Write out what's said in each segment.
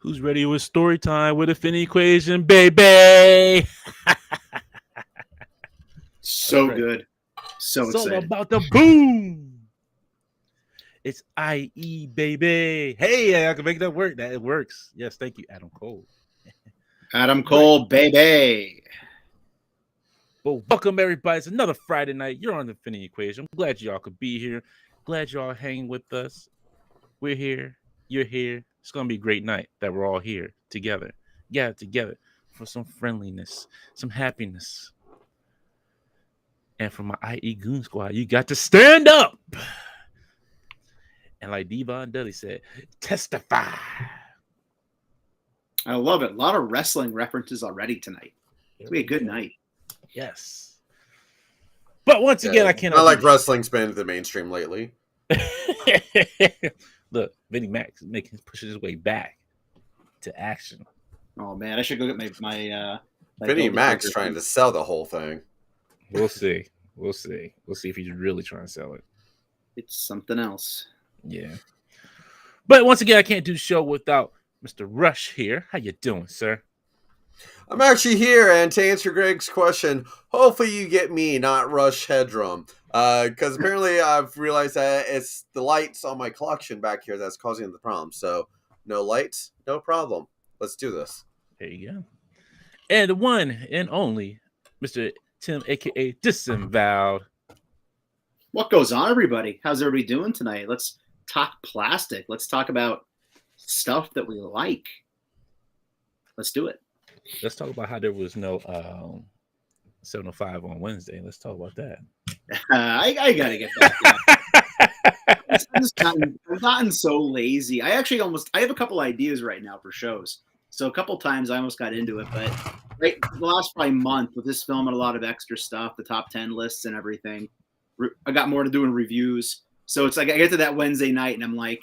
Who's ready with story time with a Finney equation, baby? That's So right. good. So It's all excited. about the boom. It's IE, baby. Hey, I can make that work. That it works. Yes, thank you, Adam Cole. Adam Great. Cole, baby. Well, welcome everybody. It's another Friday night. You're on the Finney equation. I'm glad y'all could be here. Glad y'all hanging with us. We're here. You're here. It's gonna be a great night that we're all here together. Gathered together for some friendliness, some happiness. And for my IE Goon Squad, you got to stand up. And like Devon Dudley said, testify. I love it. A lot of wrestling references already tonight. It's going to be a good night. Yes. But once again, I Yeah, cannot. not like wrestling's been the mainstream lately. Look, Vinnie Max pushing his way back to action. Oh, man. I should go get my Vinnie Build a Mac's Burger. trying to sell the whole thing. We'll see. We'll see. We'll see if he's really trying to sell it. It's something else. Yeah. But once again, I can't do the show without Mr. Rush here. How you doing, sir? I'm actually here, and to answer Greg's question, hopefully you get me, not Rush Headroom. Because apparently I've realized that it's the lights on my collection back here that's causing the problem. So, no lights, no problem. Let's do this. There you go. And the one and only Mr. Tim, a.k.a. Disemboweled. What goes on, everybody? How's everybody doing tonight? Let's talk plastic. Let's talk about stuff that we like. Let's do it. Let's talk about how there was no 705 on Wednesday. Let's talk about that. I got to get back to that. I've gotten so lazy. I have a couple ideas right now for shows. So a couple times I almost got into it, but right the last probably month with this film and a lot of extra stuff, the top 10 lists and everything, I got more to do in reviews. So it's like I get to that Wednesday night and I'm like,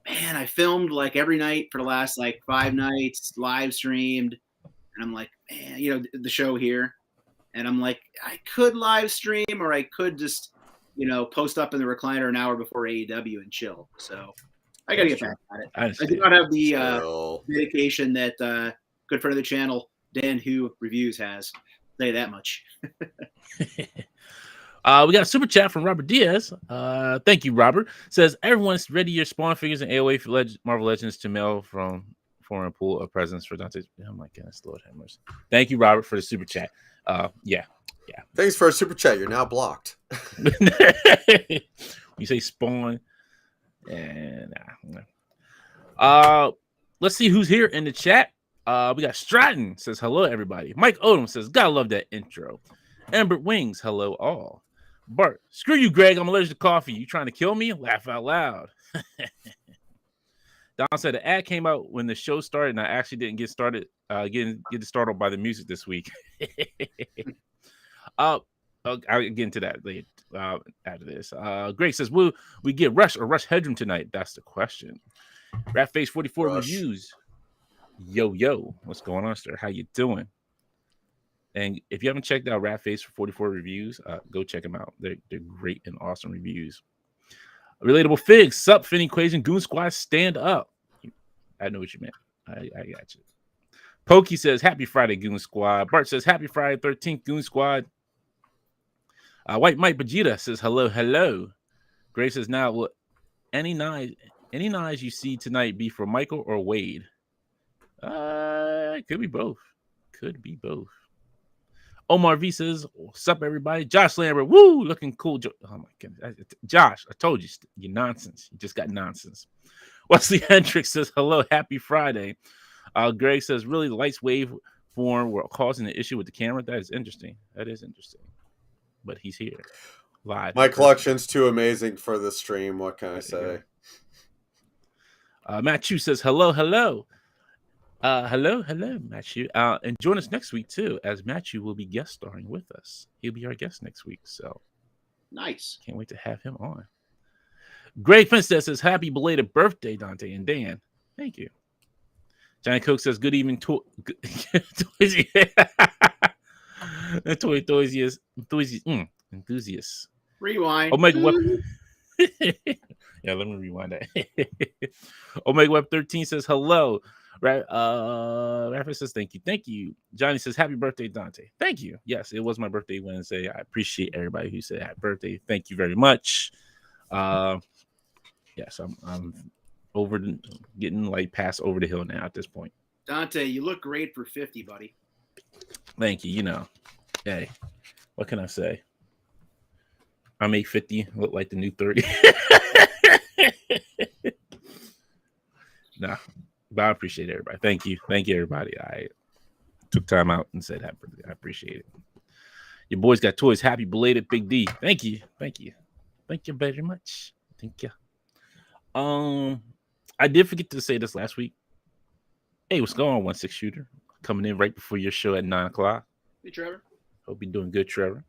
man, I filmed like every night for the last like 5 nights, live streamed, and I'm like, man, the show here, and I'm like, I could live stream or I could just post up in the recliner an hour before AEW and chill. So I got to get back at it. I do not have the dedication that good friend of the channel, Dan Hu Reviews has. I'll tell you that much. We got a super chat from Robert Diaz. Thank you, Robert. Says, everyone's ready your Spawn figures and AOA for Marvel Legends to mail from foreign pool of presents for Dante. Oh my goodness, Lord have mercy. Thank you, Robert, for the super chat. Yeah. Thanks for a super chat. You're now blocked. You say Spawn. And let's see who's here in the chat. We got Stratton says hello, everybody. Mike Odom says, gotta love that intro. Amber Wings, hello all. Bart, screw you, Greg. I'm allergic to coffee. You trying to kill me? Laugh out loud. Don said the ad came out when the show started, and I actually didn't get started. Get started by the music this week. I'll get into that later after this. Greg says, will we get Rush or Rush Headroom tonight? That's the question. Ratface 44 reviews. Yo, what's going on, sir? How you doing? And if you haven't checked out Ratface for 44 reviews, go check them out. They're great and awesome reviews. Relatable Figs, Sup, Finn Equation, Goon Squad, stand up. I know what you meant. I got you. Pokey says, happy Friday, Goon Squad. Bart says, happy Friday 13th, Goon Squad. White Mike Vegeta says, hello. Gray says, now, will any knives you see tonight be for Michael or Wade? Could be both. Omar V says, what's up, everybody? Josh Lambert, woo, looking cool. Oh, my goodness. Josh, I told you, you're nonsense. You just got nonsense. Wesley Hendricks says, hello, happy Friday. Greg says, really, the lights wave form were causing an issue with the camera? That is interesting. But he's here, live. My collection's too amazing for the stream. What can I say? Matt Chu says, hello. Hello, Matthew. And join us next week, too, as Matthew will be guest starring with us. He'll be our guest next week, so nice. Can't wait to have him on. Greg Finstead says, happy belated birthday, Dante and Dan. Thank you. Johnny Cook says, good evening, enthusiasts. Rewind. Omega Web. Yeah, let me rewind that. Omega Web 13 says, hello. Right. Rafa says thank you. Johnny says happy birthday, Dante. Thank you. Yes, it was my birthday Wednesday. I appreciate everybody who said happy birthday. Thank you very much. Yes, I'm getting like past over the hill now at this point. Dante, you look great for 50, buddy. Thank you. Hey, what can I say? I make 50 look like the new 30. Nah, but I appreciate everybody. Thank you, everybody. I took time out and said happy birthday. I appreciate it. Your boys got toys. Happy belated Big D. Thank you very much. Thank you. I did forget to say this last week. Hey, what's going on, 1-6 shooter? Coming in right before your show at 9:00. Hey, Trevor. Hope you're doing good, Trevor.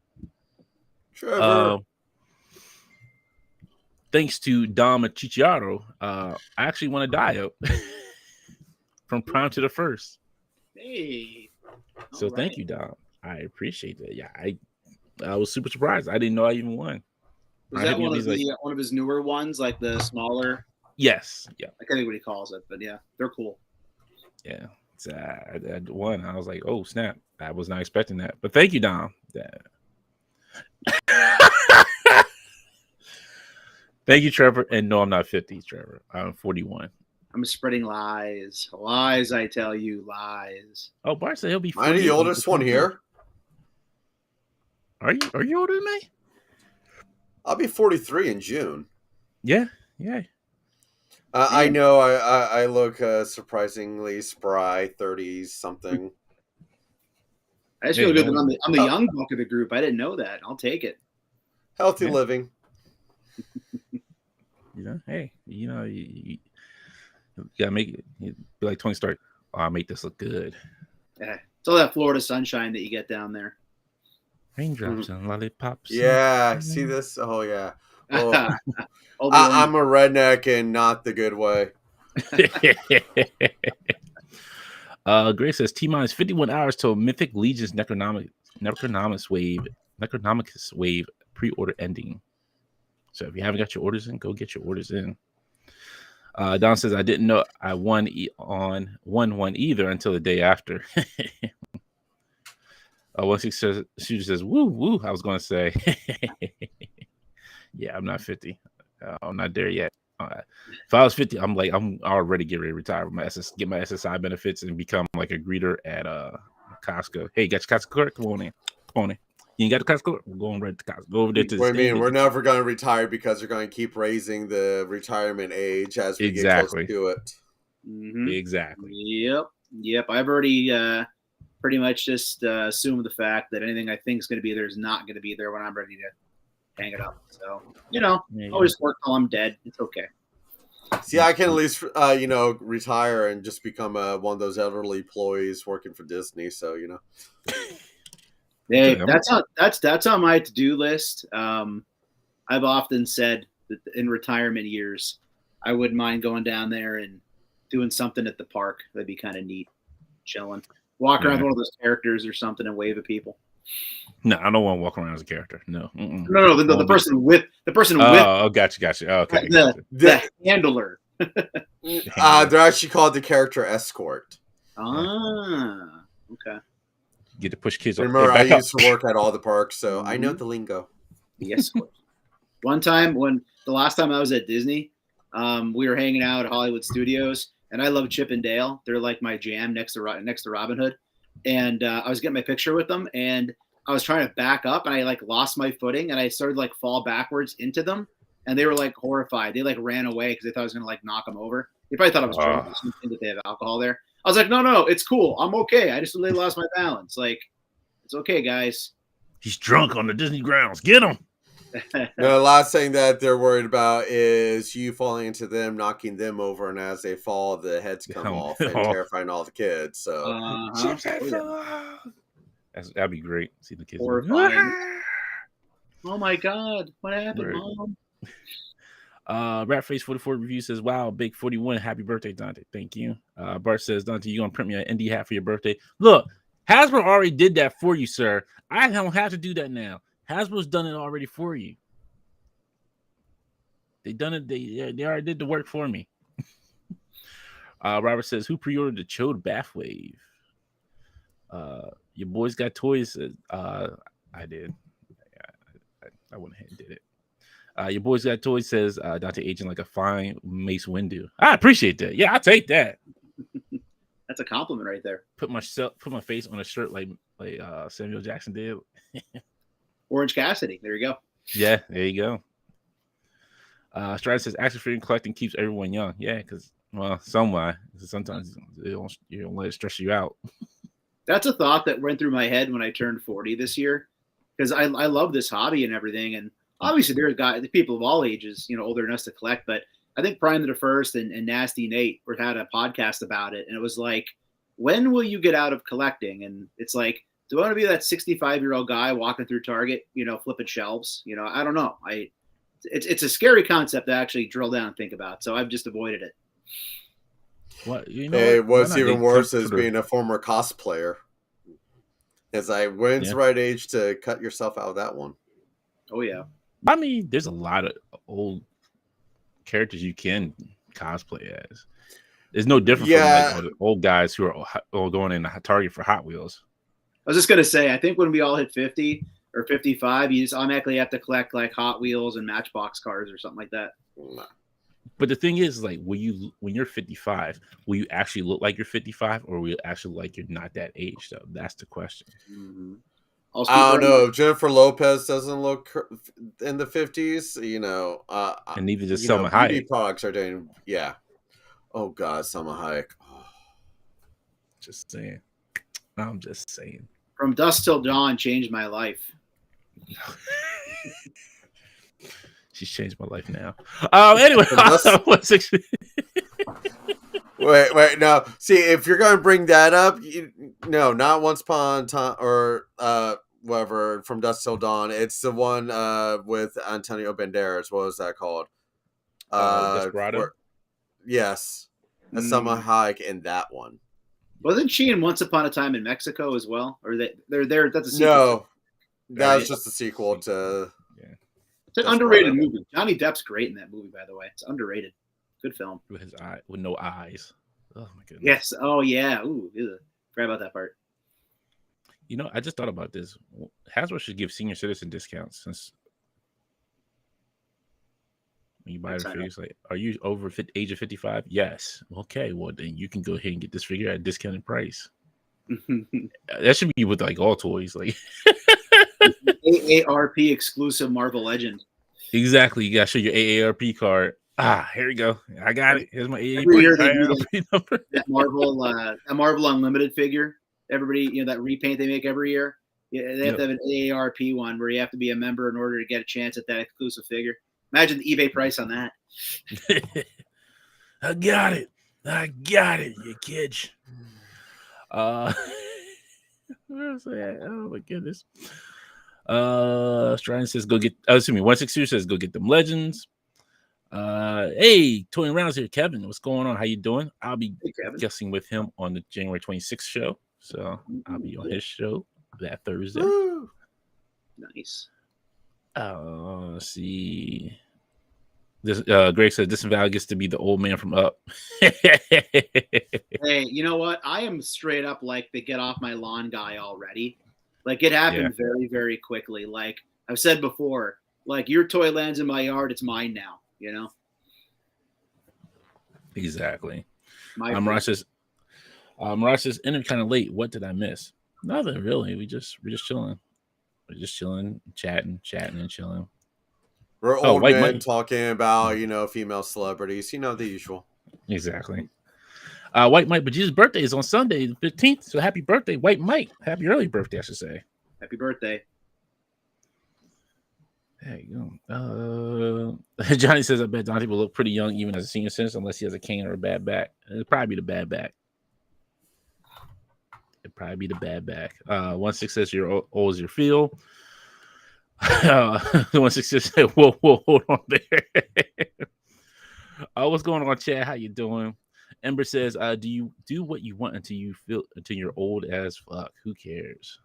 Thanks to Dom Chicharro, I actually won a diode from prime to the first. Hey. So thank you, Dom. I appreciate that. Yeah, I was super surprised. I didn't know I even won. Was that one of his newer ones, like the smaller? Yes. Yeah. I can't think what he calls it, but yeah, they're cool. Yeah. I won. I was like, oh snap! I was not expecting that. But thank you, Dom. Thank you, Trevor. And no, I'm not 50, Trevor. I'm 41. I'm spreading lies. Lies, I tell you, lies. Oh, Bart said he'll be 40. I'm the oldest one here. Are you older than me? I'll be 43 in June. Yeah. I know I look surprisingly spry, 30s something. I just feel good that I'm the young buck of the group. I didn't know that. I'll take it. Healthy living. Hey, you gotta make it. Be like Tony Stark. Oh, I'll make this look good. Yeah, it's all that Florida sunshine that you get down there. Raindrops and lollipops. Yeah, see this? Oh yeah. Well, I'm a redneck and not the good way. Grace says T-minus 51 hours till Mythic Legion's Necronomicus wave pre-order ending. So if you haven't got your orders in, go get your orders in. Don says I didn't know I won one either until the day after. 1-6 shooter says woo. I was going to say, yeah, I'm not 50. I'm not there yet. If I was 50, I'm already getting ready to retire with get my SSI benefits and become like a greeter at Costco. Hey, got your Costco card? Come on in. You ain't got the Costco card? We're going right to Costco. Go over there to the stand. I mean, we're never going to retire because they're going to keep raising the retirement age as we get close to it. Mm-hmm. Exactly. Yep. I've already pretty much just assumed the fact that anything I think is going to be there is not going to be there when I'm ready to hang it up. So, I'll just work till I'm dead. It's okay. See, I can at least, retire and just become one of those elderly employees working for Disney. So, Hey, that's on my to-do list. I've often said that in retirement years, I wouldn't mind going down there and doing something at the park. That'd be kind of neat, chilling. Walk around with one of those characters or something and wave at people. No, I don't want to walk around as a character. No. No. The person with Oh, gotcha. Okay. The handler. They're actually called the character escort. Ah, okay. Get to push kids. Remember, I used to work at all the parks, so I know the lingo. Yes. One time, the last time I was at Disney, we were hanging out at Hollywood Studios, and I love Chip and Dale. They're like my jam next to Robin Hood. And I was getting my picture with them, and I was trying to back up, and I lost my footing, and I started fall backwards into them, and they were horrified. They ran away because they thought I was gonna knock them over. They probably thought I was drunk or something, that they have alcohol there. I was like, no, it's cool. I'm okay. I just really lost my balance. It's okay, guys. He's drunk on the Disney grounds. Get him. The last thing that they're worried about is you falling into them, knocking them over, and as they fall, the heads come off and terrifying all the kids. So that'd be great. See the kids. Oh my God! What happened, Mom? Ratface 44 review says, "Wow, big 41. Happy birthday, Dante. Thank you." Bart says, "Dante, you gonna print me an indie hat for your birthday?" Look, Hasbro already did that for you, sir. I don't have to do that now. Hasbro's done it already for you. They done it. They already did the work for me. Robert says, who pre-ordered the Chode Bath Wave? Your boys got toys. I did. I went ahead and did it. Your boys got toys says Dante aging like a fine Mace Windu. I appreciate that. Yeah, I'll take that. That's a compliment right there. Put my face on a shirt like Samuel Jackson did. Orange Cassidy. There you go. Yeah, there you go. Strider says action figure collecting keeps everyone young. Yeah, because sometimes you don't let it stress you out. That's a thought that went through my head when I turned 40 this year, because I love this hobby and everything. And obviously there's people of all ages, older than us to collect, but I think Prime the First and Nasty Nate had a podcast about it. And it was like, when will you get out of collecting? And it's like, do I want to be that 65-year-old guy walking through Target, flipping shelves? I don't know. It's a scary concept to actually drill down and think about. So I've just avoided it. What what's even worse is being a former cosplayer. It's like, when's the right age to cut yourself out of that one? Oh yeah. I mean, there's a lot of old characters you can cosplay as. It's no different from like old guys who are going in Target for Hot Wheels. I was just gonna say, I think when we all hit 50 or 55, you just automatically have to collect like Hot Wheels and Matchbox cars or something like that. But the thing is, like, when you're 55, will you actually look like you're 55, or will you actually like you're not that age? Though that's the question. Mm-hmm. I don't know. Jennifer Lopez doesn't look in the 50s, and neither does Selma Hayek. Beauty products are doing, yeah. Oh God, Selma Hayek. Oh. Just saying. I'm just saying. From Dusk Till Dawn changed my life. She's changed my life now. Anyway, wait, no. See, if you're gonna bring that up, not Once Upon a Time or whatever from Dusk Till Dawn. It's the one with Antonio Banderas. What was that called? Desperado. Yes, that's Selma Hayek in that one. Wasn't she in Once Upon a Time in Mexico as well? Or they're there? That's a sequel. No, that was just a sequel to. It's an underrated movie. Johnny Depp's great in that movie, by the way. It's underrated. Good film. With his eye, with no eyes. Oh my goodness. Yes. Oh yeah. Ooh, forgot about that part. I just thought about this. Hasbro should give senior citizen discounts since when you buy the figures. Like, are you over age of 55? Yes. Okay. Well, then you can go ahead and get this figure at a discounted price. That should be with like all toys, like. AARP exclusive Marvel Legend. Exactly. You gotta show your AARP card. Here you go. I got it. Here's my AARP number. That Marvel Unlimited figure. Everybody, that repaint they make every year. Yeah, they have to have an AARP one where you have to be a member in order to get a chance at that exclusive figure. Imagine the eBay price on that. I got it, you kids. Where's that? Oh my goodness. Strider says go get 162 says go get them legends. Hey, Toy Rounds here, Kevin. What's going on? How you doing? I'll be guessing with him on the January 26th show. So I'll be on his show that Thursday. Woo. Nice. Let's see. This Greg says Disembowel gets to be the old man from Up. Hey, you know what? I am straight up like the get off my lawn guy already. Like, it happened very, very quickly. Like I've said before, like, your toy lands in my yard, it's mine now. Exactly. Mirage says, ended kind of late. What did I miss? Nothing really. We're just chilling. We're just chilling, chatting and chilling. We're old men talking about, female celebrities. The usual. Exactly. White Mike, but Jesus' birthday is on Sunday, the 15th. So happy birthday, White Mike. Happy early birthday, I should say. Happy birthday. There you go. Johnny says, I bet Dante will look pretty young even as a senior citizen unless he has a cane or a bad back. It'd probably be the bad back. 16 says you're old as your feel. 16 says, whoa, hold on there. What's going on, Chad? How you doing? Ember says, do you do what you want until you're old as fuck? Who cares?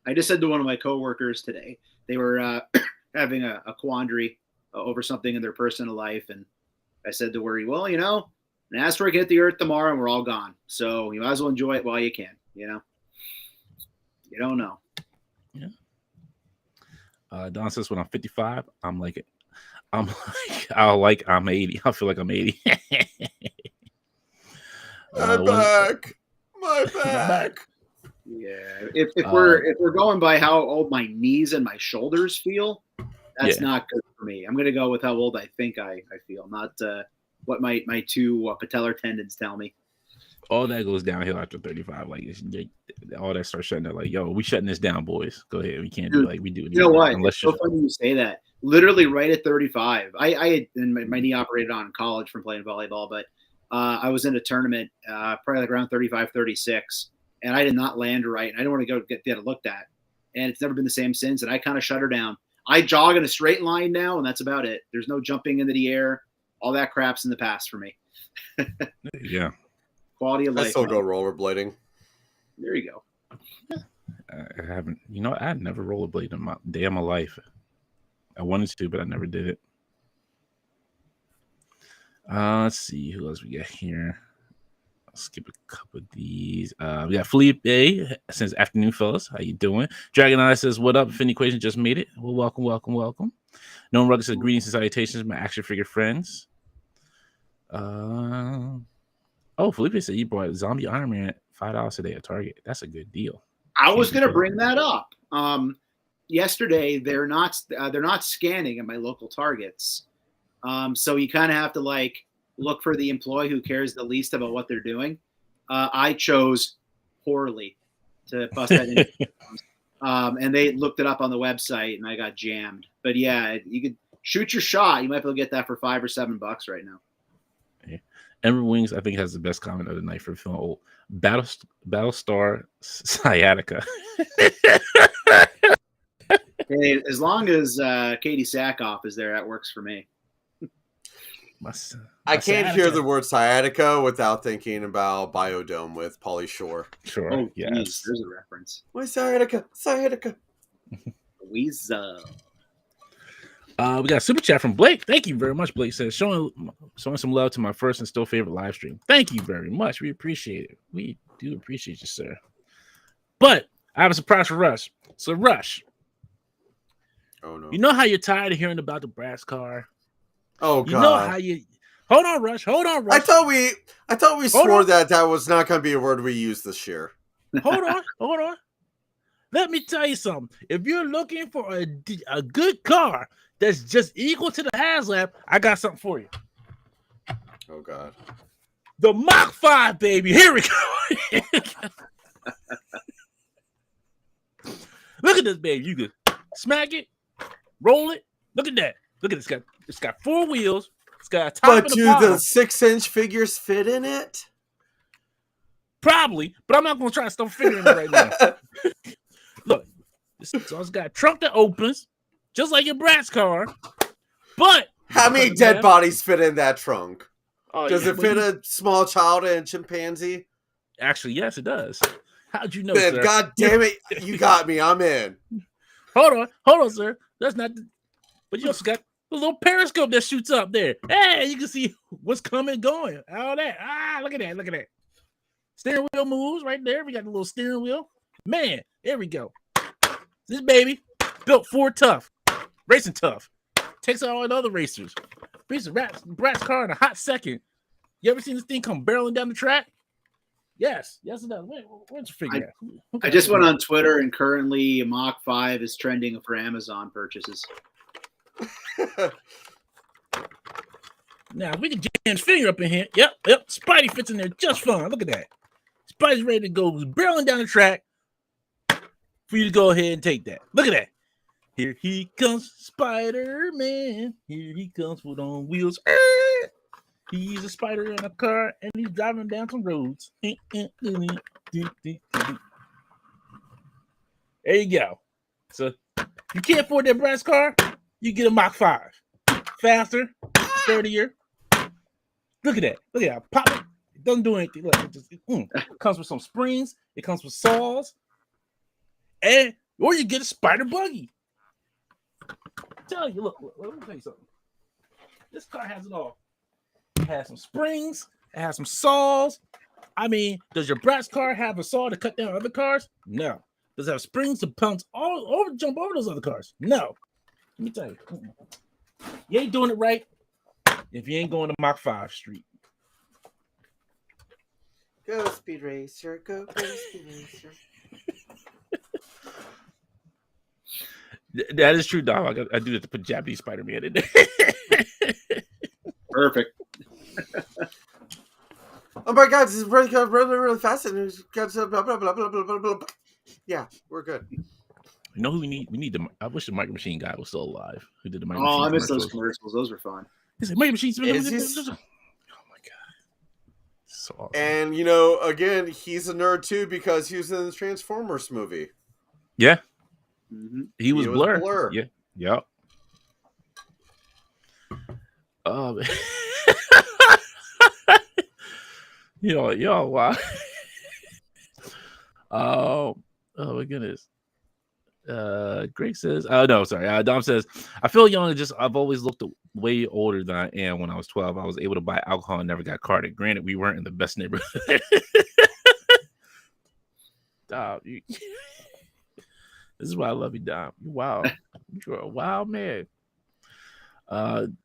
I just said to one of my coworkers today, they were having a quandary over something in their personal life. And I said to her, well, An asteroid can hit the Earth tomorrow, and we're all gone. So you might as well enjoy it while you can. You know, you don't know. Yeah. Don says when I'm 55, I'm 80. I feel like I'm 80. My back. My back. Yeah. If we're going by how old my knees and my shoulders feel, that's not good for me. I'm gonna go with how old I think I feel, not what my two patellar tendons tell me. All that goes downhill after 35. Like all that starts shutting down. Like, yo, we shutting this down, boys. Go ahead. We can't do like we do. You know what? Unless it's so funny you say that. Literally right at 35, I had my knee operated on in college from playing volleyball, but I was in a tournament probably like around 35, 36, and I did not land right. And I didn't want to go get it looked at, and it's never been the same since. And I kind of shut her down. I jog in a straight line now, and that's about it. There's no jumping into the air. All that crap's in the past for me. Yeah. Quality of life. I still go rollerblading. There you go. I haven't. I'd never rollerbladed in my day of my life. I wanted to, but I never did it. Let's see who else we got here. I'll skip a couple of these. We got Felipe since afternoon, fellas. How you doing? Dragon Eye says, "What up? Fin Equation just made it. Well, welcome. Noam Rugged says, "Greetings and salutations, my action figure friends." Felipe said you bought Zombie Iron Man at $5 a day at Target. That's a good deal. I was going to bring that up. Yesterday, they're not scanning at my local Targets. So you kind of have to look for the employee who cares the least about what they're doing. I chose poorly to bust that in. And they looked it up on the website, and I got jammed. But yeah, you could shoot your shot. You might be able to get that for $5 or $7 right now. Yeah. Ember Wings, I think, has the best comment of the night for feeling old. Battlestar Sciatica. Hey, as long as Katie Sackhoff is there, that works for me. I can't hear the word sciatica without thinking about Biodome with Pauly Shore. Sure. Oh, yes. Geez, there's a reference. My sciatica. Weasel. We got a super chat from Blake. Thank you very much. Blake says, showing some love to my first and still favorite live stream. Thank you very much. We appreciate it. We do appreciate you, sir. But I have a surprise for Rush. So, Rush. Oh, no. You know how you're tired of hearing about the Bratz car? Oh, God. You know how you... Hold on, Rush. I thought we swore that was not going to be a word we use this year. Hold on. Let me tell you something. If you're looking for a good car that's just equal to the HasLab, I got something for you. Oh, God. The Mach 5, baby. Here we go. Look at this, baby. You can smack it, roll it. Look at that. Look at this. It's got 4 wheels. It's got a top but and a do bottom. the 6-inch figures fit in it? Probably, but I'm not going to try to start figuring it right now. Look, so it's got a trunk that opens, just like your Bratz car. But how many dead bodies fit in that trunk? Oh, does it fit a small child and a chimpanzee? Actually, yes, it does. How'd you know, Man, sir? God damn it. You got me. I'm in. Hold on, sir. That's not but you also got a little periscope that shoots up there. Hey, you can see what's coming, going. All that. Look at that. Steering wheel moves right there. We got the little steering wheel. Man, there we go. This baby built Ford tough, racing tough. Takes out all the other racers. Beats the Bratz car in a hot second. You ever seen this thing come barreling down the track? Yes, it does. Where'd you figure out? I just went on Twitter, and currently Mach 5 is trending for Amazon purchases. Now, if we can jam his finger up in here. Yep. Spidey fits in there just fine. Look at that. Spidey's ready to go. Barreling down the track for you to go ahead and take that. Look at that. Here he comes, Spider-Man. Here he comes with on wheels. He's a spider in a car, and he's driving down some roads. There you go. So, you can't afford that Bratz car, you get a Mach 5. Faster, sturdier. Look at that. Pop it. It doesn't do anything. Look, it comes with some springs. It comes with saws. Or you get a spider buggy. I'm telling you, look, let me tell you something. This car has it all. It has some springs. It has some saws. I mean, does your Bratz car have a saw to cut down other cars? No. Does it have springs to pounce jump over those other cars? No. Let me tell you, you ain't doing it right if you ain't going to Mach 5 Street. Go Speed Racer, go Speed Racer. That is true, Dom. I do that to put Japanese Spider-Man in there. Perfect. Oh my God, this is really fast, and it's got blah, blah, blah, blah, blah, blah, blah. Yeah, we're good. You know who we need? We need the. I wish the Micro Machine guy was still alive. Who did the Micro Oh, Machine I miss those commercials? commercials. Those were fun. He's like, Micro Machines. Oh my Is god, so awesome. And you know, again, he's a nerd too because he was in the Transformers movie. Yeah, Mm-hmm. he was Blur. Blur. Yeah, yep. Yo, wow. Oh my goodness. Greg says, no, sorry. Dom says, I feel young. I've always looked way older than I am. When I was 12, I was able to buy alcohol and never got carded. Granted, we weren't in the best neighborhood. Dom, this is why I love you, Dom. Wow, you're a wild man.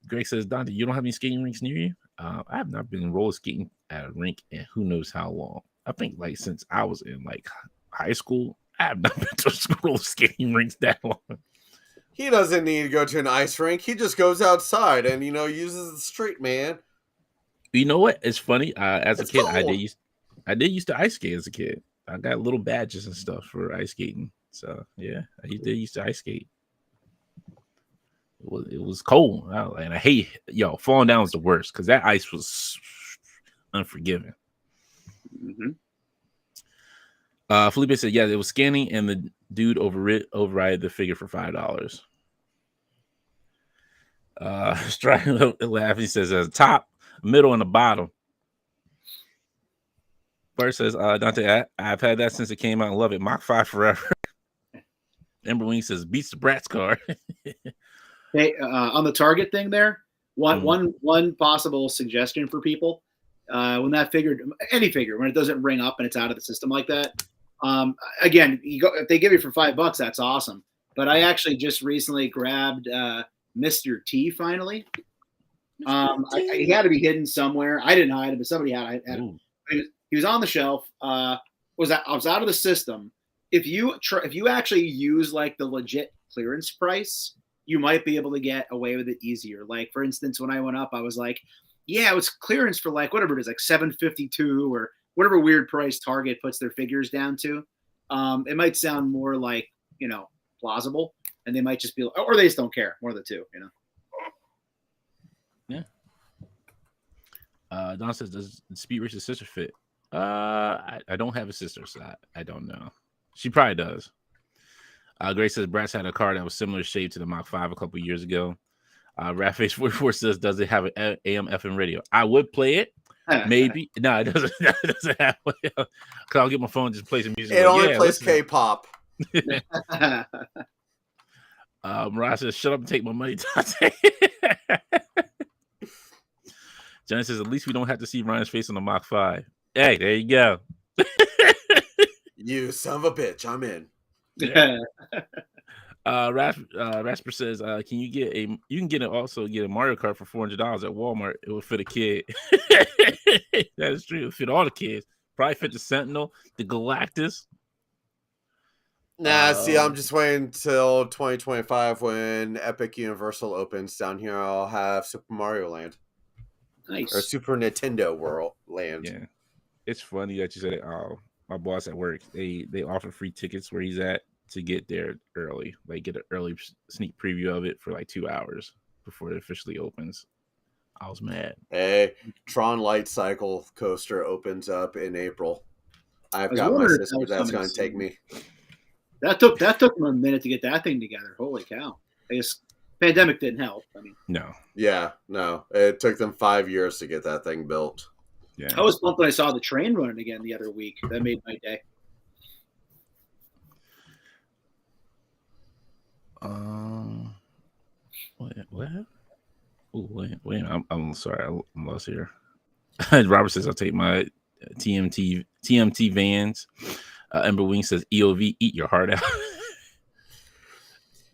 Greg says, Dante, you don't have any skating rinks near you? I have not been roller skating at a rink in who knows how long. I think like since I was in like high school, I have not been to roller skating rinks that long. He doesn't need to go to an ice rink. He just goes outside and uses the street, man. You know what? It's funny. As a kid, cold. I did used to ice skate as a kid. I got little badges and stuff for ice skating. So yeah, I did used to ice skate. It was cold, and I hate falling down was the worst because that ice was unforgiving. Mm-hmm. Felipe said, "Yeah, it was scanning, and the dude overrided the figure for $5." Trying to laugh. He says, "As a top, middle, and the bottom." First says, "Dante, I've had that since it came out and love it. Mach 5 forever." Ember Wing says, "Beats the Bratz car." Hey, on the Target thing there, one possible suggestion for people when that any figure, when it doesn't ring up and it's out of the system like that. Again, if they give you for $5, that's awesome. But I actually just recently grabbed Mr. T finally. He had to be hidden somewhere. I didn't hide him, but somebody had him. He was on the shelf. I was out of the system. If you actually use like the legit clearance price, you might be able to get away with it easier. Like for instance, when I went up, I was like, yeah, it was clearance for like whatever it is, like $752 or whatever weird price Target puts their figures down to. It might sound more like, plausible, and they might just be, or they just don't care. One of the two, Yeah. Don says, does Speed Racer's sister fit? I don't have a sister, so I don't know. She probably does. Grace says Bratz had a car that was similar shape to the Mach 5 a couple years ago. Ratface 44 says, does it have an AM FM radio? I would play it. Maybe. No, it doesn't. It doesn't have. Because I'll get my phone and just play some music. It only plays K-pop. Mariah says, shut up and take my money, Dante. Johnny says, at least we don't have to see Ryan's face on the Mach 5. Hey, there you go. You son of a bitch. I'm in. Yeah. Rasper says, can you can get a Mario Kart for $400 at Walmart. It will fit a kid. That is true. It'll fit all the kids. Probably fit the Sentinel, the Galactus. Nah, see, I'm just waiting till 2025 when Epic Universal opens down here. I'll have Super Mario Land. Nice. Or Super Nintendo World Land. Yeah. It's funny that you said it. My boss at work, they offer free tickets where he's at to get there early. Like get an early sneak preview of it for like 2 hours before it officially opens. I was mad. Hey, Tron Light Cycle coaster opens up in April. I've got my wondering if sister. that was That's coming going to take soon. me. That took them a minute to get that thing together. Holy cow! I guess pandemic didn't help. I mean, No. Yeah, no. It took them 5 years to get that thing built. Yeah. I was pumped when I saw the train running again the other week. That made my day. What? Oh, wait. I'm sorry. I'm lost here. Robert says I'll take my TMT Vans. Ember Wing says EOV, eat your heart out.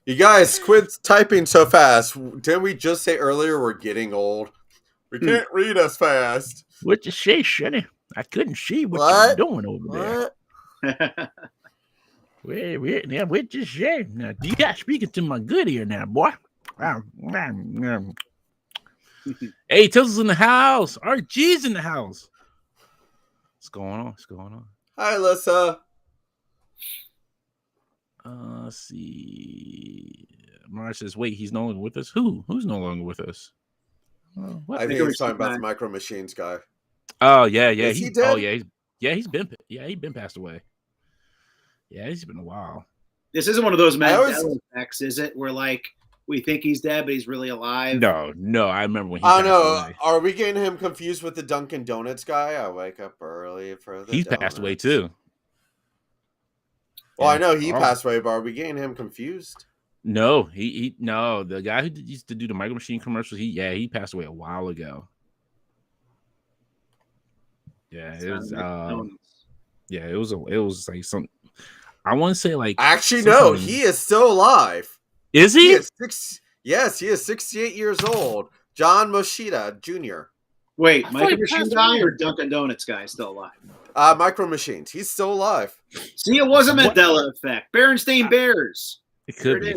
You guys quit typing so fast. Didn't we just say earlier we're getting old? We can't read as fast. What you say, Shitty? I couldn't see what What? you're doing over there. What? What you say? Now, you got speaking to my good ear now, boy. Hey, Tills in the house. RG's in the house. What's going on? What's going on? Hi, Alyssa. Let's see. Mara says, wait, he's no longer with us? Who's no longer with us? I think he's talking about the Micro Machines guy. Oh, yeah. Is he dead? Oh, he's been passed away. Yeah, he's been a while. This isn't one of those Mandela effects, is it? Where like we think he's dead, but he's really alive. No. I remember when he I passed know. away. Are we getting him confused with the Dunkin' Donuts guy? I wake up early for the He's donuts. passed away too. Well, I know he passed away, but are we getting him confused? No, no. The guy who used to do the Micro Machine commercials, he passed away a while ago. Yeah, it was. It was like some. I want to say like. Actually, no. He is still alive. Is he? Yes, he is 68 years old. John Moshida Jr. Wait, Micro Machine guy or Dunkin' Donuts guy still alive? Micro Machines. He's still alive. See, it was a Mandela effect. Berenstain Bears. It could be.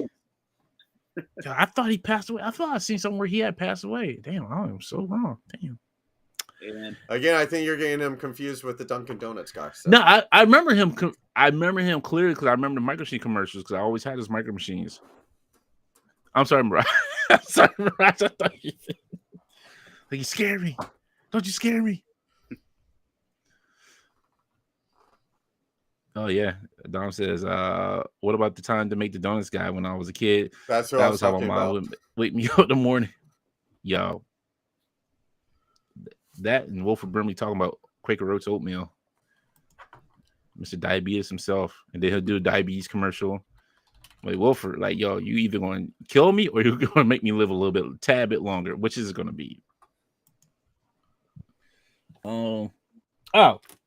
I thought he passed away. I thought I seen somewhere he had passed away. Damn, I'm so wrong. Damn. Amen. Again, I think you're getting him confused with the Dunkin' Donuts guy. So. No, I remember him. I remember him clearly because I remember the Micro Machine commercials because I always had his Micro Machines. I'm sorry, Mirage. I'm sorry, Mirage. I thought you like you scared me. Don't you scare me? Oh yeah, Dom says, "What about the time to make the donuts guy when I was a kid? That's what that I was how my mom would wake me up in the morning." Yo, that and Wilford Brimley talking about Quaker Oats oatmeal. Mr. Diabetes himself, and then he'll do a diabetes commercial. Like Wilford, like yo, you either going to kill me or you're going to make me live a tad bit longer. Which is it going to be?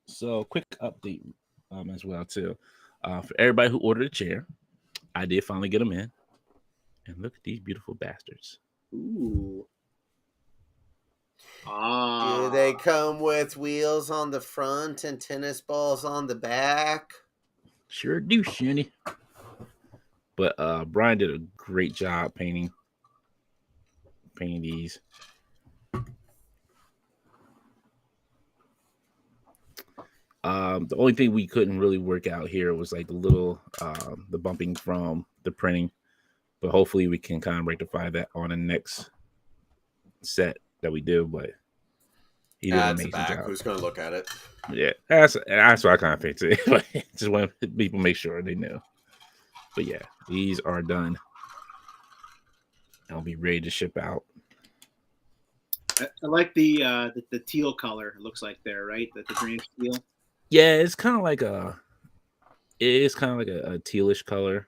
So quick update. As well too, for everybody who ordered a chair, I did finally get them in, and look at these beautiful bastards. Ooh. Do they come with wheels on the front and tennis balls on the back? Sure do, Shinny. But Brian did a great job painting these. The only thing we couldn't really work out here was like the little the bumping from the printing, but hopefully we can kind of rectify that on the next set that we do. But he did an amazing job. Who's going to look at it? Yeah, that's what I kind of think too. Just want people to make sure they know. But yeah, these are done. I'll be ready to ship out. I like the teal color. It looks like there, right? The green teal. Yeah, it's kind of like a tealish color.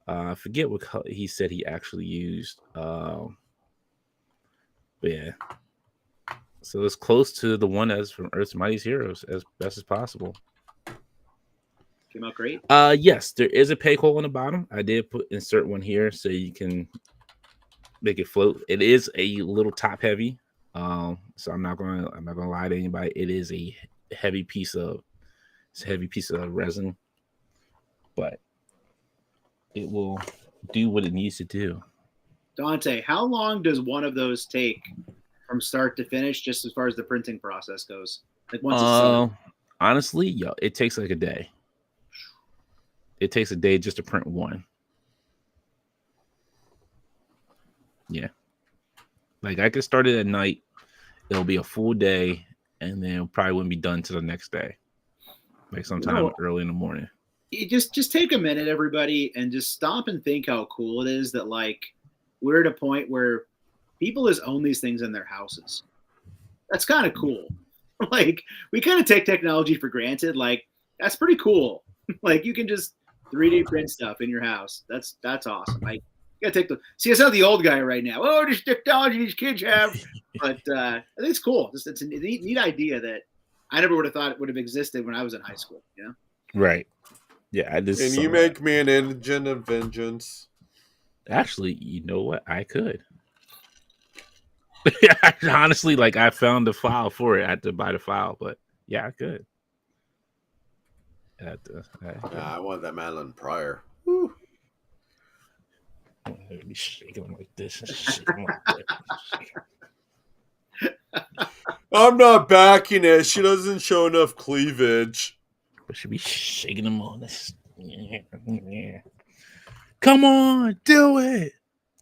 I forget what color he said he actually used. But yeah, so it's close to the one that's from Earth's Mightiest Heroes as best as possible. Came out great. Yes, there is a peg hole on the bottom. I did insert one here so you can make it float. It is a little top heavy. So I'm not gonna lie to anybody. It is a heavy piece of resin, but it will do what it needs to do. Dante, how long does one of those take from start to finish, just as far as the printing process goes? Like once honestly, it takes like a day. It takes a day just to print one. Yeah. Like I could start it at night. It'll be a full day, and then probably wouldn't be done till the next day. Like sometime early in the morning. You just take a minute, everybody, and just stop and think how cool it is that like we're at a point where people just own these things in their houses. That's kind of cool. Like we kind of take technology for granted. Like that's pretty cool. Like you can just 3D print stuff in your house. That's awesome. Like you gotta take it's not the old guy right now. Oh, this technology these kids have. But I think it's cool. It's a neat idea that I never would have thought it would have existed when I was in high school. You know? Right. Yeah, I just And saw you that. make me an engine of vengeance. Actually, you know what? I could. Honestly, like I found the file for it. I had to buy the file, but yeah, I could. I want that Madeline Pryor. Woo. Let me shake them like this. Shake them like that. I'm not backing it. She doesn't show enough cleavage. But should be shaking them on this. Yeah. Come on, do it.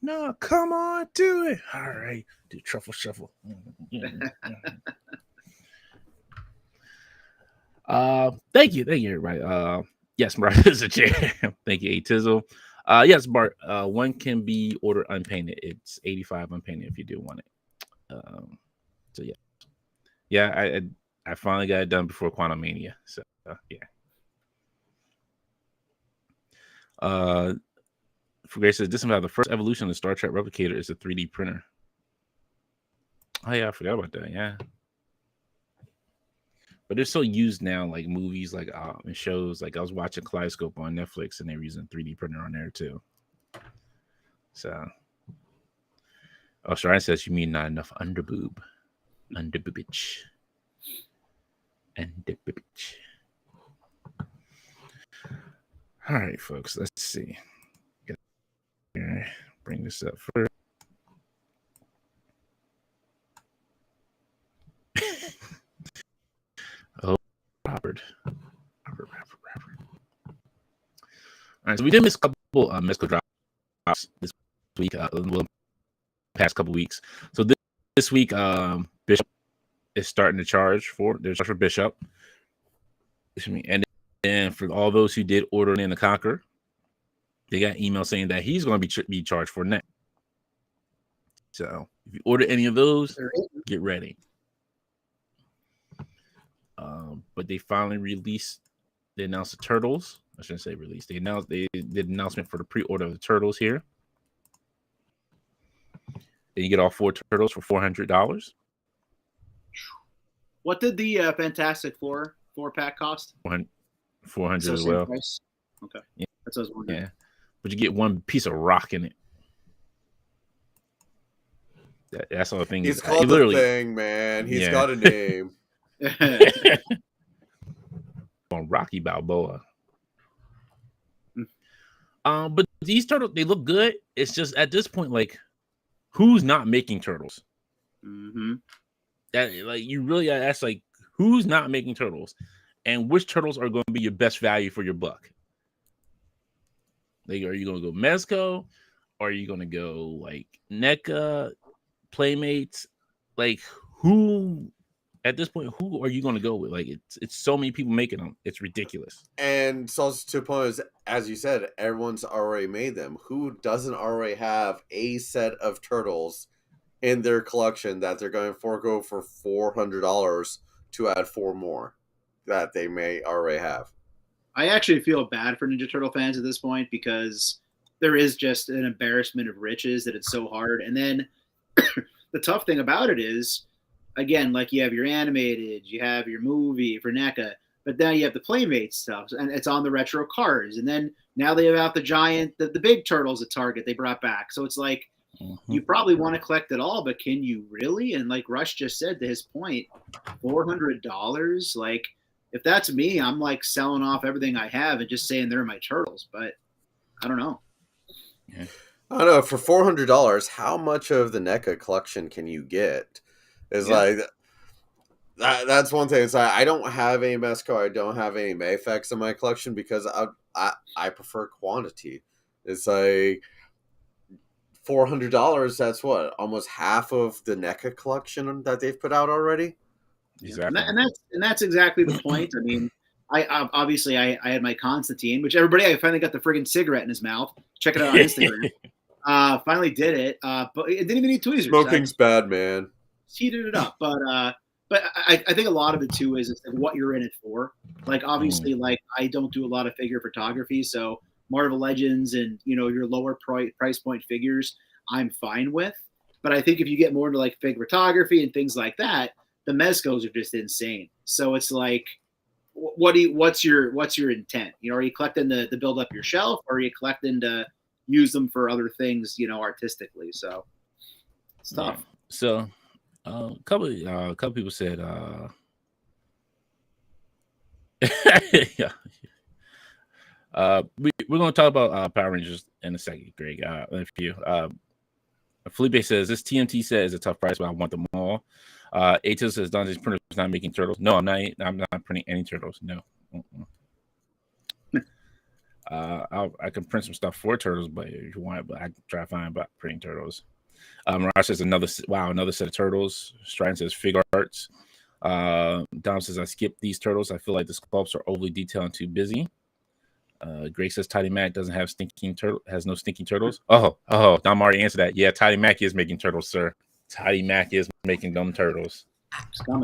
No, come on, do it. All right, do truffle shuffle. Thank you, everybody. Yes, Bart is a champ. Thank you, A Tizzle. Yes, Bart. One can be ordered unpainted. It's 85 unpainted if you do want it. So yeah, I finally got it done before Quantum Mania. So yeah. For Grace says this about the first evolution of the Star Trek replicator is a 3D printer. Oh yeah, I forgot about that. Yeah. But they're so used now, like movies, like and shows. Like I was watching Kaleidoscope on Netflix, and they were using 3D printer on there too. So, Shrine says you mean not enough underboobage. All right, folks. Let's see. Bring this up first. Robert. All right, so we did miss a couple Mesco drops this week, past couple weeks. So this week, Bishop is starting to charge for Bishop. And then for all those who did order in the Conqueror, they got email saying that he's going to be charged for next. So if you order any of those, get ready. But they finally they announced the Turtles. I shouldn't say release. They did announcement for the pre-order of the Turtles here. Then you get all 4 Turtles for $400. What did the Fantastic Four 4-pack cost? 400 as well. Price? Okay. Yeah. That's what I was wondering. Yeah. But you get one piece of rock in it. That's all the thing. He's called the Thing, man. He's got a name. On Rocky Balboa. But these turtles, they look good. It's just at this point, like, who's not making turtles? Mm-hmm. That like you really gotta ask, like, who's not making turtles, and which turtles are going to be your best value for your buck? Like, are you going to go Mezco? Or are you going to go like NECA, Playmates? Like, who? At this point, who are you going to go with? Like, it's so many people making them. It's ridiculous. And so to the point is, as you said, everyone's already made them. Who doesn't already have a set of turtles in their collection that they're going to forego for $400 to add 4 more that they may already have? I actually feel bad for Ninja Turtle fans at this point because there is just an embarrassment of riches that it's so hard. And then the tough thing about it is, again, like you have your animated, you have your movie for NECA, but now you have the Playmate stuff, and it's on the retro cars. And then now they have out the big turtles at Target they brought back. So it's like, you probably want to collect it all, but can you really? And like Rush just said, to his point, $400. Like, if that's me, I'm like selling off everything I have and just saying they're my turtles. But I don't know. Yeah. I don't know. For $400, how much of the NECA collection can you get? It's like that's one thing. It's like I don't have any Mezco. I don't have any Mayfex in my collection because I prefer quantity. It's like $400. That's what, almost half of the NECA collection that they've put out already. Exactly, and that's exactly the point. I mean, I obviously had my Constantine, which I finally got the friggin' cigarette in his mouth. Check it out on Instagram. Finally did it, but it didn't even need tweezers. Smoking's bad, man. Heated it up, but I think a lot of it too is what you're in it for. Like, obviously, like I don't do a lot of figure photography, so Marvel Legends and your lower price point figures I'm fine with. But I think if you get more into like fig photography and things like that, the Mezcos are just insane. So it's like, what's your intent? Are you collecting to build up your shelf, or are you collecting to use them for other things, artistically? So it's tough. Yeah. So a couple people said yeah. We're going to talk about Power Rangers in a second, Greg. If you Felipe says this TMT set is a tough price, but I want them all. Atos says Dante's printer is not making turtles. No, I'm not printing any turtles. No. I can print some stuff for turtles, but if you want it, but I can try to find about printing turtles. Mirage says another set of turtles. Stratton says fig arts. Dom says I skipped these turtles. I feel like the sculpts are overly detailed and too busy. Greg says Tidy Mac doesn't have has no stinking turtles. Oh, Dom already answered that. Yeah, Tidy Mac is making turtles, sir. Tidy Mac is making them turtles.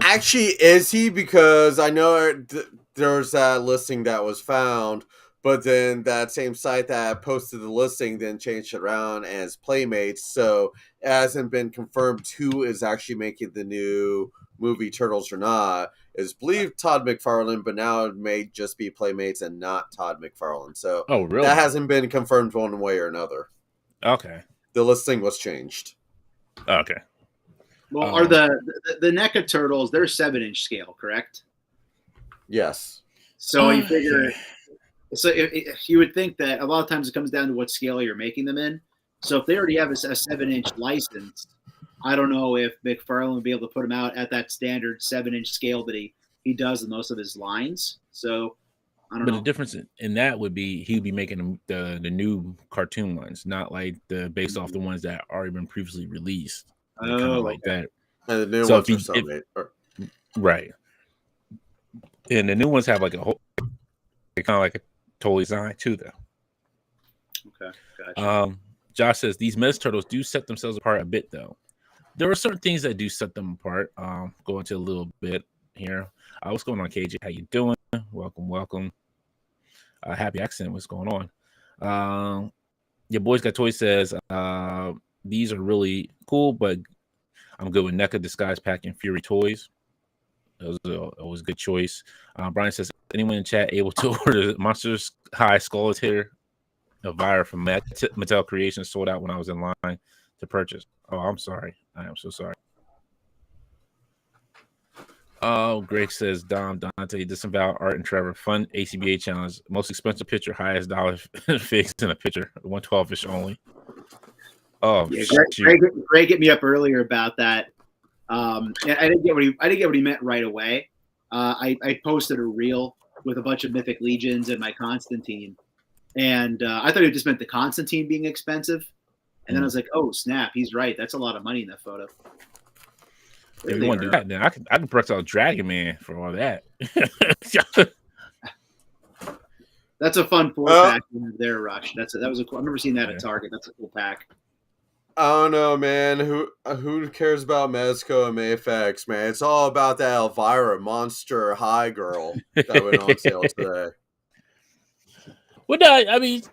Actually, is he? Because I know there's that listing that was found, but then that same site that posted the listing then changed it around as Playmates, so it hasn't been confirmed who is actually making the new movie Turtles or not. Is believed Todd McFarlane, but now it may just be Playmates and not Todd McFarlane. So really? That hasn't been confirmed one way or another. Okay. The listing was changed. Okay. Well, are the NECA turtles, they're 7-inch scale, correct? Yes. So you figure, so if you would think that a lot of times it comes down to what scale you're making them in. So if they already have a 7-inch license, I don't know if McFarlane would be able to put them out at that standard 7-inch scale that he does in most of his lines. So I don't know. But the difference in that would be he'd be making the new cartoon ones, not like based off the ones that already been previously released. Like that. And the new ones are right. And the new ones have like a whole, kind of like a total design too, though. Okay, gotcha. Josh says these Mez turtles do set themselves apart a bit, though. There are certain things that do set them apart. Go into a little bit here. What's going on, KJ? How you doing? Welcome. Happy accident. What's going on? Your boys got toys says these are really cool, but I'm good with NECA Disguise Pack and Fury Toys. That was a good choice. Brian says, anyone in chat able to order Monsters High Skullitator Elvira from Mattel Creations sold out when I was in line to purchase. Oh, I'm sorry. I am so sorry. Oh, Greg says, Dante, disavow Art and Trevor. Fun ACBA challenge. Most expensive picture, highest dollar figs in a picture. 112-ish only. Oh, yeah, Greg hit me up earlier about that. I didn't get what he meant right away. I posted a reel with a bunch of Mythic Legions and my Constantine, and I thought it just meant the Constantine being expensive. And then I was like, oh snap, he's right. That's a lot of money in that photo. If you want to do that, then I can press out Dragon Man for all that. That's a fun 4-pack there, Rush. That was a cool. I remember seeing that at Target. That's a cool pack. I don't know, man. Who cares about Mezco and Mayfax, man? It's all about that Elvira Monster High girl that went on sale today. Well, no, I mean,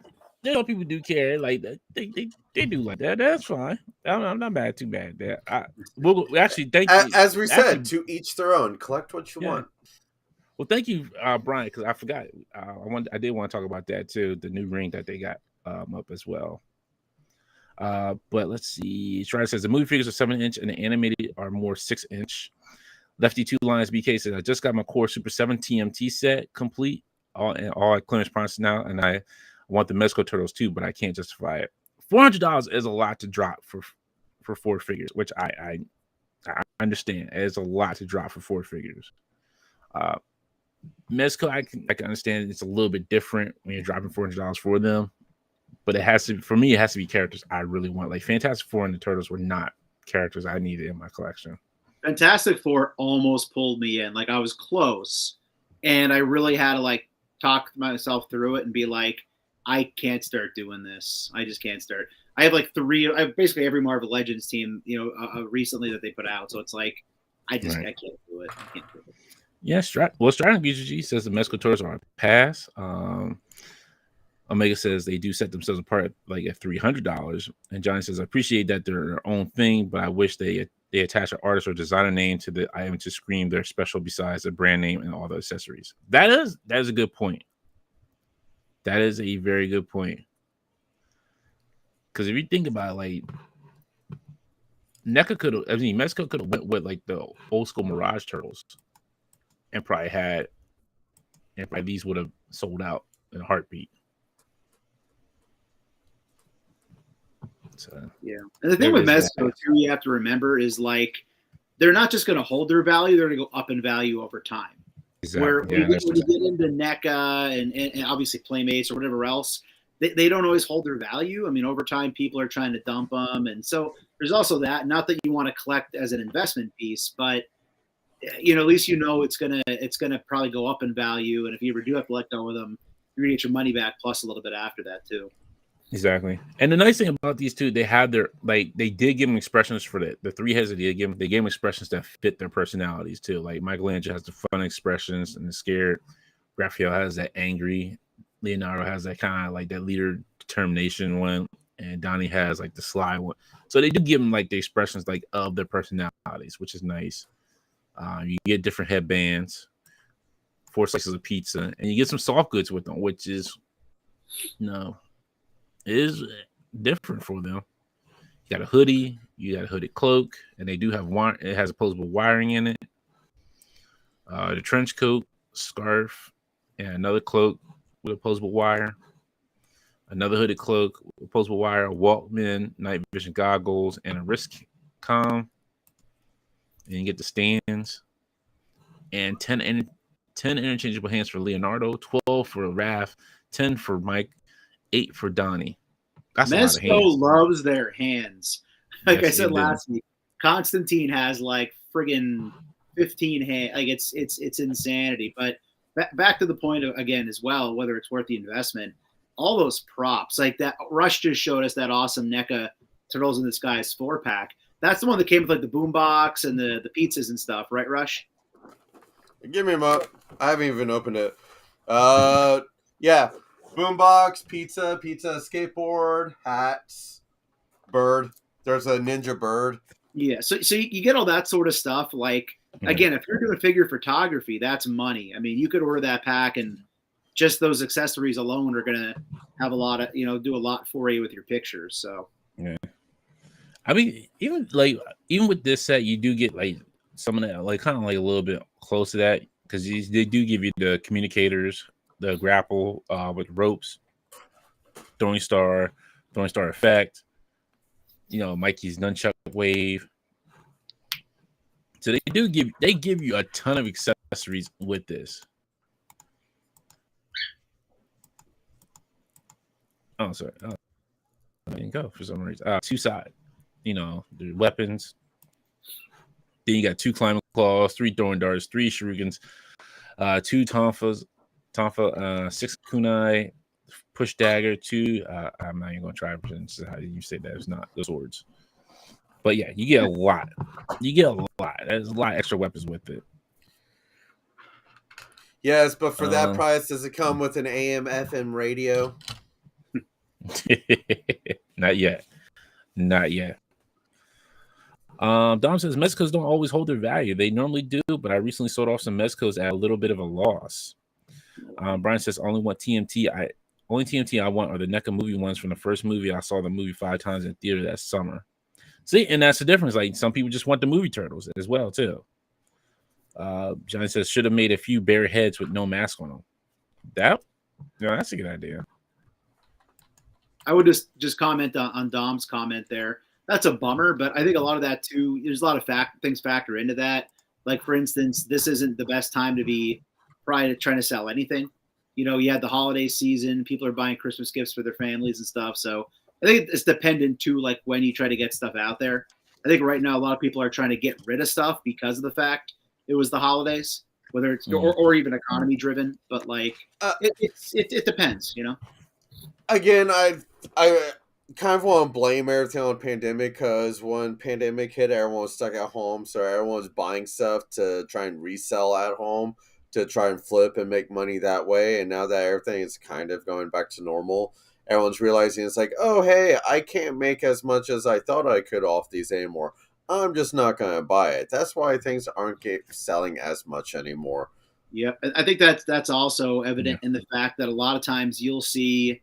people do care. Like they do like that. That's fine. I'm not mad. Too bad. Well, actually, thank you. As we said, to each their own. Collect what you want. Well, thank you, Brian, because I forgot. I did want to talk about that too. The new ring that they got up as well. But let's see. Strider says the movie figures are 7-inch and the animated are more 6-inch. Lefty 2 Lines BK says I just got my Core Super 7 TMT set complete, all at clearance price now, and I want the Mezco Turtles too, but I can't justify it. $400 is a lot to drop for 4 figures, which I understand. It's a lot to drop for 4 figures. Mezco, I can understand it's a little bit different when you're dropping $400 for them. But it has to be characters I really want. Like Fantastic Four and the Turtles were not characters I needed in my collection. Fantastic Four almost pulled me in. Like I was close, and I really had to like talk myself through it and be like, I can't start doing this. I just can't start. I have like 3. I have basically every Marvel Legends team, recently that they put out. So it's like I can't do it. I can't do it. Yeah, Stratton BGG says the Mezco Turtles are a pass. Omega says they do set themselves apart like at $300. And Johnny says, I appreciate that they're their own thing, but I wish they attach an artist or designer name to the item to scream they're special besides the brand name and all the accessories. That is a good point. That is a very good point. Because if you think about it, like Mezco could have went with like the old school Mirage Turtles and probably these would have sold out in a heartbeat. So yeah, and the thing with Mezco too, you have to remember is like they're not just going to hold their value; they're going to go up in value over time. Exactly. Where when you get into NECA and obviously Playmates or whatever else, they don't always hold their value. I mean, over time, people are trying to dump them, and so there's also that. Not that you want to collect as an investment piece, but at least it's gonna probably go up in value. And if you ever do have to let go of them, you're gonna get your money back plus a little bit after that too. Exactly. And the nice thing about these two, they have they did give them expressions for the three heads that they gave them expressions that fit their personalities too. Like Michelangelo has the fun expressions and the scared. Raphael has that angry. Leonardo has that kind of like that leader determination one. And Donnie has like the sly one. So they do give them like the expressions like of their personalities, which is nice. You get different headbands, 4 slices of pizza, and you get some soft goods with them, which is is different for them. You got a hoodie, you got a hooded cloak, and they do have it has opposable wiring in it. The trench coat, scarf, and another cloak with opposable wire. Another hooded cloak, opposable wire, Walkman, night vision goggles, and a wrist comm. And you get the stands. And 10 interchangeable hands for Leonardo, 12 for Raph, 10 for Mike, 8 for Donnie. That's Mezco loves their hands. Like I said last week, Constantine has like friggin' 15 hands. Like it's insanity. But back to the point of, again as well, whether it's worth the investment, all those props like that. Rush just showed us that awesome NECA Turtles in the Skies 4-pack. That's the one that came with like the boombox and the pizzas and stuff, right, Rush? Give me a moment. I haven't even opened it. Yeah. Boombox, pizza, skateboard, hats, bird. There's a ninja bird. Yeah, so you get all that sort of stuff. Like, again, if you're doing figure photography, that's money. I mean, you could order that pack, and just those accessories alone are going to have a lot of, do a lot for you with your pictures. So, yeah. I mean, even with this set, you do get like some of that, like kind of like a little bit close to that because they do give you the communicators, the grapple with ropes, throwing star effect, Mikey's nunchuck wave. So they give you a ton of accessories with this. Oh, sorry. Oh, I didn't go for some reason. Two side, the weapons. Then you got 2 climbing claws, 3 throwing darts, 3 shurikens, 2 tonfa, 6 kunai, push dagger, 2. I'm not even going to try to pronounce how you say that. It's not those swords. But yeah, you get a lot. There's a lot of extra weapons with it. Yes, but for that price, does it come with an AM FM radio? Not yet. Dom says Mezcos don't always hold their value. They normally do, but I recently sold off some Mezcos at a little bit of a loss. Brian says only TMT I want are the NECA movie ones from the first movie. I saw the movie 5 times in theater that summer. See, and that's the difference. Like some people just want the movie Turtles as well too. Johnny says should have made a few bare heads with no mask on them. That's a good idea. I would just comment on Dom's comment there. That's a bummer, but I think a lot of that too. There's a lot of things factor into that. Like for instance, this isn't the best time to be probably trying to sell anything. You had the holiday season. People are buying Christmas gifts for their families and stuff. So I think it's dependent too, like when you try to get stuff out there. I think right now a lot of people are trying to get rid of stuff because of the fact it was the holidays, whether it's or even economy driven. But like it depends, Again, I kind of want to blame everything on pandemic because when pandemic hit, everyone was stuck at home, so everyone was buying stuff to try and resell at home to try and flip and make money that way. And now that everything is kind of going back to normal, everyone's realizing it's like, oh, hey, I can't make as much as I thought I could off these anymore. I'm just not going to buy it. That's why things aren't selling as much anymore. Yeah, I think that's also evident in the fact that a lot of times you'll see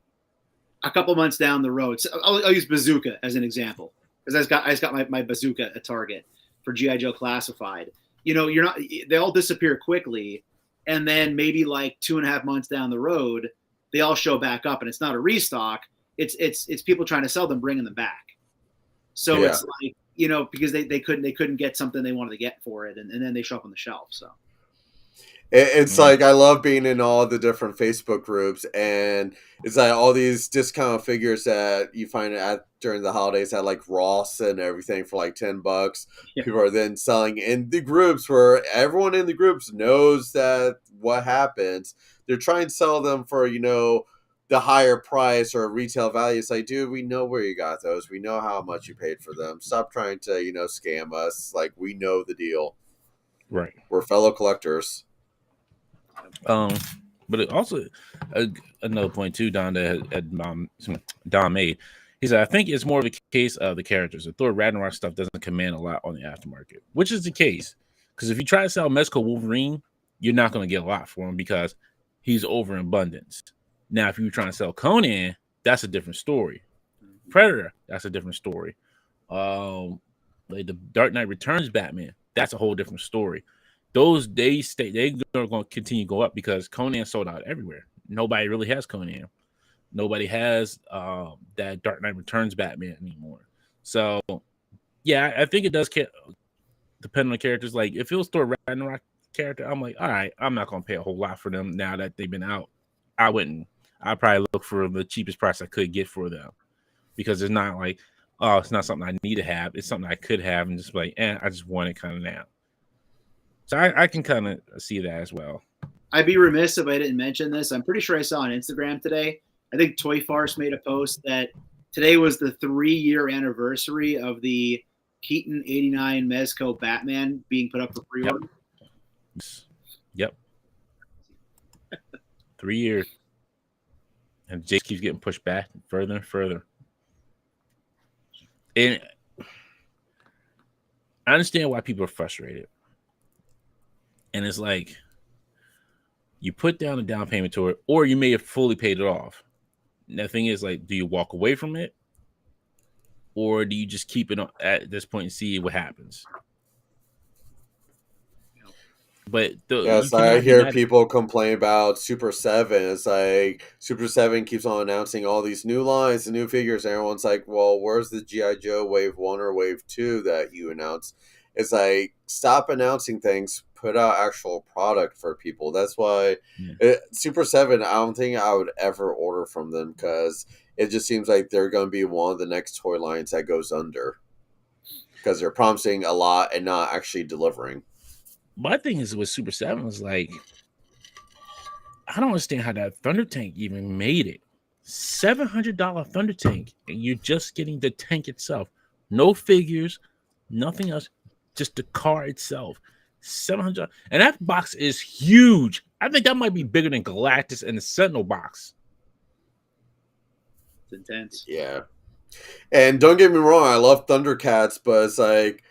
a couple months down the road. So I'll use Bazooka as an example, because I just got my Bazooka at Target for G.I. Joe Classified. You know, they all disappear quickly, and then maybe like 2.5 months down the road, they all show back up, and it's not a restock. It's people trying to sell them, bringing them back. So it's like, you know, because they couldn't get something they wanted to get for it, and then they show up on the shelf. So it's like, I love being in all the different Facebook groups, and it's like all these discount figures that you find at during the holidays at like Ross and everything for like $10. Yeah. People are then selling in the groups where everyone in the groups knows that what happens. They're trying to sell them for, you know, the higher price or retail value. It's like, dude, we know where you got those. We know how much you paid for them. Stop trying to, you know, scam us. Like, we know the deal. Right. We're fellow collectors. But it also another point too, Don Don made. He said, I think it's more of a case of the characters. The Thor Ragnarok stuff doesn't command a lot on the aftermarket, which is the case. Because if you try to sell Mezco Wolverine, you're not going to get a lot for him because he's over in abundance. Now, if you're trying to sell Conan, that's a different story. Predator, that's a different story. Like the Dark Knight Returns Batman, that's a whole different story. They're going to continue to go up because Conan sold out everywhere. Nobody really has Conan. Nobody has that Dark Knight Returns Batman anymore. So, yeah, I think it does depend on the characters. Like, if it was Thor Ragnarok character, I'm like, all right, I'm not going to pay a whole lot for them now that they've been out. I'd probably look for the cheapest price I could get for them, because it's not like, oh, it's not something I need to have. It's something I could have and just like, I just want it kind of now. So I can kind of see that as well. I'd be remiss if I didn't mention this. I'm pretty sure I saw on Instagram today, I think Toy Farce made a post that today was the 3-year anniversary of the Keaton 89 Mezco Batman being put up for pre-order. Yep. 3 years. And Jake keeps getting pushed back further and further. And I understand why people are frustrated. And it's like, you put down a down payment to it, or you may have fully paid it off. And the thing is, like, do you walk away from it? Or do you just keep it at this point and see what happens? But yes, I hear people complain about Super 7. It's like Super 7 keeps on announcing all these new lines and new figures. And everyone's like, well, where's the G.I. Joe Wave 1 or Wave 2 that you announced? It's like, stop announcing things. Put out actual product for people. That's why Super 7, I don't think I would ever order from them, because it just seems like they're going to be one of the next toy lines that goes under, because they're promising a lot and not actually delivering. My thing is with Super 7 is like, I don't understand how that Thunder Tank even made it. $700 Thunder Tank, and you're just getting the tank itself. No figures, nothing else, just the car itself. $700, and that box is huge. I think that might be bigger than Galactus and the Sentinel box. It's intense. Yeah. And don't get me wrong, I love Thundercats, but it's like,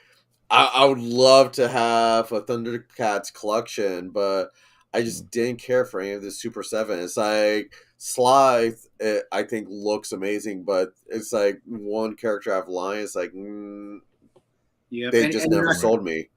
I would love to have a Thundercats collection, but I just didn't care for any of the Super 7. It's like Slythe, I think looks amazing, but it's like one character out of line. It's like, they just never sold me.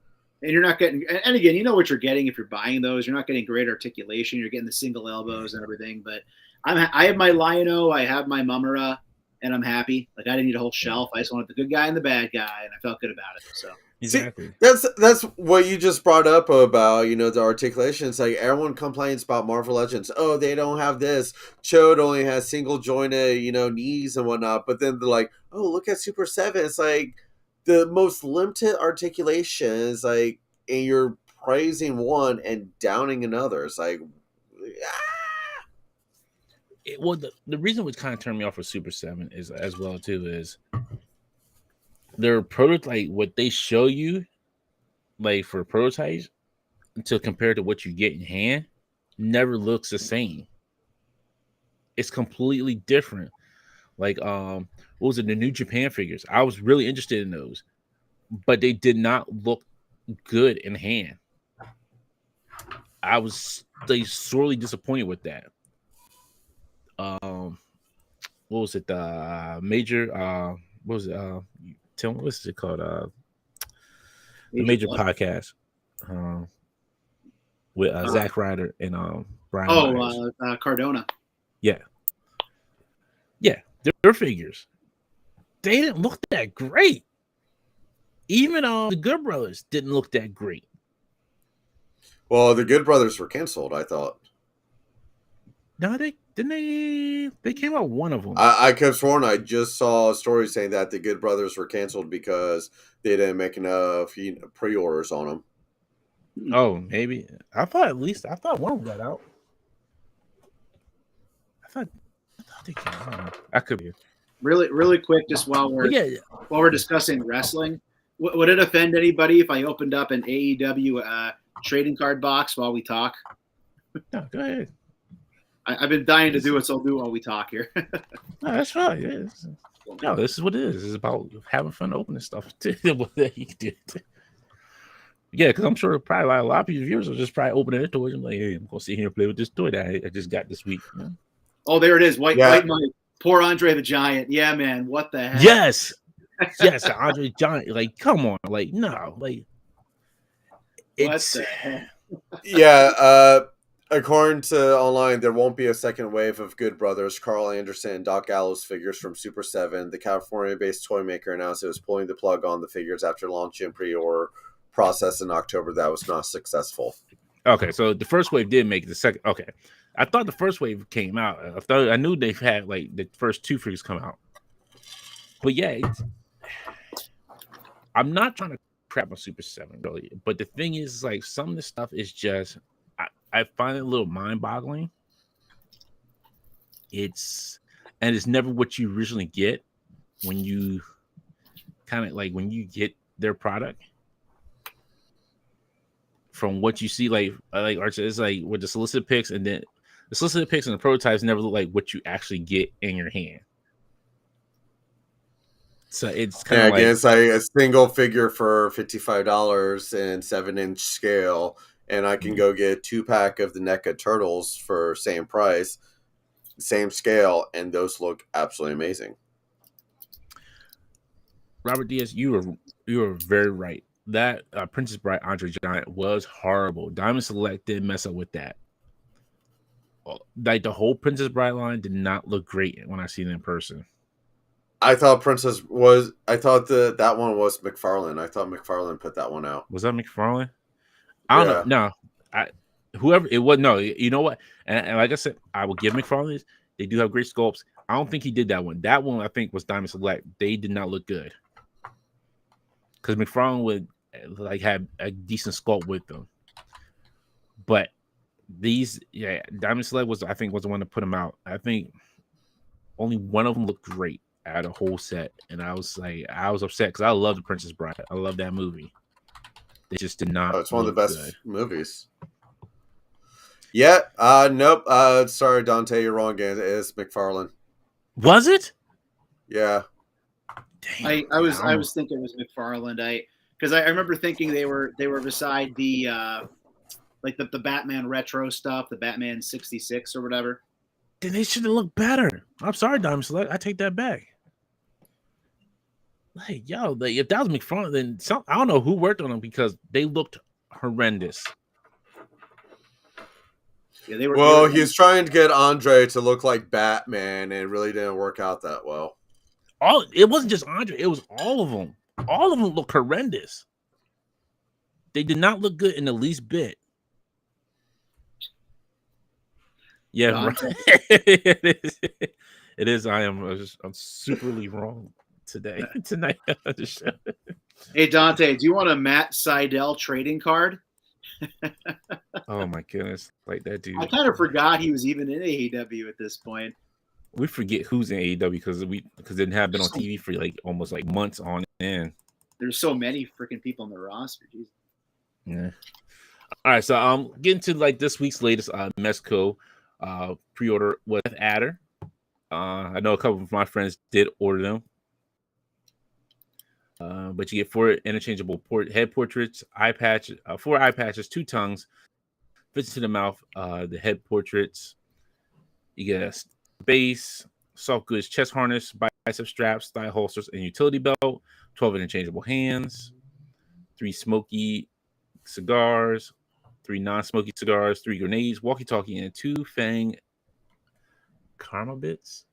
And you're not getting, and again, you know what you're getting if you're buying those. You're not getting great articulation. You're getting the single elbows and everything. But I have my Lion-O, I have my Mummura, and I'm happy. Like, I didn't need a whole shelf. I just wanted the good guy and the bad guy, and I felt good about it. So exactly. See, that's what you just brought up about, you know, the articulation. It's like everyone complains about Marvel Legends. Oh, they don't have this. Chode only has single jointed, you know, knees and whatnot. But then they're like, oh, look at Super 7. It's like the most limited articulation is like, and you're praising one and downing another. It's like, well, the reason which kind of turned me off with Super 7 is as well too is their prototype. What they show you, like for prototypes, to compare to what you get in hand never looks the same. It's completely different. Like what was it, the New Japan figures? I was really interested in those, but they did not look good in hand. I was sorely disappointed with that. What was it? The major what was it? Tell me, what's it called? The major podcast. With Zack Ryder and Brian Myers. Cardona. Yeah. Their figures, they didn't look that great. Even the Good Brothers didn't look that great. Well, the Good Brothers were canceled, I thought. No, they came out one of them. I could have sworn I just saw a story saying that the Good Brothers were canceled because they didn't make enough pre-orders on them. Oh, maybe. I thought one of them got out. I thought they came out. I could be. Really quick, just while we're discussing wrestling, would it offend anybody if I opened up an AEW trading card box while we talk? No, go ahead. I've been dying to do it, so I'll do it while we talk here. No, that's fine. Yeah, no, this is what it is. It's about having fun opening stuff. Yeah, because I'm sure probably like a lot of people's viewers will just probably opening their toys and like, hey, I'm gonna sit here and play with this toy that I just got this week. You know? Oh, there it is. White Mike. Poor Andre the Giant. Yeah, man. What the heck? Yes, Andre the Giant. Like, come on. Like, no. Like, it's what the heck? Yeah. According to online, there won't be a second wave of Good Brothers. Carl Anderson and Doc Gallows figures from Super 7. The California-based toy maker announced it was pulling the plug on the figures after launching pre-order process in October that was not successful. Okay, so the first wave did make it. The second, okay, I thought the first wave came out. I knew they've had like the first two figures come out, but yeah, I'm not trying to crap on Super 7 really, but the thing is, like, some of the stuff is just I find it a little mind-boggling. It's never what you originally get when you kind of like when you get their product. From what you see, like Archer, it's like with the solicited pics, and then the solicited pics and the prototypes never look like what you actually get in your hand. So it's kind of like it's like a single figure for $55 and 7-inch scale, and I can go get a 2-pack of the NECA Turtles for same price, same scale, and those look absolutely amazing. Robert Diaz, you were very right. That Princess Bride Andre Giant was horrible. Diamond Select did mess up with that. Like the whole Princess Bride line did not look great when I seen it in person. I thought that one was McFarlane. I thought McFarlane put that one out. Was that McFarlane? I don't know. No, whoever it was. No, you know what? And like I said, I will give McFarlane this. They do have great sculpts. I don't think he did that one. That one I think was Diamond Select. They did not look good because McFarlane would like have a decent sculpt with them. But these, Diamond Select was the one to put them out. I think only one of them looked great out of the whole set, and I was upset because I love the Princess Bride. I love that movie. They just did not. Oh, it's one of the best movies. Yeah. Nope. Sorry, Dante, you're wrong again. It is McFarlane. Was it? Yeah. Damn, I was thinking it was McFarlane. Because I remember thinking they were beside the like the Batman retro stuff, the Batman 66 or whatever. Then they should have looked better. I'm sorry, Diamond Select. I take that back. Like, if that was McFarlane, then I don't know who worked on them because they looked horrendous. Yeah, they were. Well, he was trying to get Andre to look like Batman, and it really didn't work out that well. It wasn't just Andre; it was all of them. All of them look horrendous. They did not look good in the least bit. Yeah, right. It is. I'm superly wrong tonight on the show. Hey Dante, do you want a Matt Seidel trading card? Oh my goodness, like that dude. I kind of forgot he was even in AEW at this point. We forget who's in AEW because it didn't have been on TV for like almost like months on end. There's so many freaking people on the roster. Jeez. Yeah. All right, so getting to like this week's latest Mezco pre-order with Adder. I know a couple of my friends did order them. But you get 4 interchangeable head portraits, eye patch, 4 eye patches, 2 tongues, fits to the mouth, the head portraits. You get a base, soft goods chest harness, bicep straps, thigh holsters, and utility belt. 12 interchangeable hands, 3 smoky cigars, 3 non-smoky cigars, 3 grenades, walkie-talkie, and 2 Fang Karma bits.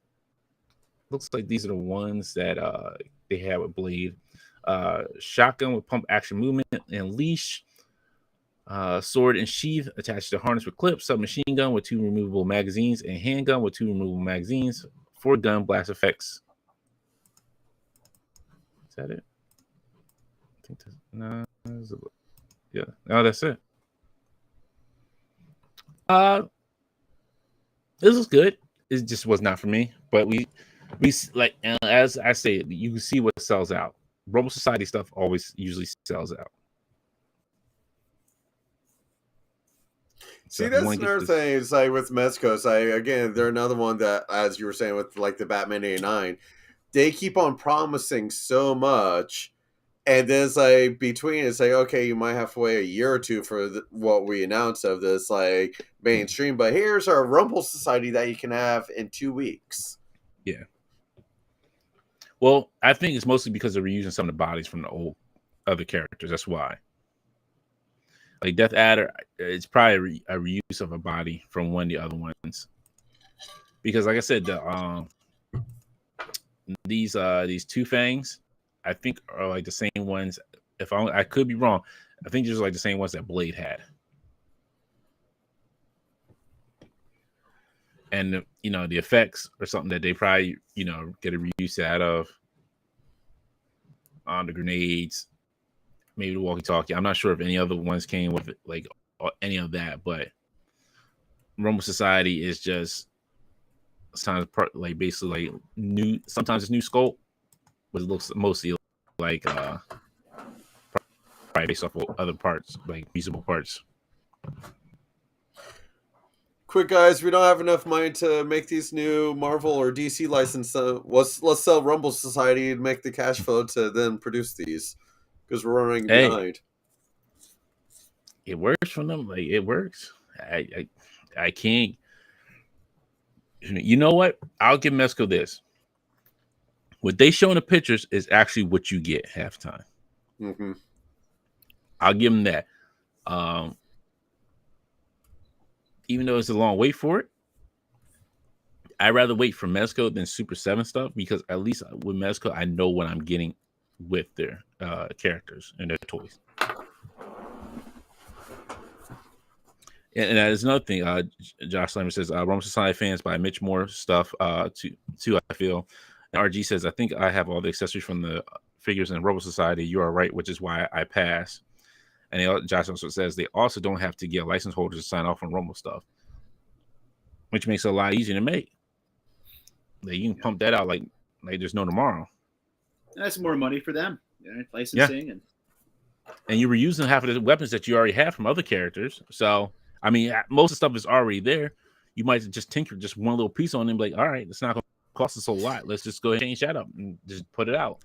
Looks like these are the ones that they have with Blade. Shotgun with pump action movement and leash. Sword and sheath attached to harness with clips. Submachine gun with 2 removable magazines, and handgun with 2 removable magazines. 4 gun blast effects. Is that it? I think that's, no, yeah. No, that's it. This was good. It just was not for me. But we like, as I say, you can see what sells out. Rumble Society stuff always usually sells out. See, that's another thing. It's like with Mezco, it's like, again, they're another one that, as you were saying with like the Batman 89, they keep on promising so much, and then it's like between it's like, okay, you might have to wait a year or two for what we announced of this like mainstream, but here's our Rumble Society that you can have in 2 weeks. Yeah. Well, I think it's mostly because they're reusing some of the bodies from the old other characters. That's why. Like Death Adder, it's probably a reuse of a body from one of the other ones. Because, like I said, these 2 Fangs, I think, are like the same ones. If I could be wrong, I think these are like the same ones that Blade had. And the effects are something that they probably get a reuse out of. On the grenades, maybe the walkie-talkie. I'm not sure if any other ones came with it, like any of that, but Rumble Society is just sometimes like basically like new. Sometimes it's new sculpt, but it looks mostly like probably based off of other parts, like usable parts. Quick, guys, we don't have enough money to make these new Marvel or DC license. Let's sell Rumble Society and make the cash flow to then produce these, because we're running behind. It works for them. Like it works. I can't. You know what? I'll give Mezco this. What they show in the pictures is actually what you get half time. Mm-hmm. I'll give them that. Even though it's a long wait for it, I'd rather wait for Mezco than Super 7 stuff, because at least with Mezco, I know what I'm getting with their characters and their toys. And that is another thing. Josh Slammer says, Rumble Society fans buy Mitch Moore stuff too, I feel. And RG says, I think I have all the accessories from the figures in Rumble Society. You are right, which is why I pass. And Josh also says they also don't have to get license holders to sign off on Rumble stuff, which makes it a lot easier to make. Like you can pump that out like there's no tomorrow. And that's more money for them, licensing, and you were using half of the weapons that you already have from other characters. So I mean, most of the stuff is already there. You might just tinker just one little piece on them, like, all right, it's not going to cost us a lot. Let's just go ahead and change that up and just put it out.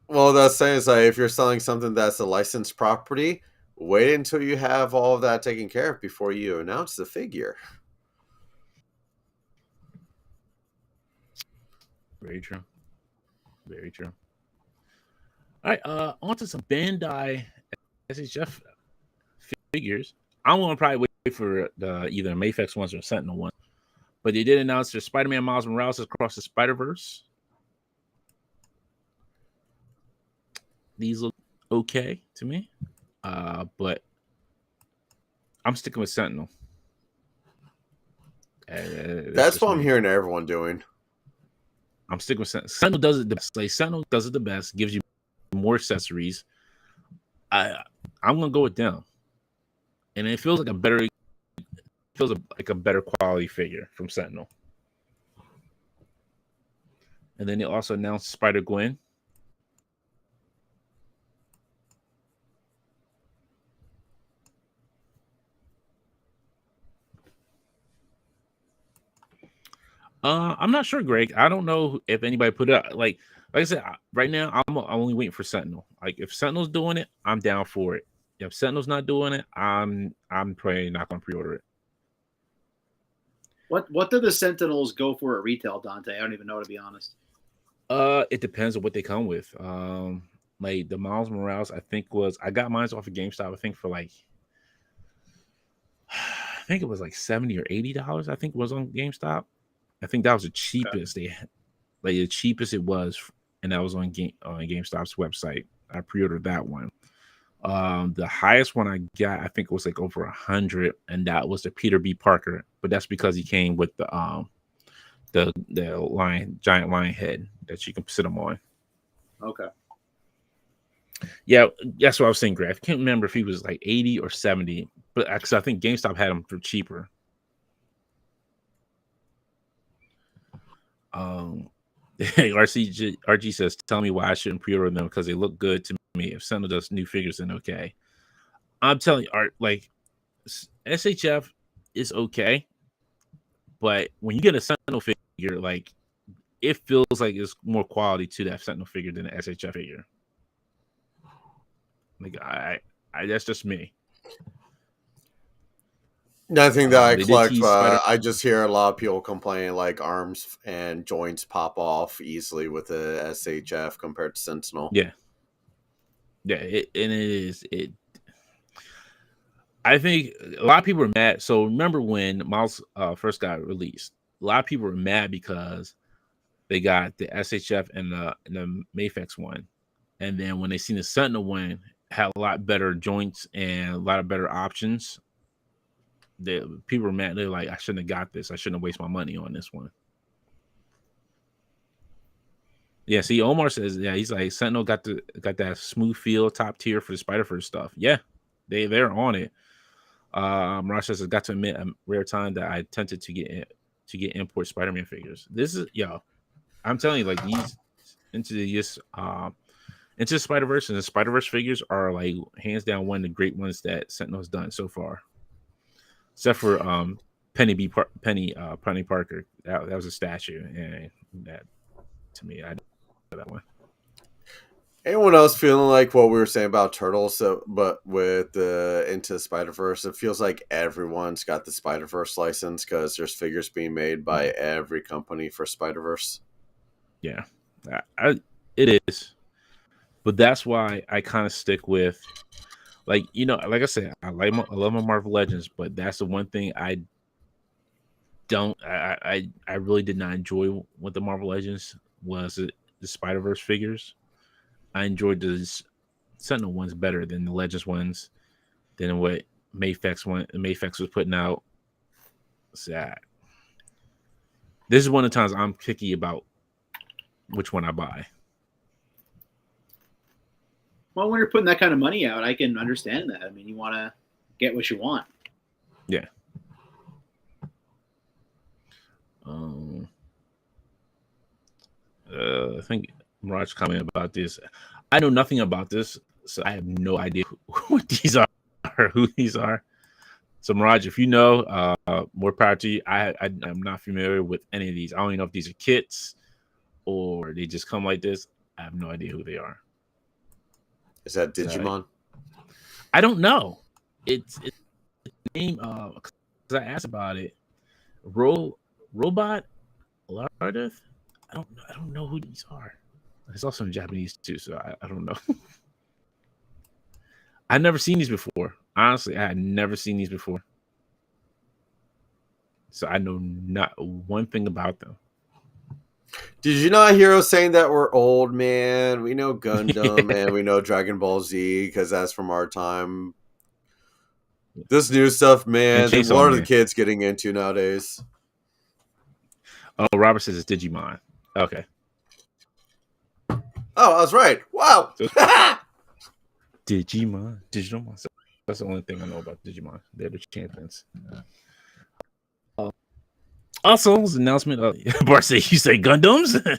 Well, that's saying is like if you're selling something that's a licensed property, wait until you have all of that taken care of before you announce the figure. Very true. Very true. All right, on to some Bandai SHF figures. I'm going to probably wait for the either Mafex ones or Sentinel ones. But they did announce their Spider-Man Miles Morales across the Spider-Verse. These look okay to me. But I'm sticking with Sentinel. That's what I'm hearing everyone doing. I'm sticking with Sentinel. Sentinel does it the best. Like, Sentinel does it the best. Gives you more accessories. I'm gonna go with them, and it feels like a better quality figure from Sentinel. And then they also announced Spider-Gwen. I'm not sure, Greg. I don't know if anybody put it up. Like I said, right now I'm only waiting for Sentinel. Like if Sentinel's doing it, I'm down for it. If Sentinel's not doing it, I'm probably not gonna pre-order it. What do the Sentinels go for at retail, Dante? I don't even know, to be honest. It depends on what they come with. Like the Miles Morales, I got mine off of GameStop. I think for like, I think it was like $70 or $80. I think it was on GameStop. I think that was the cheapest they had, like the cheapest it was, and that was on GameStop's website. I pre-ordered that one. The highest one I got, I think it was like over 100, and that was the Peter B. Parker. But that's because he came with the giant lion head that you can sit him on. Okay. Yeah, that's what I was saying, Greg. I can't remember if he was like 80 or 70, but because I think GameStop had him for cheaper. RG says, tell me why I shouldn't pre-order them because they look good to me. If Sentinel does new figures, then okay. I'm telling you, Art, like SHF is okay, but when you get a Sentinel figure, like it feels like it's more quality to that Sentinel figure than an SHF figure. Like I that's just me. Nothing that I collect, but I just hear a lot of people complain like arms and joints pop off easily with the SHF compared to Sentinel. Yeah. Yeah, it is. I think a lot of people are mad. So remember when Miles first got released, a lot of people were mad because they got the SHF and the Mafex one. And then when they seen the Sentinel one had a lot better joints and a lot of better options, people were mad. They're like, I shouldn't have got this. I shouldn't have wasted my money on this one. Yeah, see, Omar says, yeah, he's like, Sentinel got that smooth feel, top tier for the Spider-Verse stuff. Yeah, they're on it. Raj says, I got to admit, a rare time that I attempted to get import Spider-Man figures. This is, I'm telling you, like these into Spider-Verse and the Spider-Verse figures are like hands down one of the great ones that Sentinel's done so far. Except for Penny Parker. That was a statue, and that to me, I that one. Anyone else feeling like what we were saying about Turtles? So, but with the Into Spider-Verse, it feels like everyone's got the Spider-Verse license because there's figures being made by every company for Spider-Verse. Yeah, it is, but that's why I kind of stick with, like like I said, I love my Marvel Legends, but that's the one thing I really did not enjoy with the Marvel Legends was the Spider-Verse figures. I enjoyed the Sentinel ones better than the Legends ones, than what Mafex was putting out. Sad. This is one of the times I'm picky about which one I buy. Well, when you're putting that kind of money out, I can understand that. I mean, you want to get what you want. Yeah. I think Mirage comment about this. I know nothing about this, so I have no idea what these are or who these are. So Mirage, if you know, more power to you. I'm not familiar with any of these. I don't even know if these are kits or they just come like this. I have no idea who they are. Is that Digimon? I don't know. It's name because I asked about it. Robot Lardeth. I don't know who these are. It's also in Japanese too, so I don't know. I've never seen these before. Honestly, I had never seen these before. So I know not one thing about them. Did you not hear us saying that we're old, man? We know Gundam and we know Dragon Ball Z because that's from our time. This new stuff, man, what are the kids getting into nowadays? Oh, Robert says it's Digimon. Okay. Oh, I was right. Wow. Digimon. So that's the only thing I know about Digimon. They're the champions. Also, was an announcement. Bart says, you say Gundams?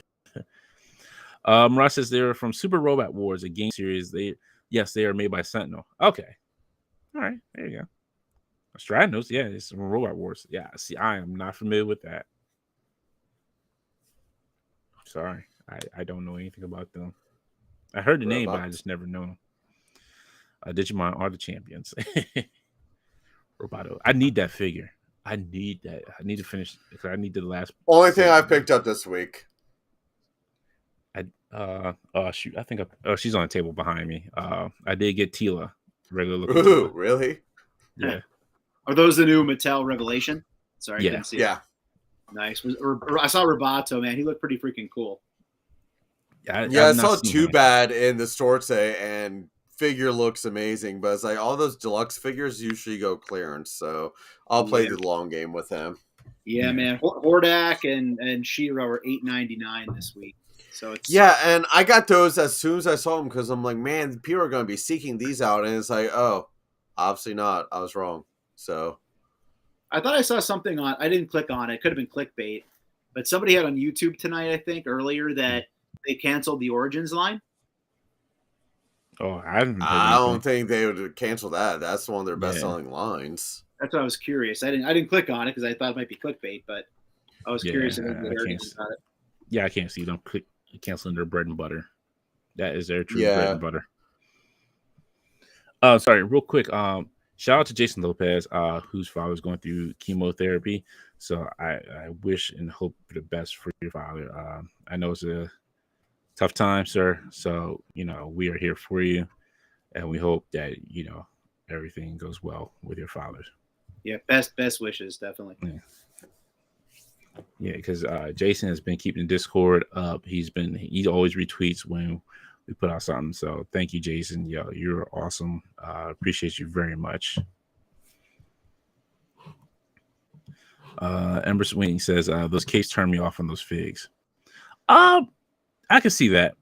Ross says they're from Super Robot Wars, a game series. They are made by Sentinel. Okay. All right. There you go. Stratos, yeah, it's from Robot Wars. Yeah, see, I am not familiar with that. Sorry, I don't know anything about them. I heard the name, but I just never know them. Digimon are the champions. Roboto. I need that figure. I need that. I need to finish because I need the last. Only thing I've picked up this week. Shoot, I think she's on the table behind me. I did get Tila, regular looking. Ooh, Tila. really? Yeah. Are those the new Mattel Revelation? Sorry, Yeah. I didn't see Yeah. it. Nice. I saw Roboto, man. He looked pretty freaking cool. I saw Too Bad in the store today, and figure looks amazing, but it's like all those deluxe figures usually go clearance, so I'll play the long game with him. Yeah, man. Hordak and She-Ra were $8.99 this week. So it's and I got those as soon as I saw them because I'm like, man, people are going to be seeking these out, and it's like, oh, obviously not. I was wrong. So I thought I saw something on. I didn't click on it. It could have been clickbait, but somebody had on YouTube tonight, I think, earlier that they canceled the Origins line. Oh, I don't think they would cancel that. That's one of their best-selling lines. That's why I was curious. I didn't click on it because I thought it might be clickbait, but I was curious if they heard about it. Yeah, I can't see them canceling their bread and butter. That is their true bread and butter. Sorry, real quick. Shout out to Jason Lopez, whose father is going through chemotherapy. So I wish and hope for the best for your father. I know it's a tough time, sir. So, we are here for you. And we hope that, everything goes well with your father. Yeah, best wishes, definitely. Yeah, because Jason has been keeping Discord up. He always retweets when we put out something. So thank you, Jason. Yo, you're awesome. Appreciate you very much. Ember Swing says those capes turn me off on those figs. I can see that.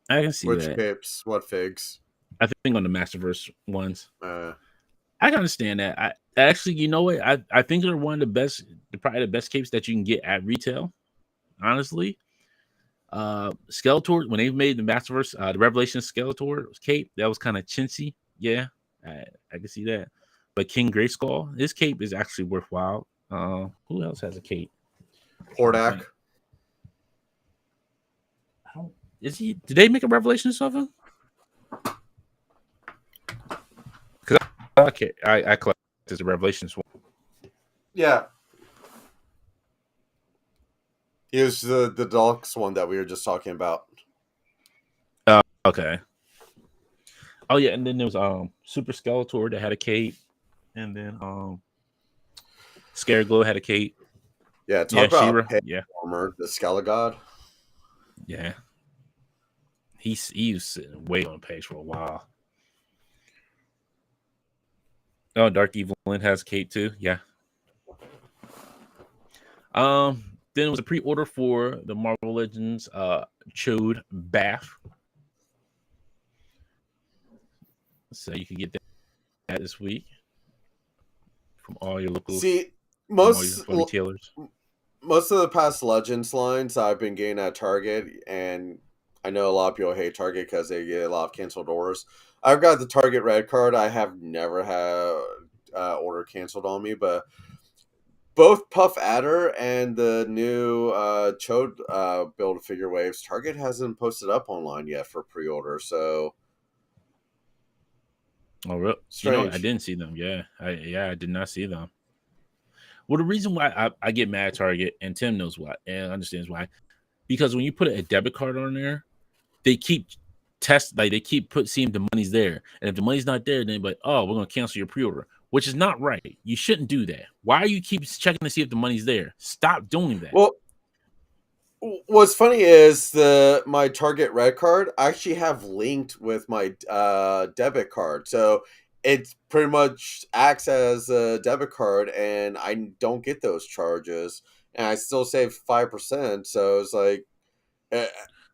Which capes? What figs? I think on the Masterverse ones. I can understand that. I actually, you know what? I think they're one of the best, probably the best capes that you can get at retail. Honestly, Skeletor, when they made the Masterverse, the Revelation Skeletor cape, that was kind of chintzy. Yeah, I can see that. But King Grayskull, his cape is actually worthwhile. Who else has a cape? Hordak. Did they make a Revelation of him? Because I collect this Revelations one. Yeah. He was the deluxe one that we were just talking about. Okay. Oh yeah, and then there was Super Skeletor that had a cape, and then Scareglow had a cape. Yeah, about She-Ra. Armor, the Skelegod. Yeah. He was sitting way on page for a while. Oh, Dark Evelyn has a cape too. Yeah. Then it was a pre-order for the Marvel Legends Chode Bath. So you can get that this week from all your local most retailers. Most of the past Legends lines I've been getting at Target, and I know a lot of people hate Target because they get a lot of canceled orders. I've got the Target Red card. I have never had order canceled on me, but both Puff Adder and the new Chode Build-A-Figure waves, Target hasn't posted up online yet for pre-order, so... Oh, really? Strange. I didn't see them. Yeah, I did not see them. Well, the reason why I get mad at Target, and Tim knows why, and understands why, because when you put a debit card on there, they keep seeing the money's there, and if the money's not there, then like, oh, we're gonna cancel your pre-order, which is not right. You shouldn't do that. Why are you keep checking to see if the money's there? Stop doing that. Well, what's funny is my Target Red card I actually have linked with my debit card, so it pretty much acts as a debit card, and I don't get those charges, and I still save 5%. So it's like,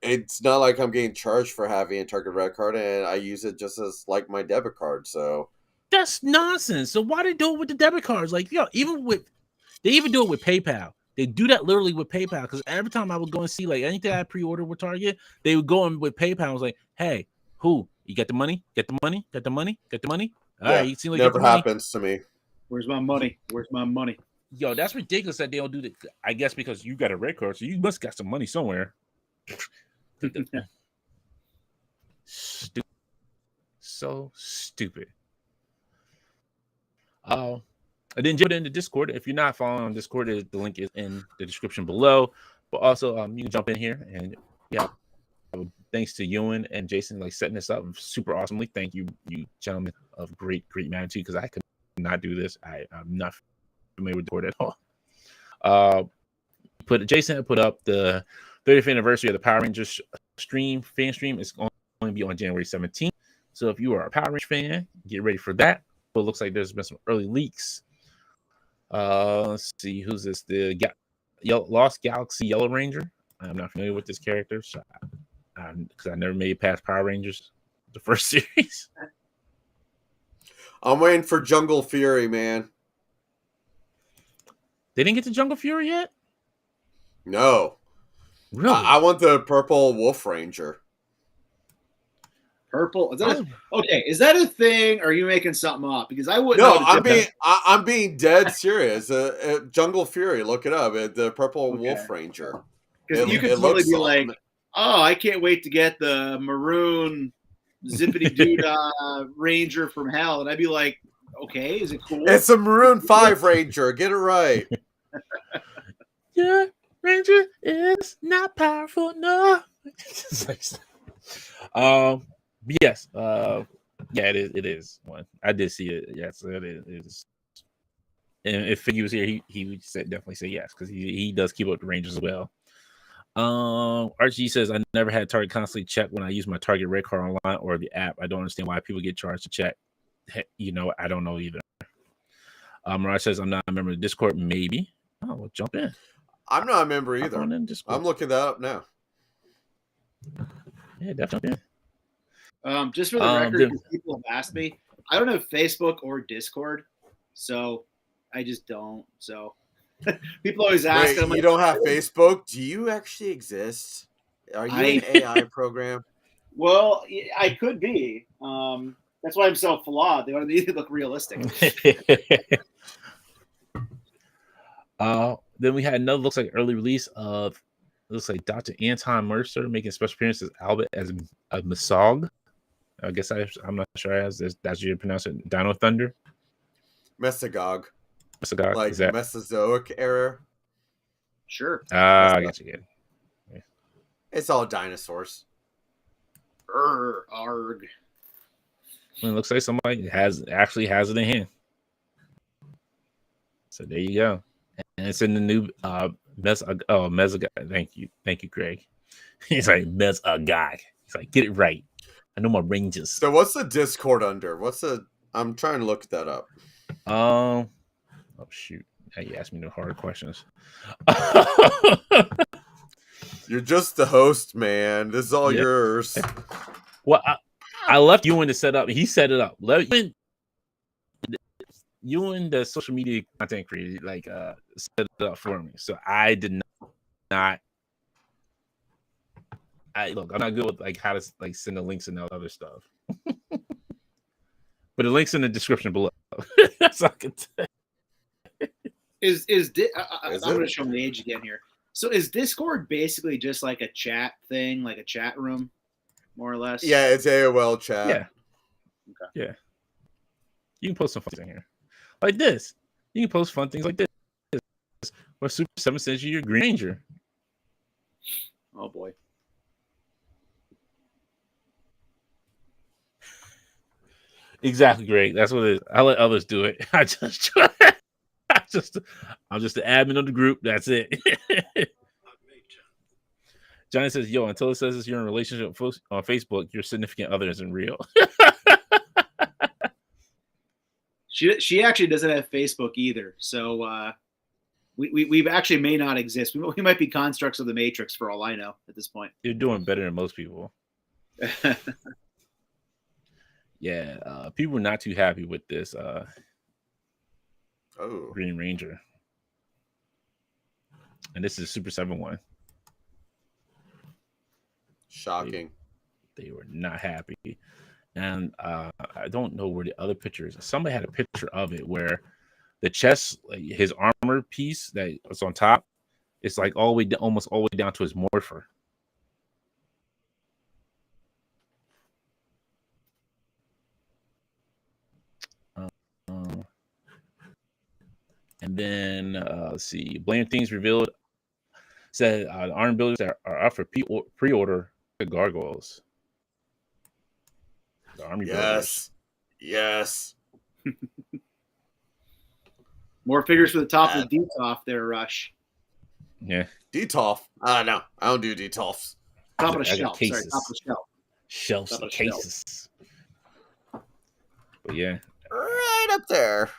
it's not like I'm getting charged for having a Target Red card, and I use it just as like my debit card. So that's nonsense. So why they do it with the debit cards? Like, they even do it with PayPal. They do that literally with PayPal, because every time I would go and see like anything I pre-ordered with Target, they would go in with PayPal. I was like, hey, you got the money? Get the money? Get the money? Get the money? All right, you seem like never happens to me. Where's my money? Where's my money? Yo, that's ridiculous that they don't do that. I guess because you got a red card, so you must got some money somewhere. Stupid. So stupid. I didn't jump into Discord. If you're not following on Discord, the link is in the description below. But also, you can jump in here and yeah. Thanks to Ewan and Jason, like setting this up super awesomely. Thank you, you gentlemen of great magnitude, because I could not do this. I'm not familiar with Discord at all. Jason put up the 30th anniversary of the Power Rangers fan stream. It's going to be on January 17th. So if you are a Power Rangers fan, get ready for that. But it looks like there's been some early leaks. Let's see, who's this? The Lost Galaxy Yellow Ranger. I'm not familiar with this character, so because I never made it past Power Rangers, the first series. I'm waiting for Jungle Fury, man. They didn't get to Jungle Fury yet? No. Really? I want the purple Wolf Ranger. Purple? Is that okay? Is that a thing? Or are you making something up? Because I wouldn't. No, I'm being dead serious. Jungle Fury, look it up. The purple Wolf Ranger. Because you could totally be like, oh, I can't wait to get the maroon zippity doo Ranger from hell, and I'd be like, okay, is it cool? It's a Maroon 5 Ranger. Get it right. Yeah, Ranger is not powerful enough. Yes. Yeah, it is one. I did see it. Yes, it is. And if he was here, he would definitely say yes, because he does keep up the Rangers as well. Archie says, I never had Target constantly check when I use my Target Red Card online or the app. I don't understand why people get charged to check. I don't know either. Raj says, I'm not a member of Discord. Maybe. Oh, well, jump in. I'm not a member either. I'm looking that up now. Yeah, definitely. Just for the record, people have asked me, I don't have Facebook or Discord, so I just don't. So people always ask. Wait, you don't have Facebook? Do you actually exist? Are you an AI program? Well, I could be. That's why I'm so flawed. They want to look realistic. Then we had another looks like early release of looks like Dr. Anton Mercer making special appearance as Albert as a Masog. I guess I'm not sure as that's you pronounce it. Dino Thunder. Mesogog. Like Mesozoic era. Sure. I got you. Yeah. It's all dinosaurs. Arg. It looks like somebody actually has it in hand. So there you go. And it's in the new Mesogog. Thank you, Greg. He's like Mesogog. He's like, get it right. I know my ranges. So what's the Discord under? I'm trying to look that up. Oh shoot. Now you asked me no hard questions. You're just the host, man. This is all yours. Well, I left Ewan to set up. He set it up. Ewan, the social media content creator, set it up for me. So I did not. I'm not good with how to send the links and all other stuff. But the links in the description below. That's all I can tell. I'm going to show my age again here. So is Discord basically just like a chat thing, like a chat room, more or less? Yeah, it's AOL chat. Yeah. Okay. Yeah. You can post some fun things in here. Like this. You can post fun things like this. Or Super 7 sends you your Green Ranger. Oh boy. Exactly, Greg. That's what it is. I let others do it. I'm just the admin of the group. That's it. Johnny says, "Yo, until it says you're in a relationship on Facebook, your significant other isn't real." She actually doesn't have Facebook either. So we actually may not exist. We might be constructs of the Matrix for all I know at this point. You're doing better than most people. Yeah, people are not too happy with this Green Ranger. And this is Super 7 one. Shocking. They were not happy. And I don't know where the other picture is. Somebody had a picture of it where the chest, his armor piece that was on top, it's almost all the way down to his morpher. And then let's see. Blame Things revealed said the Arm Builders are up for pre-order the Gargoyles. The Army Builders. Yes. More figures for the top of the D-Toff there, Rush. Yeah. DTOF. No, I don't do DTOFs. Top of the shelf. Sorry, top of the shelf. Shelves and cases. But yeah. Right up there.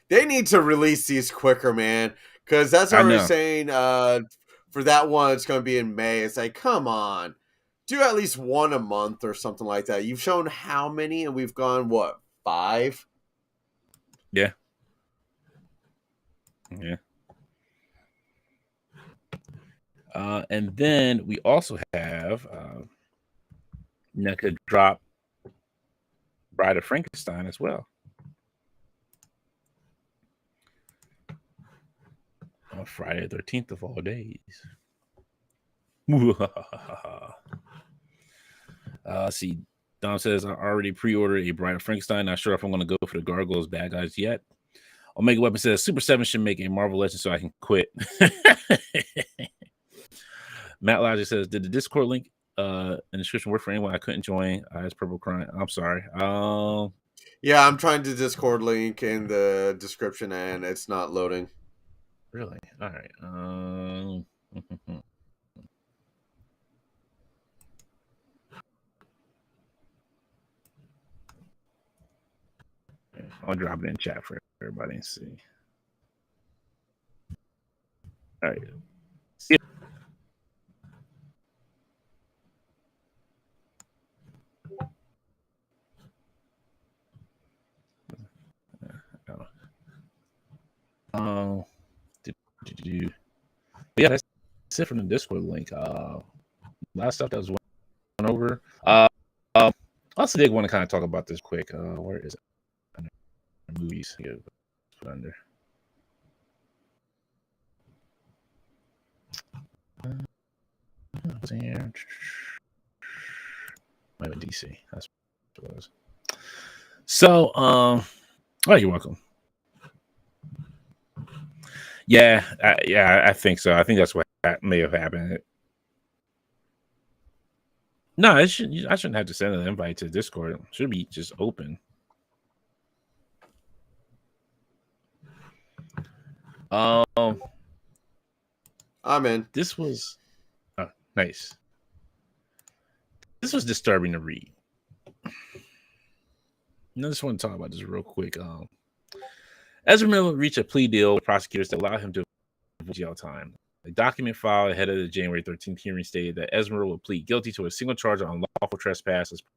They need to release these quicker, man. Because that's what we're saying. For that one, it's going to be in May. It's like, come on. Do at least one a month or something like that. You've shown how many, and we've gone, what, 5? Yeah. Yeah. And then we also have NECA drop Bride of Frankenstein as well. On Friday the 13th of all days. See, Dom says, I already pre-ordered a Bride of Frankenstein. Not sure if I'm going to go for the Gargoyles bad guys yet. Omega Weapon says, Super 7 should make a Marvel Legend so I can quit. Matt Logic says, did the Discord link in the description work for anyone I couldn't join? It's Purple Crying. I'm sorry. Yeah, I'm trying to Discord link in the description and it's not loading. Really? All right. I'll drop it in chat for everybody and see. All right. See. Yeah, that's it from the Discord link. Last stuff that was went over. Also did want to kind of talk about this quick. Where is it? Movies. Yeah, put under. Here. Might be DC. That's what it was. So, oh, you're welcome. Yeah, I think so. I think that's what may have happened. No, I shouldn't have to send an invite to Discord. It should be just open. I'm in. This was nice. This was disturbing to read. I just want to talk about this real quick. Ezra Miller reached a plea deal with prosecutors that allowed him to avoid jail time. A document filed ahead of the January 13th hearing stated that Ezra will plead guilty to a single charge of unlawful trespass as part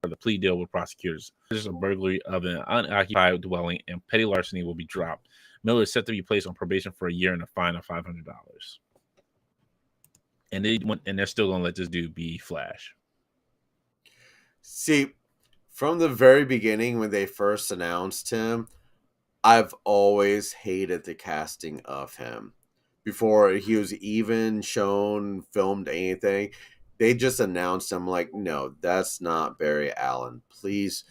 of the plea deal with prosecutors. Charges of burglary of an unoccupied dwelling and petty larceny will be dropped. Miller is set to be placed on probation for a year and a fine of $500. And they're still going to let this dude be Flash. See, from the very beginning when they first announced him, I've always hated the casting of him. Before he was even shown, filmed, anything, they just announced him like, no, that's not Barry Allen. Please.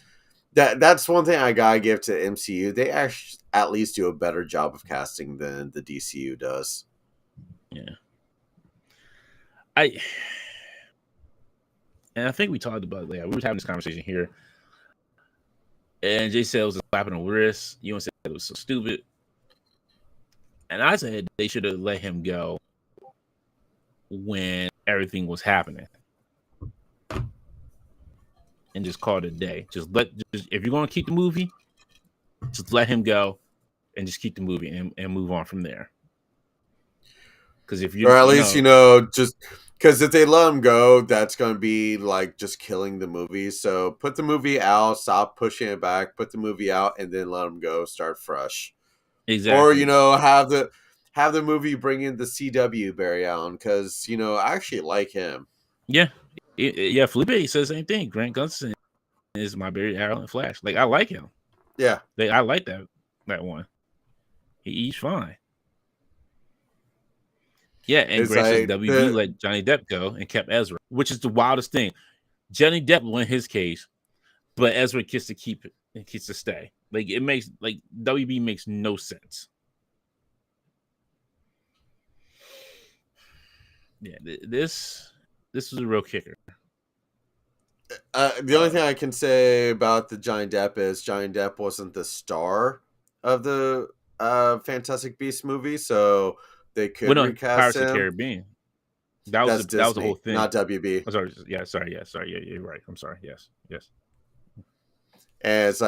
That's one thing I gotta give to MCU. They actually at least do a better job of casting than the DCU does. Yeah. And I think we talked about we were having this conversation here. And Jay said it was a slap in the wrist. You said it was so stupid. And I said they should have let him go when everything was happening. And just call it a day. Just if you're gonna keep the movie, just let him go and just keep the movie and move on from there. Because if you or at least just because if they let him go, that's gonna be like just killing the movie. So put the movie out, stop pushing it back, put the movie out, and then let him go, start fresh. Exactly. Or have the movie bring in the CW Barry Allen because I actually like him. Yeah. Yeah, Felipe says the same thing. Grant Gustin is my Barry Allen Flash. Like, I like him. Yeah. I like that one. He's fine. Yeah, and Grant says WB let Johnny Depp go and kept Ezra, which is the wildest thing. Johnny Depp won his case. but Ezra gets to keep it. It gets to stay. Like it makes like WB makes no sense. Yeah, this is a real kicker. The only thing I can say about the Johnny Depp is Johnny Depp wasn't the star of the Fantastic Beasts movie, so they could recast Pirates him. of the Caribbean. That was Disney, that was the whole thing. not WB. Oh, sorry. Yeah, you're right. I'm sorry. Yes. As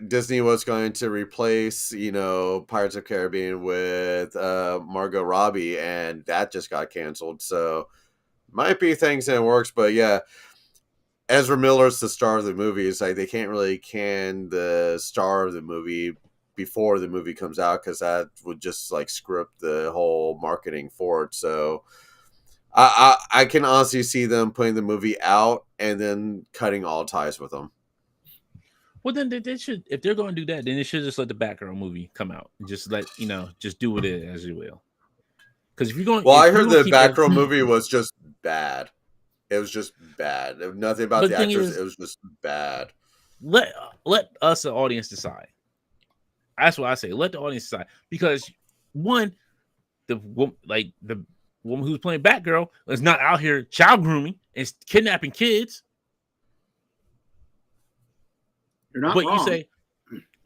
Disney was going to replace, Pirates of the Caribbean with Margot Robbie, and that just got canceled. So might be things in the works, but yeah, Ezra Miller's the star of the movie. It's like they can't really can the star of the movie before the movie comes out because that would just like script the whole marketing for it. So I can honestly see them putting the movie out and then cutting all ties with them. Well, then they should, if they're going to do that, then they should just let the Batgirl movie come out and just let just do it as you will. Because if you're going, I heard the Batgirl movie was just bad. It was just bad. Nothing about the actors. It was just bad. Let us, the audience, decide. That's what I say. Let the audience decide because one, the woman who's playing Batgirl is not out here child grooming and kidnapping kids. You're not wrong. You say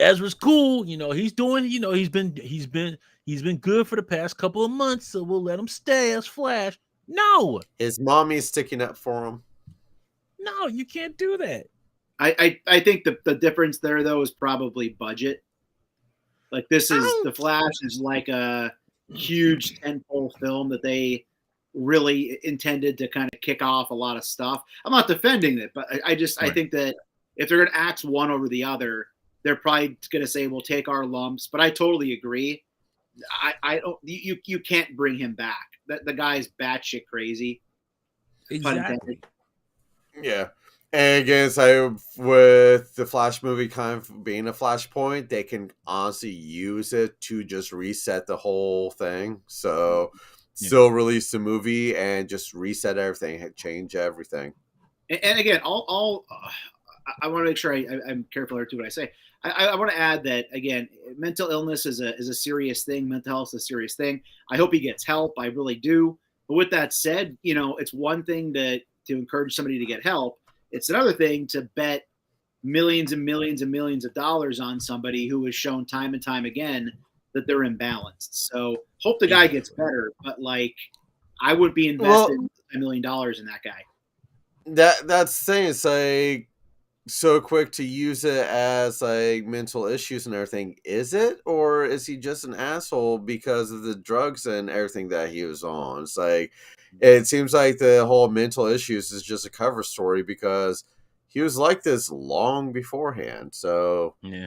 Ezra's cool. He's doing. He's been good for the past couple of months, so we'll let him stay as Flash. No, is mommy sticking up for him? No, you can't do that. I think the difference there though is probably budget. Like this is the Flash is like a huge tentpole film that they really intended to kind of kick off a lot of stuff. I'm not defending it, but I think that if they're going to axe one over the other, they're probably going to say, "We'll take our lumps." But I totally agree. I don't. You can't bring him back. The guy's batshit crazy. Exactly. Yeah. And again, with the Flash movie kind of being a flashpoint, they can honestly use it to just reset the whole thing. So still release the movie and just reset everything, change everything. And again, I want to make sure I'm careful here too what I say. I want to add that again, mental illness is a serious thing. Mental health is a serious thing. I hope he gets help. I really do. But with that said, it's one thing to encourage somebody to get help. It's another thing to bet millions and millions and millions of dollars on somebody who has shown time and time again that they're imbalanced. So hope the guy gets better, but I would be invested $1 million in that guy. That's the thing. It's like so quick to use it as like mental issues and everything. Is it, or is he just an asshole because of the drugs and everything that he was on? It's like it seems like the whole mental issues is just a cover story because he was like this long beforehand. So yeah,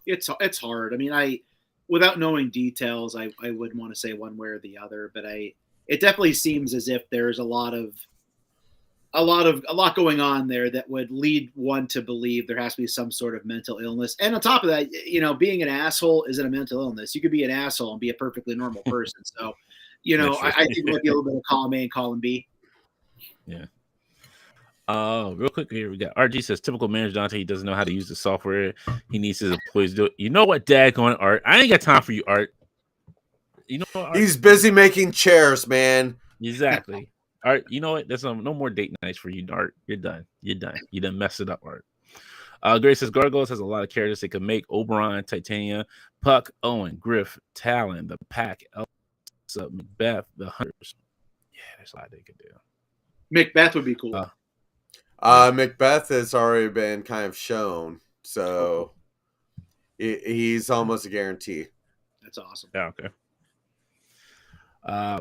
it's hard. I mean, without knowing details, I wouldn't want to say one way or the other, but it definitely seems as if there's a lot going on there that would lead one to believe there has to be some sort of mental illness. And on top of that, being an asshole isn't a mental illness. You could be an asshole and be a perfectly normal person. So, I think it might be a little bit of column A and column B. Yeah. Real quick here, we got RG says typical manager Dante. He doesn't know how to use the software. He needs his employees to do it. You know what, daggone Art? I ain't got time for you, Art. You know what, Art? He's busy making chairs, man. Exactly. Art, you know what? There's no more date nights for you, Art. You're done. You done messed it up, Art. Grace says Gargoyles has a lot of characters they could make: Oberon, Titania, Puck, Owen, Griff, Talon, the Pack, Elsa, Macbeth, the Hunters. Yeah, there's a lot they could do. Macbeth would be cool. Macbeth has already been kind of shown, so he's almost a guarantee. That's awesome. Yeah, okay.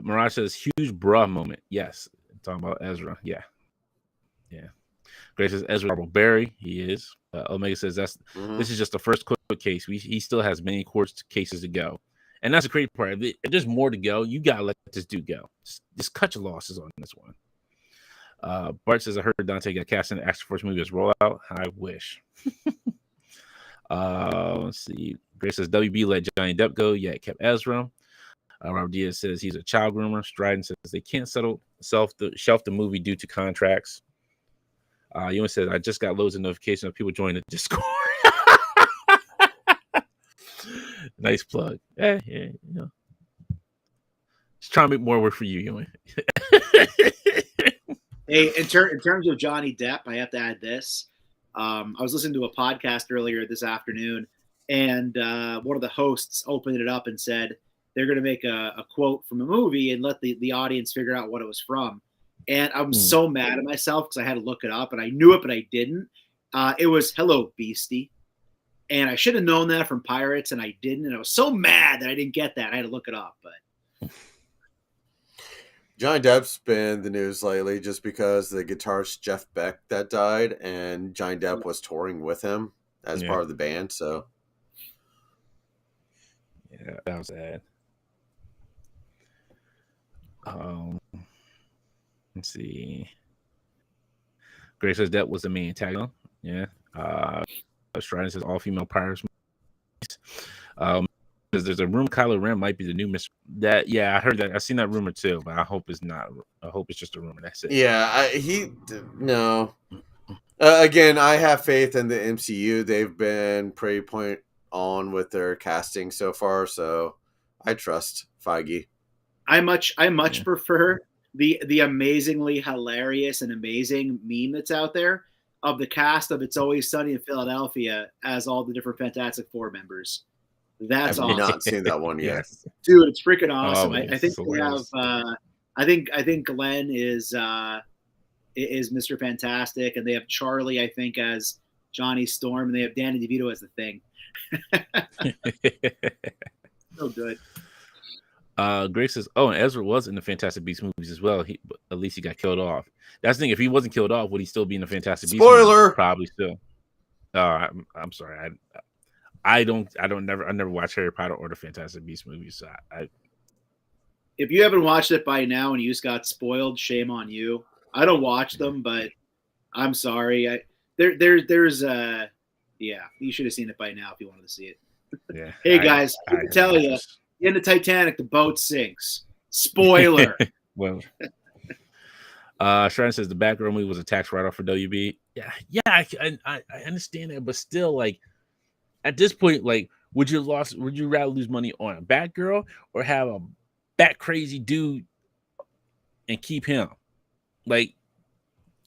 Mirage says huge bruh moment. Yes, talking about Ezra. Yeah. Grace says Ezra Barry. He is. Omega says this is just the first quick case. He still has many court cases to go, and that's the crazy part. If there's more to go, you gotta let this dude go. Just cut your losses on this one. Bart says I heard Dante got cast in the Action Force movie as Rollout. I wish. Let's see. Grace says WB let Johnny Depp go. Yeah, it kept Ezra. Robert Diaz says he's a child groomer. Stryden says they can't shelf the movie due to contracts. Ewan says, I just got loads of notifications of people joining the Discord. Nice plug. Yeah, you know. Just trying to make more work for you, Ewan. Hey, in terms of Johnny Depp, I have to add this. I was listening to a podcast earlier this afternoon, and one of the hosts opened it up and said they're going to make a quote from a movie and let the audience figure out what it was from. And I'm so mad at myself because I had to look it up, and I knew it, but I didn't. It was "Hello, Beastie." And I should have known that from Pirates, and I didn't. And I was so mad that I didn't get that. I had to look it up. But Johnny Depp's been in the news lately just because the guitarist Jeff Beck that died, and Johnny Depp was touring with him as part of the band. So, yeah, that was sad. Let's see. Grace says that was the main tagline. Yeah. Striding says all female pirates. There's a rumor Kylo Ren might be the new Mr. That I heard that. I've seen that rumor too, but I hope it's not. I hope it's just a rumor. That's it. Yeah, no. Again, I have faith in the MCU. They've been pretty point on with their casting so far, so I trust Feige. I much prefer the amazingly hilarious and amazing meme that's out there of the cast of It's Always Sunny in Philadelphia as all the different Fantastic Four members. That's awesome. I've not seen that one yet. Dude, it's freaking awesome. Oh, I think they have I think Glenn is Mr. Fantastic, and they have Charlie, I think, as Johnny Storm, and they have Danny DeVito as the Thing. So good. Grace says, "Oh, and Ezra was in the Fantastic Beasts movies as well. At least he got killed off. That's the thing. If he wasn't killed off, would he still be in the Fantastic Beasts? Spoiler. Probably still. I'm sorry. I never watched Harry Potter or the Fantastic Beasts movies. So if you haven't watched it by now and you just got spoiled, shame on you. I don't watch them, but I'm sorry. There's you should have seen it by now if you wanted to see it. Yeah. Hey guys, I can tell you, in the Titanic, the boat sinks. Spoiler. Well, Sharon says the Batgirl movie was a tax write-off for WB. Yeah, I understand that, but still, like, at this point, like, would you rather lose money on a Batgirl or have a bat crazy dude and keep him? Like,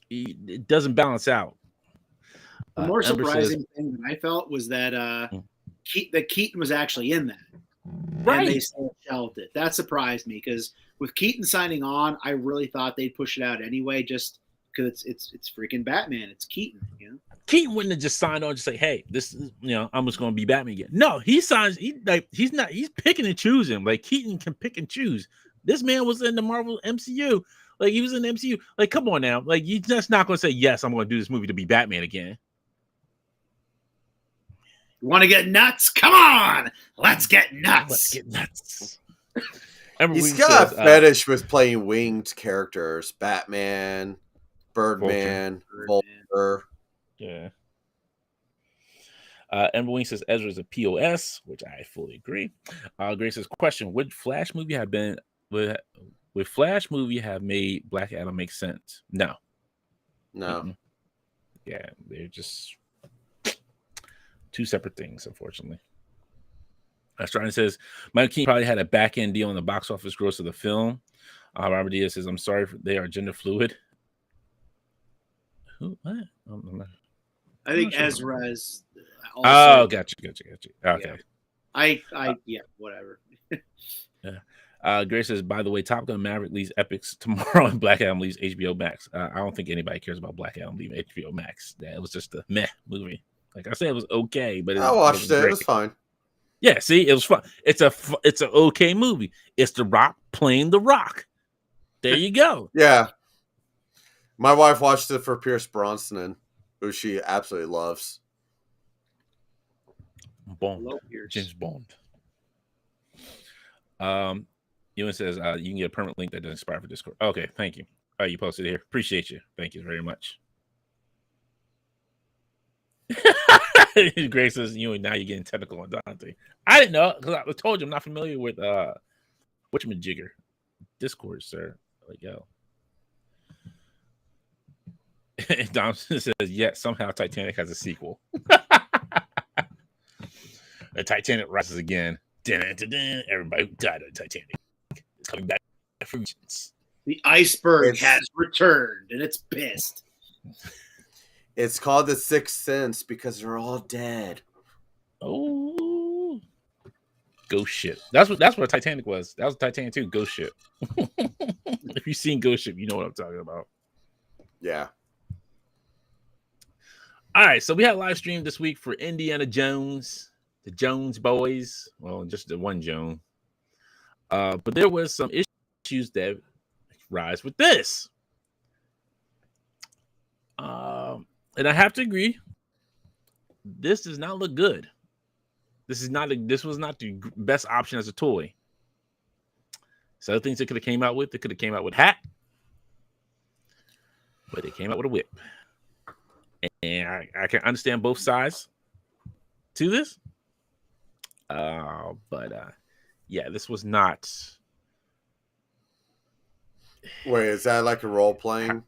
it doesn't balance out. The more surprising thing that I felt was that Keaton was actually in that. Right. And they still shelved it. That surprised me because with Keaton signing on, I really thought they'd push it out anyway, just because it's freaking Batman. It's Keaton, you know. Keaton wouldn't have just signed on, just say, "Hey, this is, I'm just going to be Batman again." No, he signs. He's picking and choosing. Like, Keaton can pick and choose. This man was in the Marvel MCU. Like, he was in the MCU. Like, come on now. Like, you're just not going to say, "Yes, I'm going to do this movie to be Batman again." You want to get nuts? Come on, let's get nuts. Let's get nuts. He's got a fetish with playing winged characters: Batman, Birdman, Vulture. Yeah. Ember Wing says Ezra is a POS, which I fully agree. Grace says, question: would Flash movie have been would Flash movie have made Black Adam make sense? No. Mm-mm. Yeah, they're just two separate things, unfortunately. Striden says Michael Keaton probably had a back end deal on the box office gross of the film. Robert Diaz says, I'm sorry, they are gender fluid. Who? What? I think Ezra is. Also, gotcha. Okay. Yeah, whatever. Yeah. Grace says, by the way, Top Gun Maverick leaves Epics tomorrow and Black Adam leaves HBO Max. I don't think anybody cares about Black Adam leaving HBO Max. It was just a meh movie. Like I said, it was okay, but I watched it. It was fine. Yeah, see, it was fun. It's an okay movie. It's The Rock playing The Rock. There you go. Yeah. My wife watched it for Pierce Brosnan, who she absolutely loves. Bond. James Bond. Ewan says you can get a permanent link that doesn't expire for Discord. Okay, thank you. All right, you posted it here. Appreciate you. Thank you very much. Grace says, now you're getting technical on Dante. I didn't know because I told you I'm not familiar with whatchamajigger. Discord, sir. Like, yo. Thompson says, "Yet somehow Titanic has a sequel. The Titanic rises again. Dun-dun-dun-dun. Everybody who died on Titanic is coming back for vengeance." The iceberg It's- has returned, and it's pissed. It's called The Sixth Sense because they're all dead. Oh, ghost ship. That's what Titanic was. That was Titanic too. Ghost ship. If you've seen Ghost Ship, you know what I'm talking about. Yeah. All right, so we had a live stream this week for Indiana Jones, the Jones boys. Well, just the one Joan. But there was some issues that rise with this. And I have to agree, this does not look good. This was not the best option as a toy. So other things they could have came out with, they could have came out with hat, but they came out with a whip. And I can understand both sides to this. Yeah, this was not. Wait, is that like a role playing?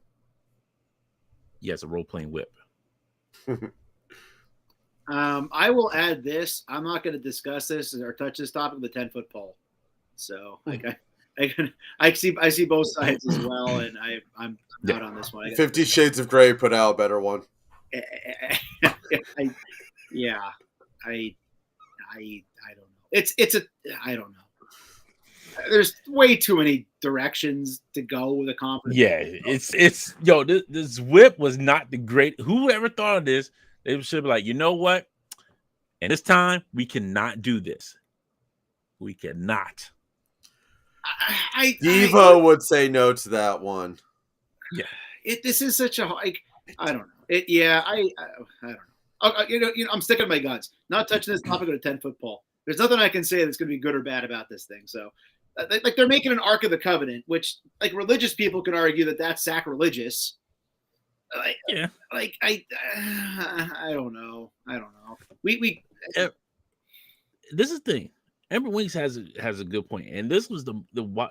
Yeah, it's a role playing whip. I will add this. I'm not going to discuss this or touch this topic with a 10-foot pole. So I see both sides as well, and I'm out on this one. 50 Shades of Grey put out a better one. I don't know. I don't know. There's way too many directions to go with a conference. Yeah, it's yo. This whip was not the great. Whoever thought of this, they should be like, you know what? And this time we cannot do this. We cannot. Devo would say no to that one. Yeah. This is such a I don't know. I don't know. You know, I'm sticking to my guns. Not touching this topic with a 10-foot pole. There's nothing I can say that's going to be good or bad about this thing. So, like, they're making an Ark of the Covenant, which, like, religious people can argue that that's sacrilegious. Yeah. Like, I don't know. We This is the thing. Amber Winks has a good point, and this was the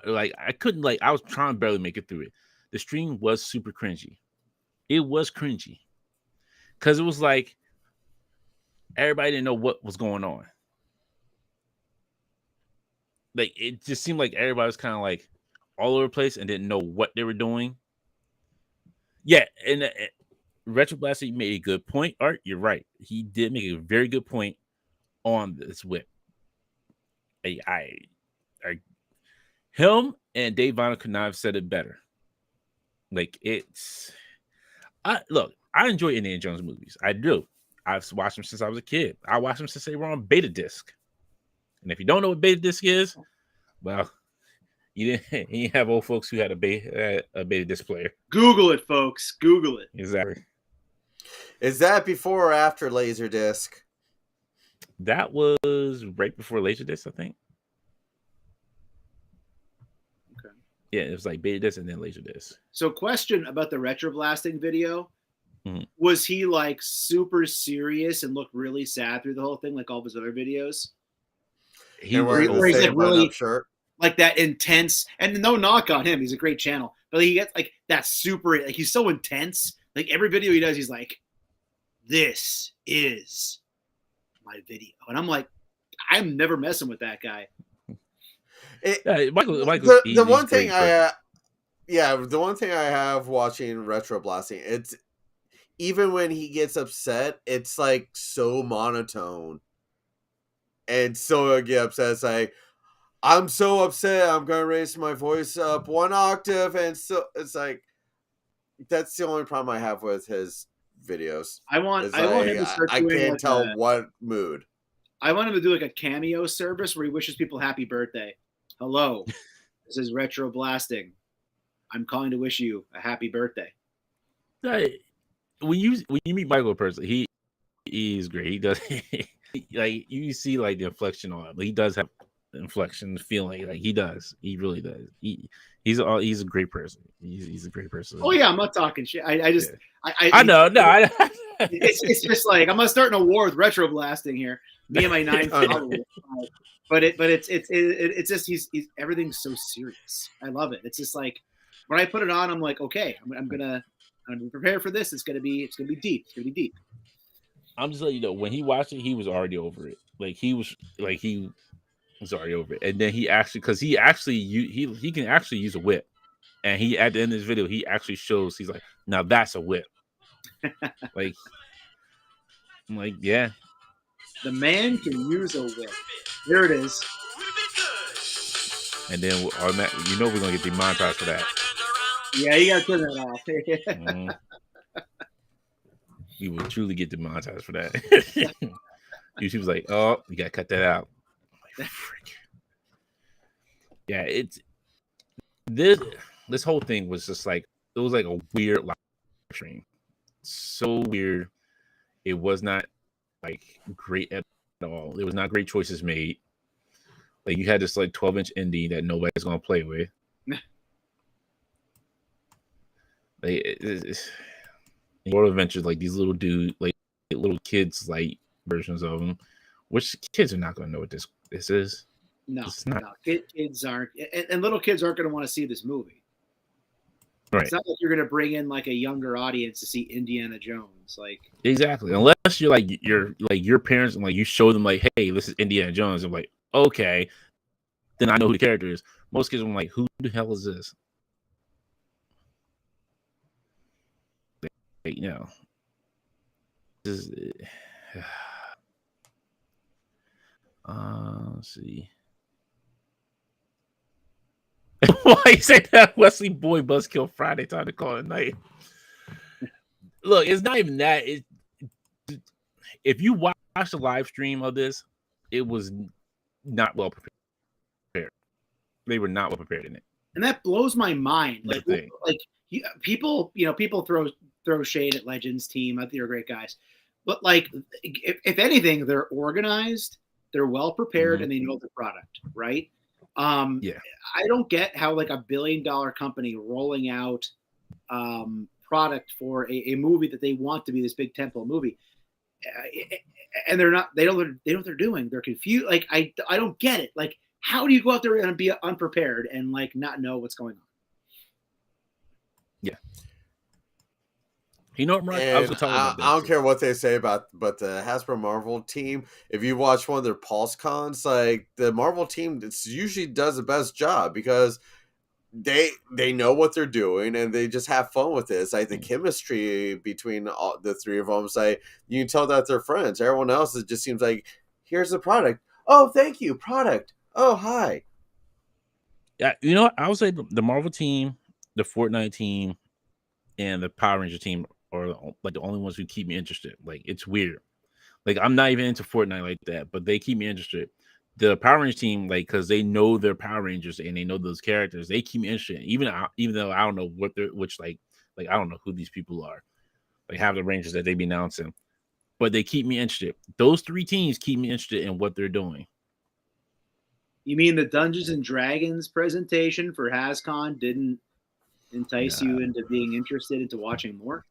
like I couldn't like I was trying to barely make it through it. The stream was super cringy. It was cringy because it was like everybody didn't know what was going on. Like it just seemed like everybody was kind of like all over the place and didn't know what they were doing. Yeah, and Retro Blaster made a good point. Art, you're right. He did make a very good point on this whip. Him and Dave Vaughn could not have said it better. Like I enjoy Indiana Jones movies. I do. I've watched them since I was a kid. I watched them since they were on beta disc. And if you don't know what beta disc is, well, you didn't have old folks who had a beta disc player. Google it, folks. Google it. Exactly. Is that before or after Laserdisc? That was right before Laserdisc, I think. Okay. Yeah, it was like beta disc and then Laserdisc. So, question about the retro blasting video: Mhm. Was he like super serious and looked really sad through the whole thing, like all of his other videos? He And wearing was where he's the like same really- button-up shirt. Like that intense, and no knock on him, he's a great channel, but he gets like that super, like he's so intense. Like every video he does, he's like, "This is my video," and I'm like, I'm never messing with that guy. Michael. The one thing the one thing I have watching Retro Blasting, it's even when he gets upset, it's like so monotone. And so I get upset. It's like, I'm so upset, I'm gonna raise my voice up one octave, and so it's like that's the only problem I have with his videos. I want him to start I doing can't like tell what mood. I want him to do like a cameo service where he wishes people happy birthday. Hello, this is Retro Blasting. I'm calling to wish you a happy birthday. When you meet Michael personally, he's great. He does like you see like the inflection on him. He does have inflection feeling, like he does. He really does. He's a great person. He's a great person. Oh yeah, I'm not talking shit. I know. No, it's just like I'm gonna start an award with Retro Blasting here. Me and my 9 followers. But it's just he's everything's so serious. I love it. It's just like when I put it on, I'm like, okay, I'm gonna I'm gonna be prepared for this. It's gonna be deep. It's gonna be deep. I'm just letting you know, when he watched it, he was already over it. He was already over it. And then he can actually use a whip. And he, at the end of this video, he actually shows, he's like, now that's a whip. I'm like, yeah. The man can use a whip. There it is. And then we're going to get demonetized for that. Yeah, you gotta turn that off. We will truly get demonetized for that. YouTube's like, oh, you gotta cut that out. I'm like, frick. Yeah, it's this whole thing was just like, it was like a weird live stream. So weird. It was not like great at all. There was not great choices made. Like, you had this like 12-inch indie that nobody's gonna play with. World Adventures, like these little dudes, like little kids, like versions of them, which kids are not gonna know what this is. No, kids aren't, and little kids aren't gonna want to see this movie. Right. It's not like you're gonna bring in like a younger audience to see Indiana Jones, like exactly. Unless you're like your parents and like you show them like, hey, this is Indiana Jones. I'm like, okay, then I know who the character is. Most kids are like, who the hell is this? Like, you know, this is, let's see. Why you say that? Wesley Boy Buzzkill Friday, time to call it night. Look, it's not even that. If you watch the live stream of this, it was not well prepared. They were not well prepared in it, and that blows my mind. People throw shade at Legends team. I think they're great guys, but like, if anything, they're organized, they're well prepared, and they know the product, right? Yeah. I don't get how like $1 billion company rolling out product for a movie that they want to be this big tentpole movie, and they don't know what they're doing. They're confused. Like I don't get it. Like, how do you go out there and be unprepared and like not know what's going on? Yeah. You know what, Mark? I don't care what they say but the Hasbro Marvel team, if you watch one of their Pulse Cons, like the Marvel team usually does the best job because they know what they're doing and they just have fun with this. Like the chemistry between the three of them, like you can tell that they're friends. Everyone else, it just seems like, here's the product. Oh, thank you, product. Oh, hi. Yeah, you know what? I would say the Marvel team, the Fortnite team, and the Power Ranger team are like the only ones who keep me interested. Like, it's weird. Like, I'm not even into Fortnite like that, but they keep me interested. The Power Rangers team, like, because they know their Power Rangers and they know those characters, they keep me interested. Even though I don't know what they're, like I don't know who these people are. Like, have the Rangers that they be announcing, but they keep me interested. Those three teams keep me interested in what they're doing. You mean the Dungeons and Dragons presentation for HasCon didn't entice you into being interested into watching more?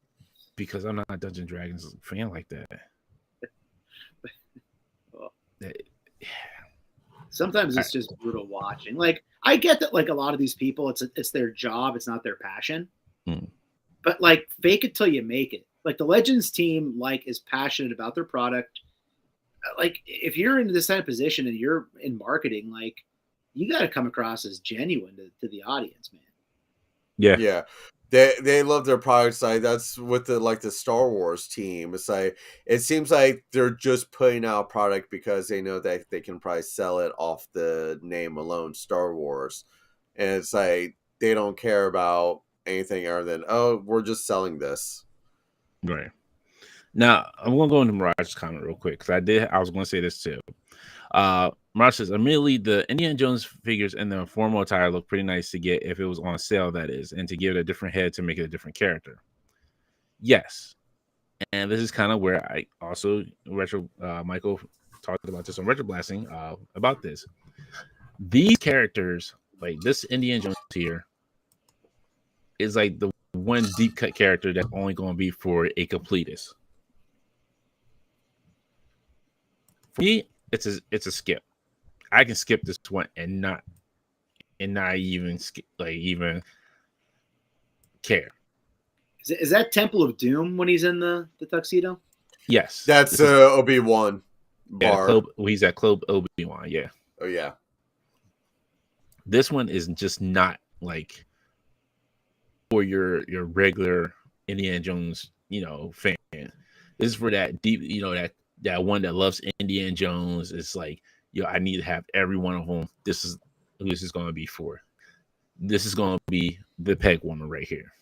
Because I'm not a Dungeons and Dragons fan like that. Well, sometimes it's just brutal watching. Like, I get that, like, a lot of these people, it's their job, it's not their passion. But like, fake it till you make it. Like the Legends team, like, is passionate about their product. Like, if you're in this kind of position and you're in marketing, like, you got to come across as genuine to the audience, man. Yeah. They love their products. Like, that's with the Star Wars team. It's like, it seems like they're just putting out product because they know that they can probably sell it off the name alone, Star Wars. And it's like, they don't care about anything other than, oh, we're just selling this. Right. Now, I'm going to go into Mirage's comment real quick because I was going to say this too. Mirage says, immediately, the Indiana Jones figures in the formal attire look pretty nice to get if it was on sale, that is, and to give it a different head to make it a different character. Yes. And this is kind of where I also, Michael talked about this on Retro Blasting, about this. These characters, like this Indiana Jones here, is like the one deep cut character that's only going to be for a completist. For me, it's a skip. I can skip this one and not even skip, like, even care. Is that Temple of Doom when he's in the tuxedo? Yes, That's Obi-Wan bar. Club. He's at Club Obi-Wan. Yeah. Oh yeah. This one is just not like for your regular Indiana Jones, fan. This is for that deep, that one that loves Indiana Jones. It's like, I need to have every one of them. This is who this is going to be for. This is going to be the peg warmer right here.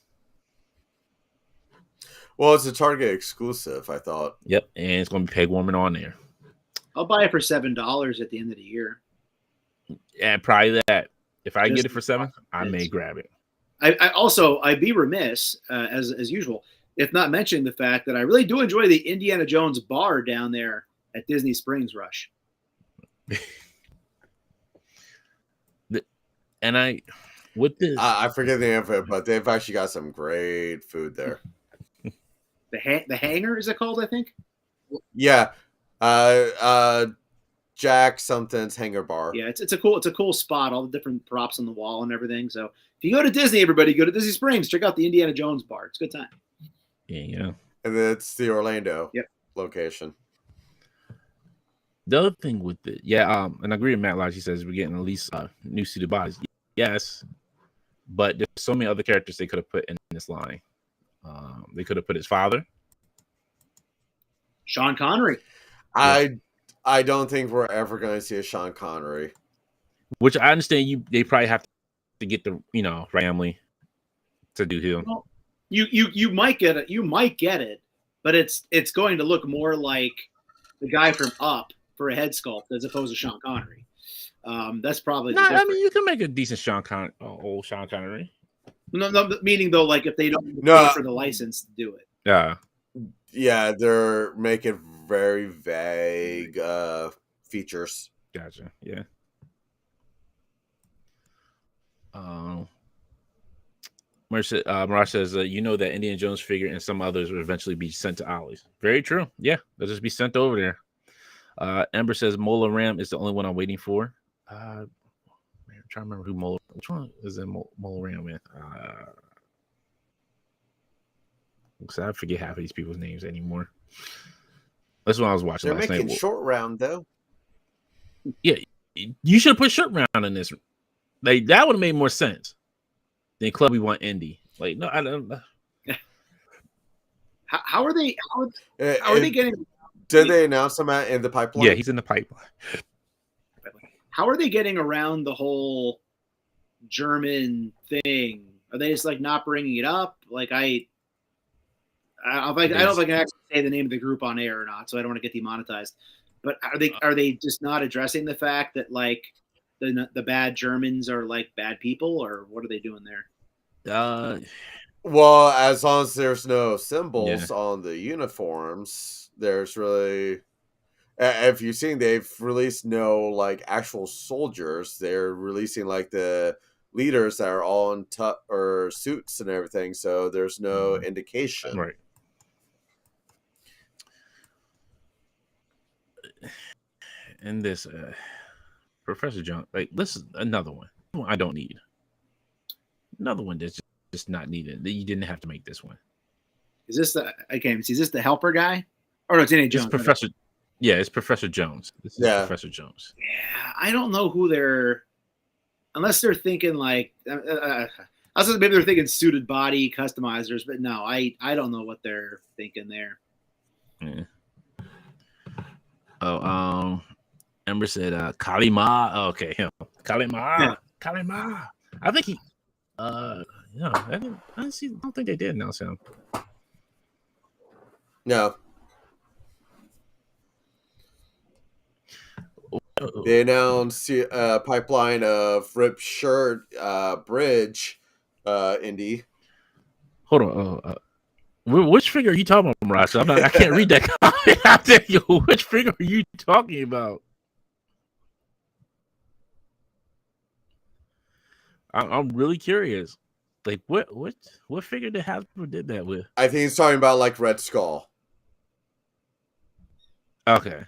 Well, it's a Target exclusive, I thought. Yep, and it's going to be peg warming on there. I'll buy it for $7 at the end of the year. Yeah, probably that. If I get it for $7, I may grab it. I'd be remiss, as usual, if not mentioning the fact that I really do enjoy the Indiana Jones bar down there at Disney Springs, Rush. And I forget the name of it, but they've actually got some great food there. The Hangar, is it called? I think. Yeah, Jack something's Hangar Bar. Yeah, it's a cool spot. All the different props on the wall and everything. So if you go to Disney, everybody go to Disney Springs. Check out the Indiana Jones bar. It's a good time. Yeah. And it's the Orlando location. The other thing with it, and I agree with Matt Lodge. He says we're getting at least new suited bodies. Yes, but there's so many other characters they could have put in this line. They could have put his father, Sean Connery. I don't think we're ever going to see a Sean Connery. Which I understand they probably have to get the family to do him. Well, you might get it. You might get it, but it's going to look more like the guy from Up for a head sculpt as opposed to Sean Connery. That's probably. I mean, you can make a decent old Sean Connery. No, meaning though, like if they don't pay for the license to do it. Yeah, they're making very vague features. Gotcha. Yeah. Mirage says, that Indiana Jones figure and some others will eventually be sent to Ollie's. Very true. Yeah, they'll just be sent over there. Ember says Mola Ram is the only one I'm waiting for. I'm trying to remember who which one is in Mola Ram with? Because I forget half of these people's names anymore. That's what I was watching last night. They're making Short Round though. Yeah, you should have put Short Round in this. Like that would have made more sense than Club We Want Indy. Like no, I don't. How are they? How are they getting? Did they announce him in the pipeline? Yeah, he's in the pipeline. How are they getting around the whole German thing? Are they just like not bringing it up? Like I don't know if I can actually say the name of the group on air or not, so I don't want to get demonetized. But are they just not addressing the fact that like the bad Germans are like bad people, or what are they doing there? Well, as long as there's no symbols on the uniforms, there's really. If you've seen, they've released no like actual soldiers. They're releasing like the leaders that are all in or suits and everything. So there's no indication. Right. And this Professor John, like this is another one I don't need. Another one that's just not needed. You didn't have to make this one. Is this is this the helper guy? Or no, it's Indiana Jones. Professor. Yeah, it's Professor Jones. This is Professor Jones. Yeah, I don't know who they're, unless they're thinking like, I was maybe they're thinking suited body customizers, but no, I don't know what they're thinking there. Yeah. Ember said Kalima. Oh, okay, him. Kalima. Yeah. Kalima. I think he. I don't think they did announce him. No. They announced a pipeline of Rip Shirt Bridge Indy. Hold on. Which figure are you talking about, Mirage? I can't read that comment out there. Yo, which figure are you talking about? I'm really curious. Like, what figure did Hasbro did that with? I think he's talking about like Red Skull. Okay.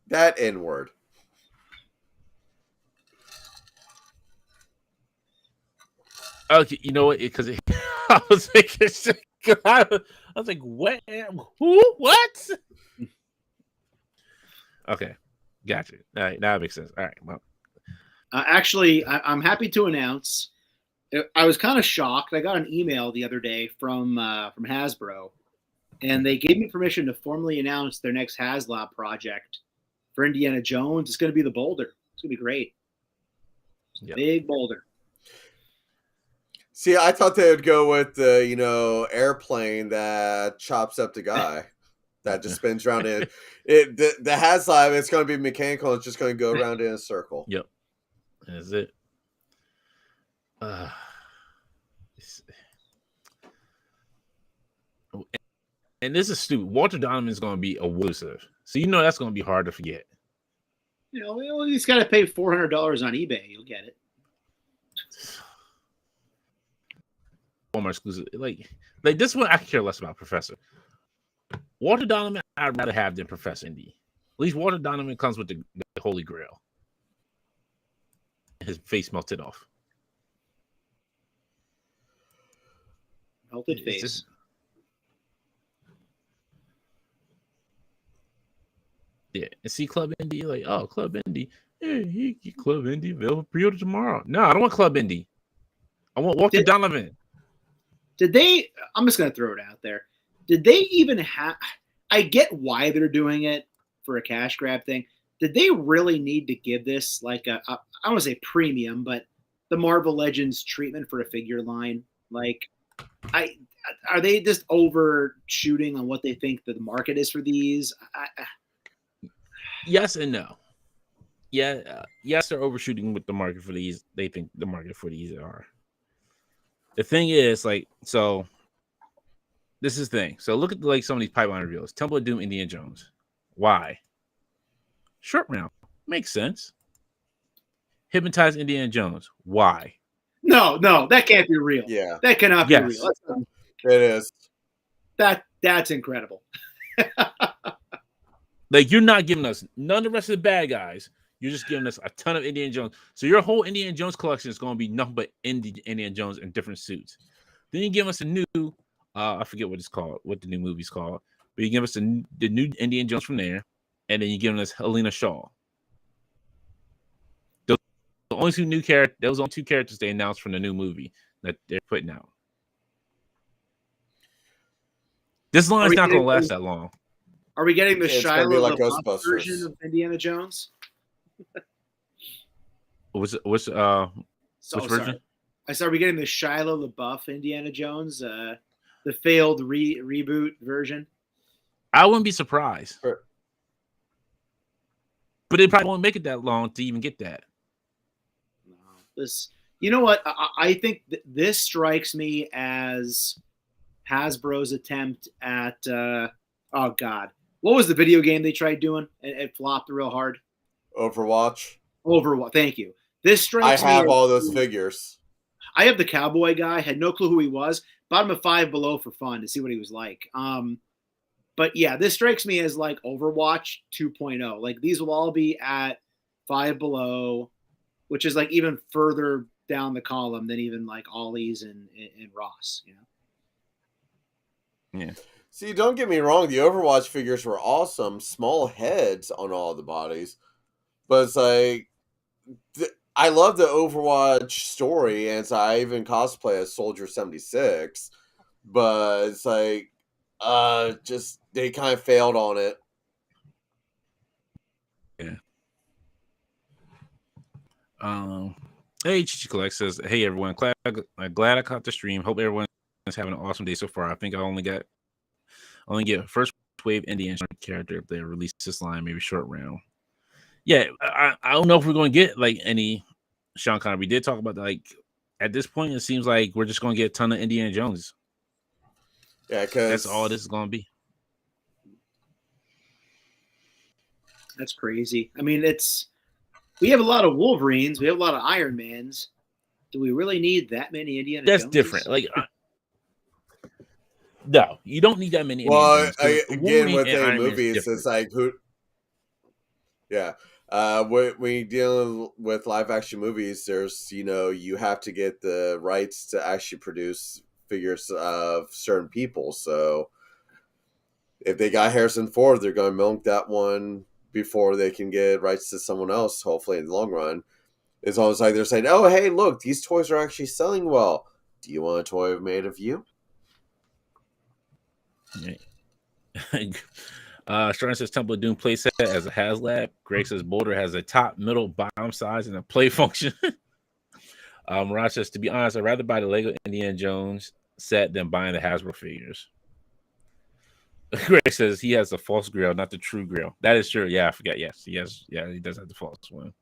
That N-word. Okay, you know what? Because I was thinking, I was like, what? Who? What? Okay, gotcha. All right, that makes sense. All right, well, Actually, I'm happy to announce. I was kind of shocked. I got an email the other day from Hasbro, and they gave me permission to formally announce their next HasLab project for Indiana Jones. It's going to be the Boulder. It's going to be great. Yep. Big Boulder. See, I thought they would go with the airplane that chops up the guy that just spins around in it. The HasLab, it's going to be mechanical. It's just going to go around in a circle. Yep, that's it. And this is stupid. Walter Donovan is going to be elusive, so you know that's going to be hard to forget. You know, he's got to pay $400 on eBay. You'll get it. Walmart exclusive, like this one, I care less about Professor Walter Donovan. I'd rather have than Professor Indy. At least Walter Donovan comes with the Holy Grail. His face melted off. Melted face. Yeah, and see Club Indy, like, oh, Club Indy. Hey, Club Indy available pre-order tomorrow. No, I don't want Club Indy. I want Walter Donovan. Did they? I'm just gonna throw it out there. Did they even have? I get why they're doing it for a cash grab thing. Did they really need to give this like I don't want to say premium, but the Marvel Legends treatment for a figure line? Like, are they just overshooting on what they think that the market is for these? Yes and no. Yeah, yes, they're overshooting with the market for these. They think the market for these are. The thing is, like, so this is the thing. So look at like some of these pipeline reveals. Temple of Doom, Indiana Jones. Why? Short round. Makes sense. Hypnotize Indiana Jones. Why? No, that can't be real. Yeah. That cannot be real. It is. That's incredible. Like, you're not giving us none of the rest of the bad guys. You're just giving us a ton of Indiana Jones. So your whole Indiana Jones collection is going to be nothing but Indiana Jones in different suits. Then you give us a new, I forget what it's called, what the new movie's called, but you give us the new Indiana Jones from there, and then you're giving us Helena Shaw. The only two new characters, those only two characters they announced from the new movie that they're putting out. This line's not going to last that long. Are we getting the Shia LaBeouf version of Indiana Jones? Which version? I said, are we getting the Shia LaBeouf Indiana Jones, the failed reboot version? I wouldn't be surprised. Sure. But it probably won't make it that long to even get that. No, you know what? I think this strikes me as Hasbro's attempt at, oh God, what was the video game they tried doing? It flopped real hard. Overwatch. Thank you. This strikes me. I have all those figures. I have the cowboy guy. Had no clue who he was. Bought him a Five Below for fun to see what he was like. But yeah, this strikes me as like Overwatch 2.0. Like, these will all be at Five Below, which is like even further down the column than even like Ollie's and Ross. You know. Yeah. See, don't get me wrong. The Overwatch figures were awesome. Small heads on all the bodies. But it's like, I love the Overwatch story, and so I even cosplay as Soldier 76. But it's like, just they kind of failed on it. Yeah. Hey, Chichi Collect says, "Hey everyone, glad I caught the stream. Hope everyone is having an awesome day so far. I think I only get first wave Indian character if they release this line, maybe short round." Yeah, I don't know if we're going to get like any Sean Connery. We did talk about that. Like, at this point, it seems like we're just going to get a ton of Indiana Jones. Yeah, because that's all this is going to be. That's crazy. I mean, we have a lot of Wolverines. We have a lot of Iron Mans. Do we really need that many Indiana Joneses? That's different. Like, no, you don't need that many. Well, again, with any movies, it's like who. Yeah, when you're dealing with live action movies, there's you have to get the rights to actually produce figures of certain people. So if they got Harrison Ford, they're going to milk that one before they can get rights to someone else. Hopefully, in the long run, it's almost like they're saying, "Oh, hey, look, these toys are actually selling well. Do you want a toy made of you?" Strong says Temple of Doom playset as a HasLab. Greg says Boulder has a top, middle, bottom size and a play function. Mirage says, to be honest, I'd rather buy the Lego Indiana Jones set than buying the Hasbro figures. Greg says he has the false grail, not the true grail. That is true. Yeah, I forgot. Yes, he has. Yeah, he does have the false one.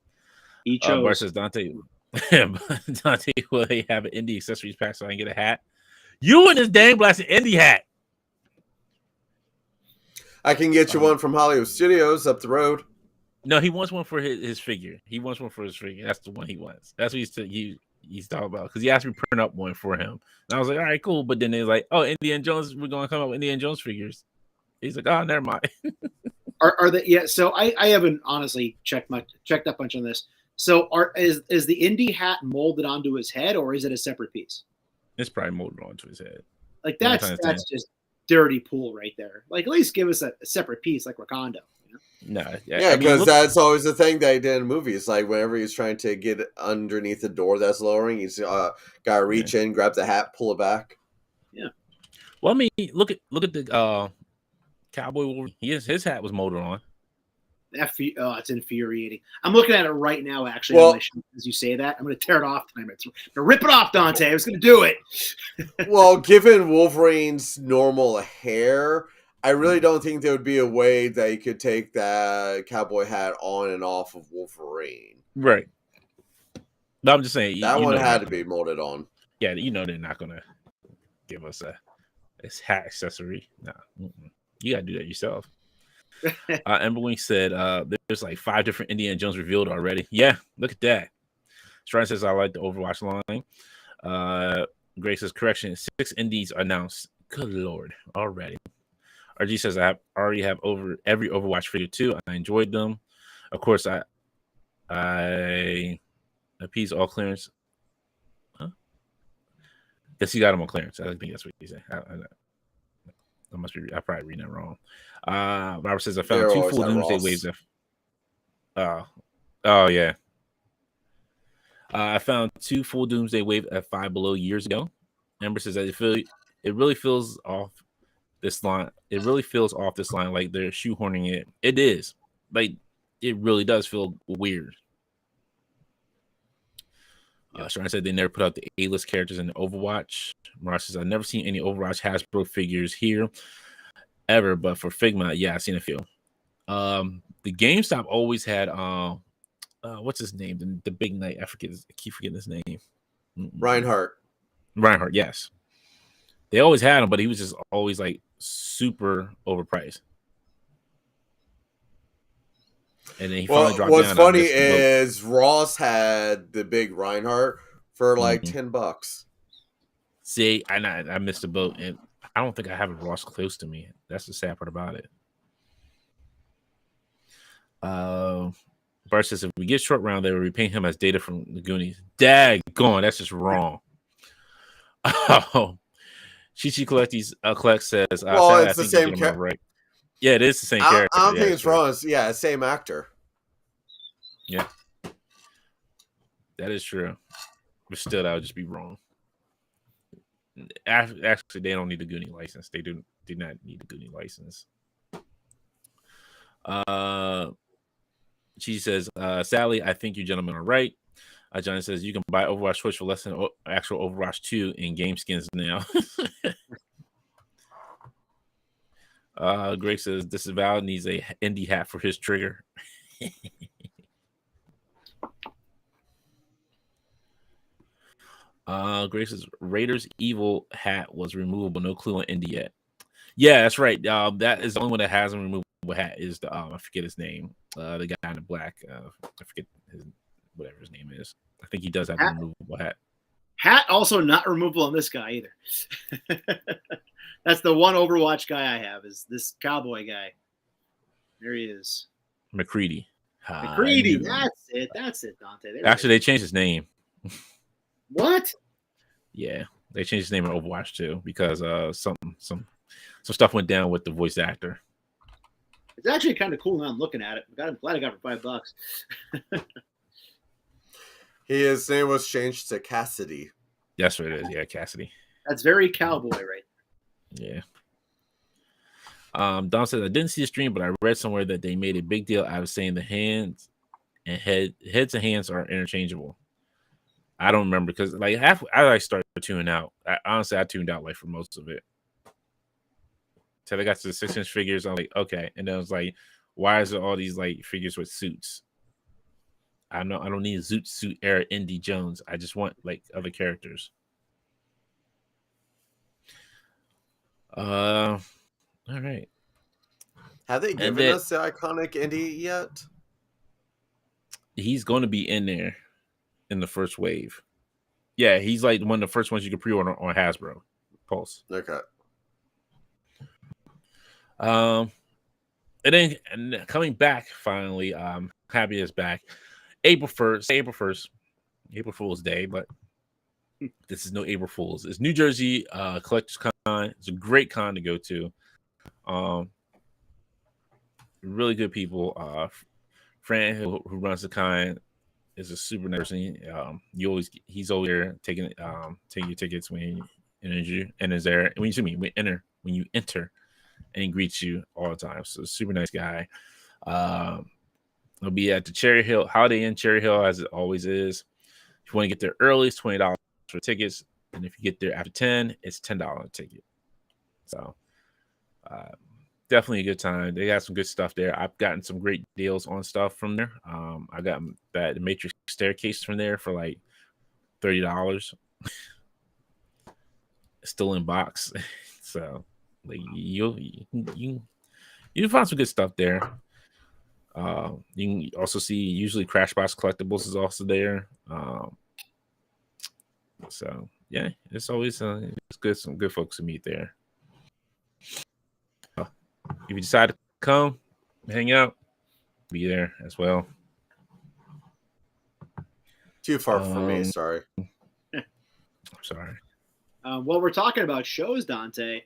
He chose. Bart says Dante, will they have an indie accessories pack so I can get a hat? You and this dang blasted indie hat. I can get you one from Hollywood Studios up the road. No, he wants one for his figure. He wants one for his figure. That's the one he wants. That's what he's talking about. Because he asked me to print up one for him. And I was like, all right, cool. But then they was like, oh, Indiana Jones, we're going to come up with Indiana Jones figures. He's like, oh, never mind. Are they? Yeah. So I haven't honestly checked up much on this. So is the indie hat molded onto his head, or is it a separate piece? It's probably molded onto his head. Like that's just dirty pool right there. Like at least give us a separate piece like Wakanda. No, yeah, because that's always the thing they did in movies. Like whenever he's trying to get underneath the door that's lowering, he's got to reach in, grab the hat, pull it back. Yeah. Well, I mean, look at the Cowboy Wolverine. His hat was molded on. It's infuriating. I'm looking at it right now, actually. Well, as you say that, I'm going to tear it off tonight. I'm going to rip it off, Dante. I was going to do it. Well, given Wolverine's normal hair, I really don't think there would be a way that you could take that cowboy hat on and off of Wolverine. Right. But I'm just saying. That one had to be molded on. Yeah, they're not going to give us a hat accessory. No. You got to do that yourself. Emberwing said there's like 5 different Indiana Jones revealed already. Yeah, look at that. Strine says I like the Overwatch line. Grace says correction, 6 indies announced. Good lord, already. RG says I already have over every Overwatch figure too. I enjoyed them. Of course, I appease all clearance. Huh? Guess he got them on clearance. I think that's what he said. I probably read that wrong. Robert says I found 2 full Doomsday waves. Oh yeah. I found 2 full Doomsday wave at 5 below years ago. Amber says it really feels off this line. It really feels off this line like they're shoehorning it. It is. Like it really does feel weird. Shrine said they never put out the A-list characters in the Overwatch. Mirage says I've never seen any Overwatch Hasbro figures here ever, but for Figma, yeah, I've seen a few. The GameStop always had what's his name? The big knight. I keep forgetting his name. Reinhardt, yes. They always had him, but he was just always like super overpriced. And then he finally dropped what's down. Funny is Ross had the big Reinhardt for like $10. See, I missed the boat, and I don't think I have a Ross close to me. That's the sad part about it. Bart says if we get short round, they will repaint him as Data from the Goonies. Daggone, that's just wrong. Oh, Chichi Collect says, well, it's the same character, right? Yeah, it is the same character. I don't think it's wrong. It's same actor. Yeah, that is true. But still, that would just be wrong. Actually, they don't need the Goonie license. They do not need the Goonie license. She says, Sally, I think you gentlemen are right. Johnny says you can buy Overwatch Switch for less than actual Overwatch 2 in game skins now. Greg says Disavow needs a indie hat for his trigger. Greg says Raiders Evil hat was removable. No clue on indie yet. Yeah, that's right. That is the only one that has a removable hat. Is the I forget his name. The guy in the black. I forget whatever his name is. I think he does have a removable hat. Hat also not removable on this guy either. That's the one Overwatch guy I have is this cowboy guy. There he is. McCready. McCready. That's it, Dante. There Actually, they changed his name. What? Yeah, they changed his name in Overwatch too because some stuff went down with the voice actor. It's actually kind of cool now I'm looking at it. I'm glad I got it for $5. His name was changed to Cassidy. That's what it is. Yeah, Cassidy. That's very cowboy, right? Yeah. Don says, I didn't see the stream, but I read somewhere that they made a big deal out of saying the heads and hands are interchangeable. I don't remember because I started tuning out. Honestly, I tuned out like for most of it. So they got to the 6-inch figures. I'm like, okay. And then I was like, why is there all these like figures with suits? I don't need a Zoot Suit era Indy Jones. I just want like other characters. All right. Have they given us the iconic Indy yet? He's going to be in there in the first wave. Yeah, he's like one of the first ones you can pre-order on Hasbro Pulse. Okay. And then coming back finally, happy is back. April 1st, April Fool's Day, but this is no April Fool's. It's New Jersey Collectors Con. It's a great con to go to. Really good people. Fran, who runs the con, is a super nice person. He's over there taking your tickets when you enter. When you enter, and he greets you all the time. So super nice guy. He'll be at the Cherry Hill Holiday Inn Cherry Hill, as it always is. If you want to get there early, it's $20 for tickets, and if you get there after 10, it's $10 a ticket. So definitely a good time. They got some good stuff there. I've gotten some great deals on stuff from there. I got that Matrix staircase from there for like $30. Still in box. So like you find some good stuff there. You can also see usually Crashbox Collectibles is also there. So yeah, it's always it's good. Some good folks to meet there. If you decide to come, hang out, be there as well. Too far for me, sorry. I'm sorry. While we're talking about shows, Dante,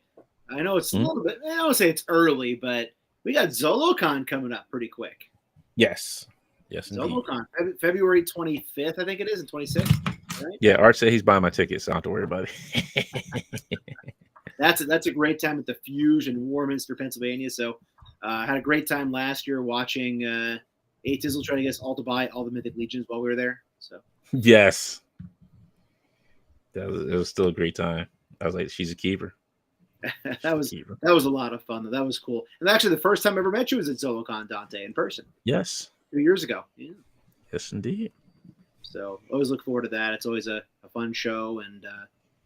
I know it's a little bit, I don't say it's early, but we got ZoloCon coming up pretty quick. Yes. ZoloCon, February 25th, I think it is, and 26th, right? Yeah, Art said he's buying my tickets, so I don't have to worry about it. That's a great time at the Fuge in Warminster, Pennsylvania. So I had a great time last year watching Tizzle try to get us all to buy all the Mythic Legions while we were there. So yes. It was still a great time. I was like, she's a keeper. that was a lot of fun. That was cool. And actually, the first time I ever met you was at ZoloCon, Dante, in person. Yes. 2 years ago. Yeah. Yes, indeed. So always look forward to that. It's always a fun show and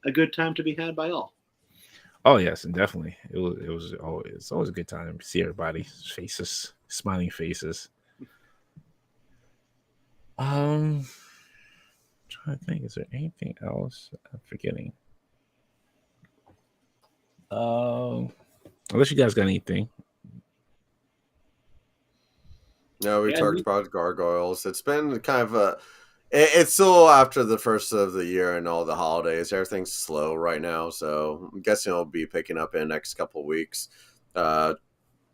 a good time to be had by all. Oh yes, and definitely it was always a good time to see everybody's faces, smiling faces. Trying to think, is there anything else I'm forgetting? Unless you guys got anything. No, we talked about gargoyles. It's been kind of it's still after the first of the year and all the holidays. Everything's slow right now, so I'm guessing it'll be picking up in the next couple of weeks. Power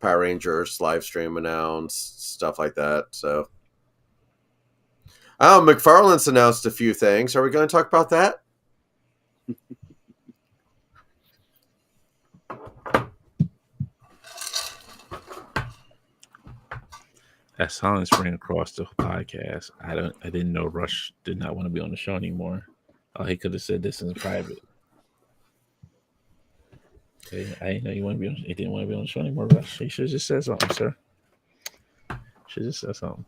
Rangers live stream announced, stuff like that. So, McFarlane's announced a few things. Are we going to talk about that? That silence ran across the podcast. I didn't know Rush did not want to be on the show anymore. Oh, he could have said this in private. Okay, I didn't know he didn't want to be on the show anymore, Rush. He should have just said something, sir. Should have said something.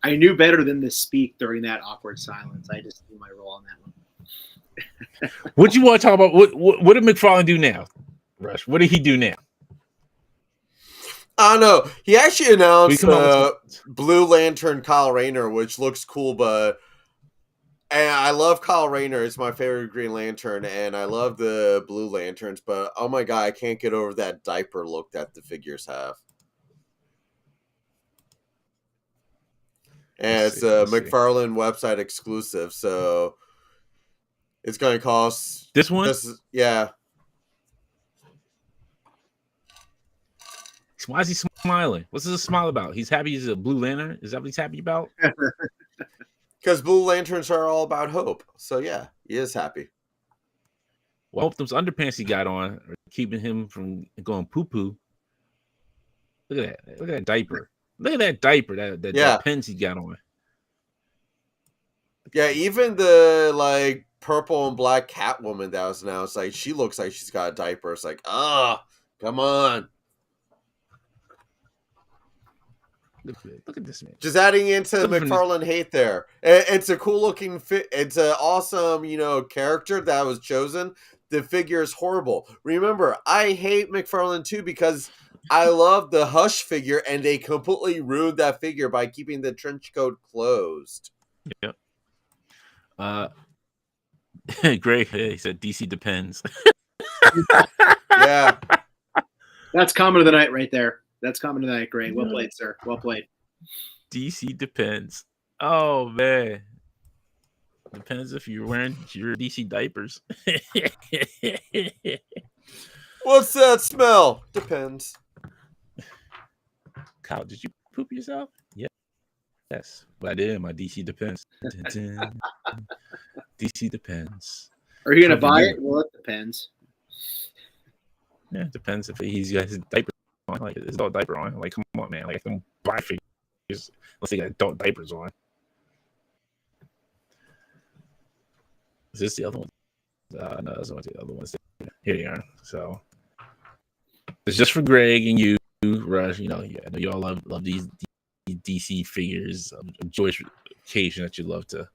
I knew better than to speak during that awkward silence. I just knew my role on that one. What you want to talk about? What did McFarlane do now, Rush? What did he do now? I don't know. He actually announced Blue Lantern Kyle Rayner, which looks cool, and I love Kyle Rayner. It's my favorite Green Lantern, and I love the Blue Lanterns, but oh my god, I can't get over that diaper look that the figures have. and it's a McFarlane website exclusive, so it's going to cost this one. Yeah. Why is he smiling? What's this smile about? He's happy he's a Blue Lantern? Is that what he's happy about? Because Blue Lanterns are all about hope. So, yeah, he is happy. Well, I hope those underpants he got on are keeping him from going poo-poo. Look at that. Look at that diaper. Look at that diaper, that pins he got on. Yeah, even the, like, purple and black Catwoman that was announced, like, she looks like she's got a diaper. It's like, come on. Look at this man. Just adding into McFarlane hate there. It's a cool looking fit. It's an awesome, character that was chosen. The figure is horrible. Remember, I hate McFarlane too because I love the Hush figure and they completely ruined that figure by keeping the trench coat closed. Yep. Greg, he said DC depends. Yeah. That's comment of the night right there. That's comment of the night. Great. Well played, sir. Well played. DC depends. Oh, man. Depends if you're wearing your DC diapers. What's that smell? Depends. Kyle, did you poop yourself? Yeah. Yes. But I did. My DC depends. DC depends. Are you going to buy it? Well, it depends. Yeah, it depends if he's got his diaper on, like his adult diaper on. Like, come on, man. Like, I can buy figures unless they got adult diapers on. Is this the other one? No, that's not the other ones. Here you are. So it's just for Greg and you, Rush. I know you all love these DC figures. A joyous occasion that you love to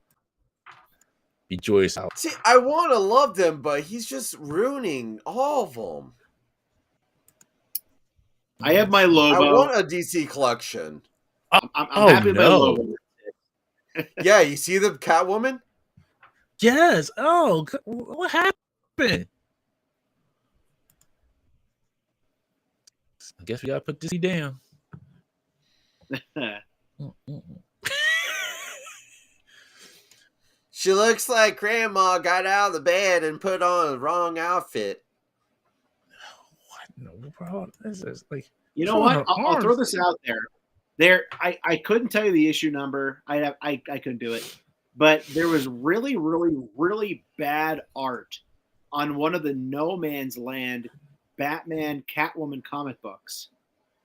be joyous out. See, I want to love them, but he's just ruining all of them. I have my logo. I want a DC collection. I'm happy with my logo. Yeah, you see the Catwoman? Yes. Oh, what happened? I guess we gotta put DC down. She looks like Grandma got out of the bed and put on the wrong outfit. What in the world is this? Like, you know what? I'll throw this out there. I couldn't tell you the issue number. I couldn't do it. But there was really, really, really bad art on one of the No Man's Land Batman Catwoman comic books.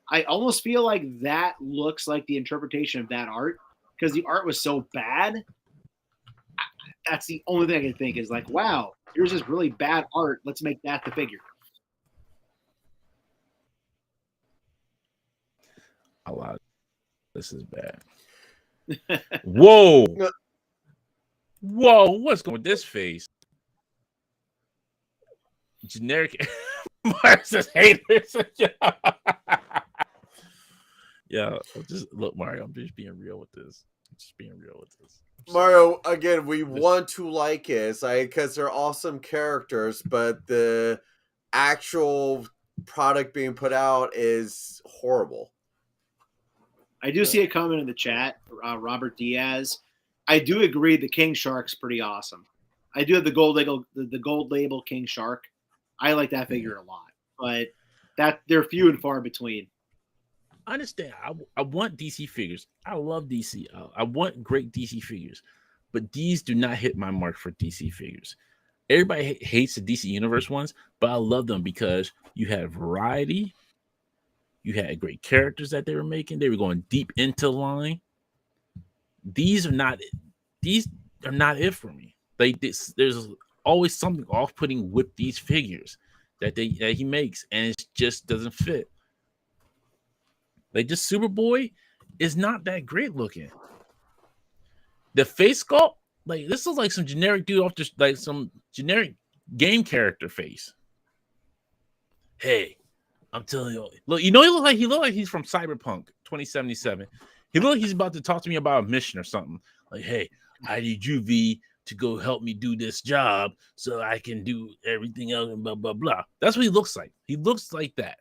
I almost feel like that looks like the interpretation of that art because the art was so bad. That's the only thing I can think is like, wow, here's this really bad art. Let's make that the figure. A lot. This is bad. Whoa. Whoa, what's going with this face? Generic. Mars says haters. Yeah, just look, Mario. I'm just being real with this. Mario, again, we want to like it, because they're awesome characters, but the actual product being put out is horrible. I do see a comment in the chat, Robert Diaz. I do agree the King Shark's pretty awesome. I do have the gold label King Shark. I like that figure a lot, but they're few and far between. I understand. I want DC figures. I love DC. I want great DC figures, but these do not hit my mark for DC figures. Everybody hates the DC Universe ones, but I love them because you had variety. You had great characters that they were making. They were going deep into line. These are not it for me. There's always something off-putting with these figures that he makes, and it just doesn't fit. Like, just Superboy is not that great looking. The face sculpt, like, this looks like some generic dude off just like some generic game character face. Hey, I'm telling you, look, he look like he's from Cyberpunk 2077. He look like he's about to talk to me about a mission or something. Like, hey, I need you, V, to go help me do this job so I can do everything else and blah, blah, blah. That's what he looks like. He looks like that.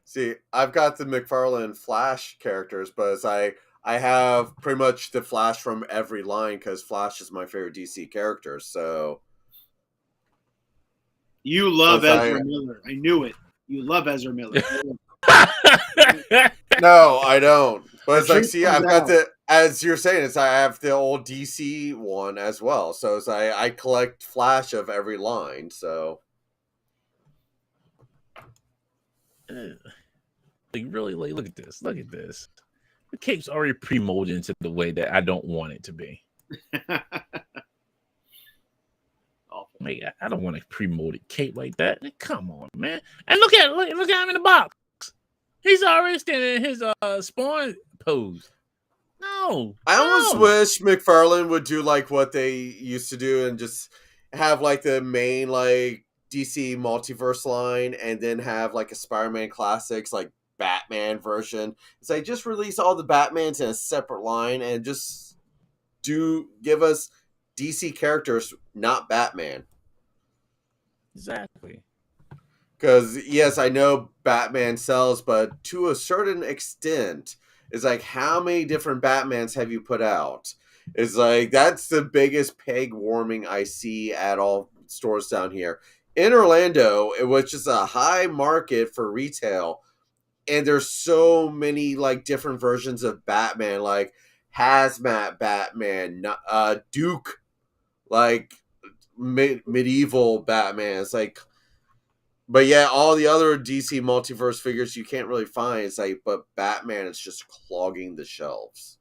See, I've got the McFarlane Flash characters, but it's like, I have pretty much the Flash from every line because Flash is my favorite DC character. So You love Ezra Miller. I knew it. You love Ezra Miller. No, I don't. But it's like, see, I've got the, as you're saying, it's I have the old DC one as well. So it's I collect Flash of every line. So like really, like look at this. Look at this. The cape's already pre-molded into the way that I don't want it to be. Like, I don't want a pre-molded cape like that. Come on, man. And look at him in the box. He's already standing in his Spawn pose. No. I almost wish McFarlane would do like what they used to do and just have like the main like DC multiverse line and then have like a Spider-Man Classics like Batman version. It's like just release all the Batmans in a separate line and just give us DC characters, not Batman. Exactly. Because yes, I know Batman sells, but to a certain extent, it's like how many different Batmans have you put out? It's like that's the biggest peg warming I see at all stores down here. In Orlando, which is a high market for retail, and there's so many like different versions of Batman, like Hazmat Batman, Duke, like medieval Batman. It's like, but yeah, all the other DC multiverse figures you can't really find. It's like, but Batman is just clogging the shelves.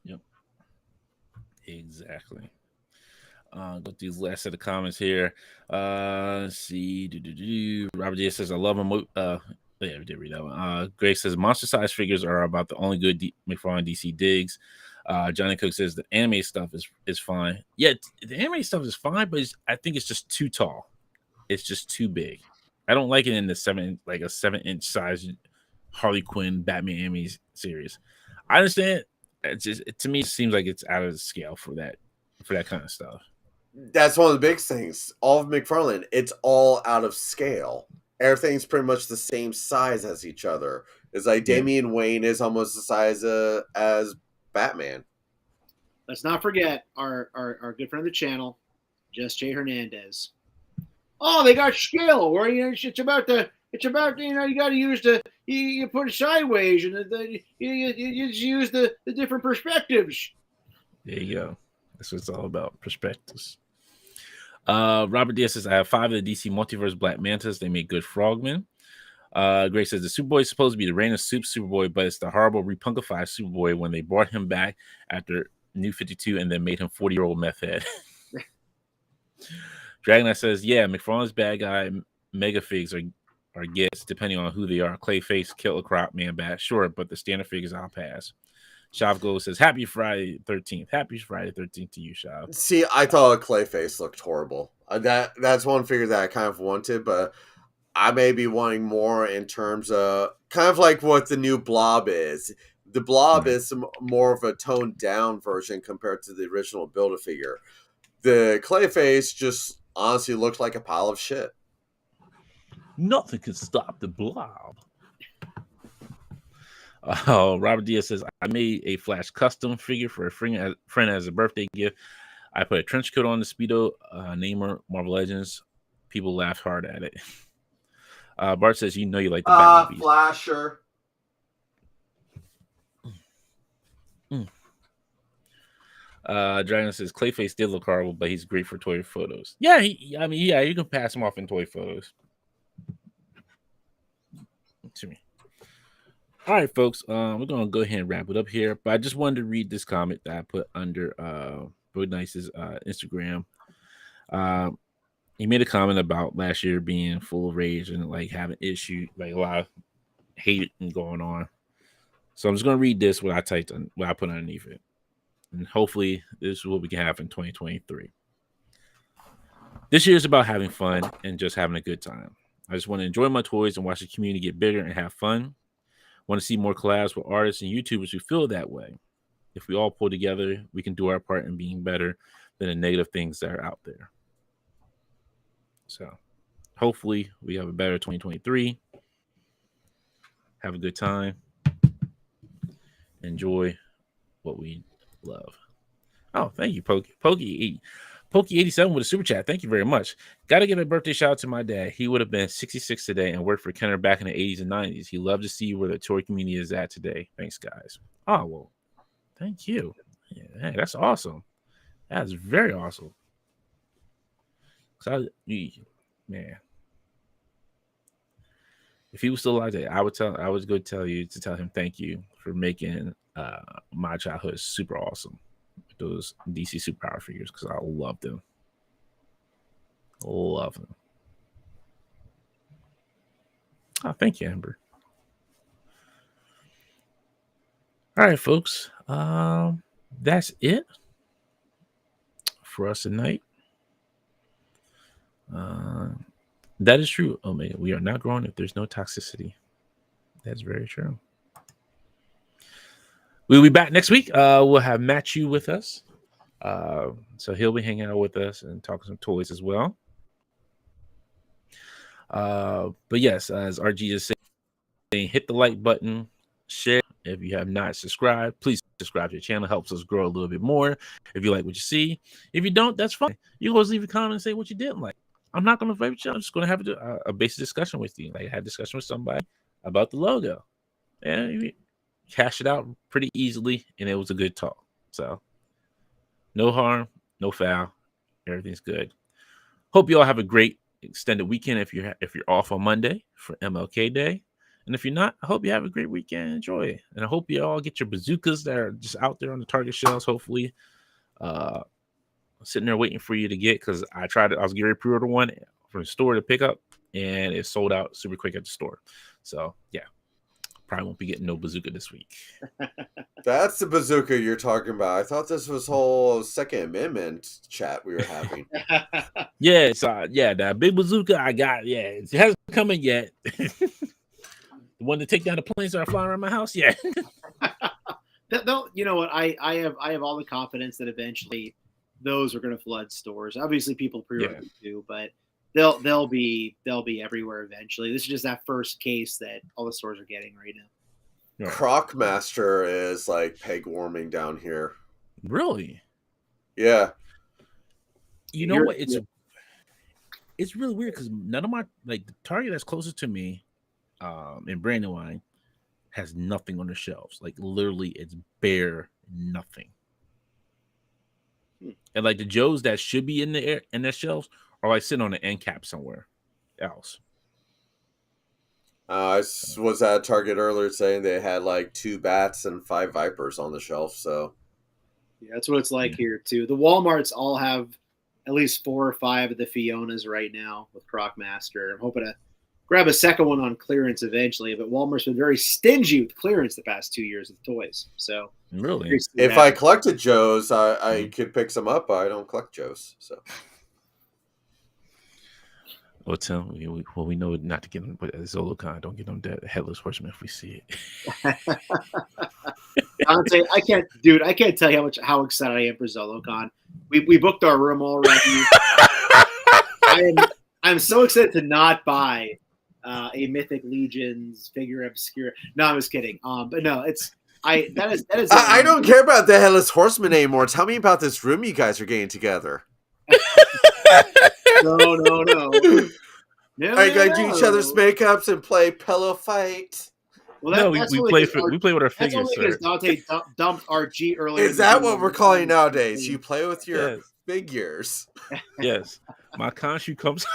Yep, exactly. Go through these last set of comments here. Let's see. Robert J says, "I love him." Yeah, we did read that one. Greg says, "Monster size figures are about the only good McFarlane DC digs." Johnny Cook says the anime stuff is fine. Yeah, the anime stuff is fine, but I think it's just too tall. It's just too big. I don't like it in the 7-inch size Harley Quinn Batman anime series. I understand. To me, it seems like it's out of the scale for that kind of stuff. That's one of the big things. All of McFarlane, it's all out of scale. Everything's pretty much the same size as each other. It's like Damian Wayne is almost the size as Batman. Let's not forget our good friend of the channel, Just Jay Hernandez. Oh, they got scale where it's about you got to use you put it sideways and you use the different perspectives. There you go. That's what it's all about, perspectives. Robert Diaz says, "I have 5 of the DC Multiverse Black Mantas. They make good frogmen." Greg says, "The Superboy is supposed to be the Reign of Soup Superboy, but it's the horrible repunkified Superboy when they brought him back after New 52 and then made him 40-year-old meth head." Dragonite says, "Yeah, McFarlane's bad guy mega figs are gets depending on who they are. Clayface, Killer Croc, Man Bat, sure, but the standard figures I'll pass." Shav Gold says, "Happy Friday 13th. Happy Friday 13th to you, Shav." See, I thought Clayface looked horrible. That's one figure that I kind of wanted, but I may be wanting more in terms of kind of like what the new Blob is. The Blob is more of a toned down version compared to the original Build-A-Figure. The Clayface just honestly looked like a pile of shit. Nothing can stop the Blob. Robert Diaz says, "I made a Flash custom figure for a friend as a birthday gift. I put a trench coat on the Speedo, namer Marvel Legends. People laughed hard at it." Bart says, "You know you like the Batman movies." Flasher. Dragon says, "Clayface did look horrible, but he's great for toy photos." Yeah, you can pass him off in toy photos. To me. All right, folks. We're gonna go ahead and wrap it up here. But I just wanted to read this comment that I put under Bud Nice's Instagram. He made a comment about last year being full of rage and like having issue, like a lot of hate going on. So I'm just gonna read this what I put underneath it. And hopefully this is what we can have in 2023. "This year is about having fun and just having a good time. I just want to enjoy my toys and watch the community get bigger and have fun. Want to see more collabs with artists and YouTubers who feel that way. If we all pull together, we can do our part in being better than the negative things that are out there." So hopefully we have a better 2023. Have a good time. Enjoy. what we love. Oh, thank you, Pokey 87 with a super chat. Thank you very much. Got to give a birthday shout out to my dad. He would have been 66 today and worked for Kenner back in the 80s and 90s. He loved to see where the toy community is at today. Thanks, guys. Oh, well, thank you. Yeah, hey, that's awesome. That's very awesome. Man, if he was still alive today, I was going to tell you to tell him thank you for making my childhood super awesome. Those DC superpower figures, because I love them. Love them. Oh, thank you, Amber. All right, folks. That's it for us tonight. That is true, Omega. We are not growing if there's no toxicity. That's very true. We'll be back next week. We'll have Matthew with us. So he'll be hanging out with us and talking some toys as well. But yes, as RG is saying, hit the like button, share. If you have not subscribed, please subscribe to the channel. Helps us grow a little bit more. If you like what you see, if you don't, that's fine. You can always leave a comment and say what you didn't like. I'm not going to favorite you. I'm just going to have a basic discussion with you. Like I had a discussion with somebody about the logo. And cash it out pretty easily, and it was a good talk. So no harm, no foul. Everything's good. Hope you all have a great extended weekend if you're off on Monday for MLK Day. And if you're not, I hope you have a great weekend. Enjoy it. And I hope you all get your bazookas that are just out there on the Target shelves, hopefully. Sitting there waiting for you to get, because I was getting ready to pre-order one from the store to pick up, and it sold out super quick at the store. So yeah. Probably won't be getting no bazooka this week. That's the bazooka you're talking about. I thought this was whole Second Amendment chat we were having. Yeah, so that big bazooka I got. Yeah, it hasn't come in yet. The one to take down the planes that are flying around my house. Yeah. You know what? I have all the confidence that eventually those are going to flood stores. Obviously, people pre-order them too, but they'll be everywhere eventually. This is just that first case that all the stores are getting right now. Right. Crocmaster is like peg warming down here. Really? Yeah. You know what? It's really weird because none of my the Target that's closest to me, in Brandywine, has nothing on the shelves. Like literally, it's bare nothing. And like the Joes that should be in the shelves are like sitting on the end cap somewhere else. I was at Target earlier saying they had like 2 bats and 5 vipers on the shelf. So yeah, that's what it's like here too. The Walmarts all have at least 4 or 5 of the Fionas right now with Crocmaster. I'm hoping to grab a second one on clearance eventually, but Walmart's been very stingy with clearance the past 2 years with toys. So really, if I collected Joes, I could pick some up, but I don't collect Joes. So. Well, Tim, we know not to get them, but Zolocon, don't get them dead headless horseman if we see it. Honestly, I can't tell you how excited I am for Zolocon. We booked our room already. I'm so excited to not buy a Mythic Legions figure obscure. No, I was kidding. But no, that is. I don't care about the headless horseman anymore. Tell me about this room you guys are getting together. No. Are you gonna do each other's makeups and play pillow fight? Well, we play with our figures. That's only because Dante dumped RG earlier. Is that what we're calling nowadays? You play with your figures. Yes, my Khonshu comes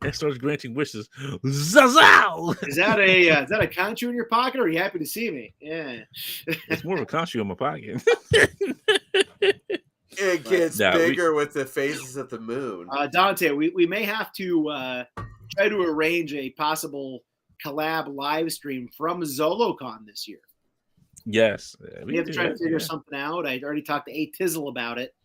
and starts granting wishes. Zazow! Is that a Khonshu in your pocket, or are you happy to see me? Yeah, it's more of a Khonshu in my pocket. It gets bigger with the phases of the moon. Dante, we may have to try to arrange a possible collab live stream from Zolocon this year. Yes. We have to try to figure something out. I already talked to A Tizzle about it.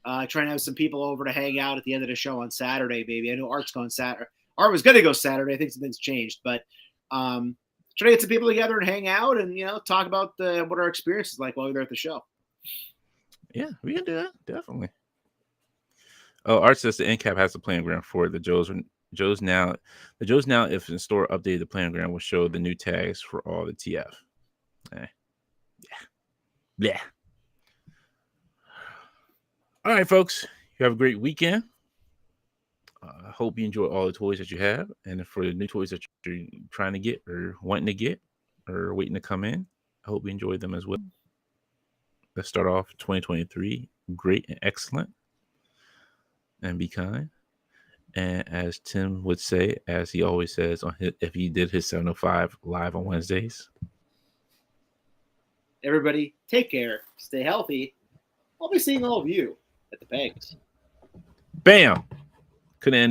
Trying to have some people over to hang out at the end of the show on Saturday, baby. I know Art's going Saturday. Art was going to go Saturday. I think something's changed. But try to get some people together and hang out and, talk about what our experience is like while we're at the show. Yeah, we can do that. Definitely. Oh, Art says the end cap has the planogram for it. The Joe's now, if in store updated the planogram, will show the new tags for all the TF. Yeah. Yeah. All right, folks. You have a great weekend. I hope you enjoy all the toys that you have. And for the new toys that you're trying to get or wanting to get or waiting to come in, I hope you enjoy them as well. Let's start off 2023 great and excellent. And be kind. And as Tim would say, as he always says, if he did his 705 live on Wednesdays. Everybody, take care. Stay healthy. I'll be seeing all of you at the Pegs. Bam! Couldn't end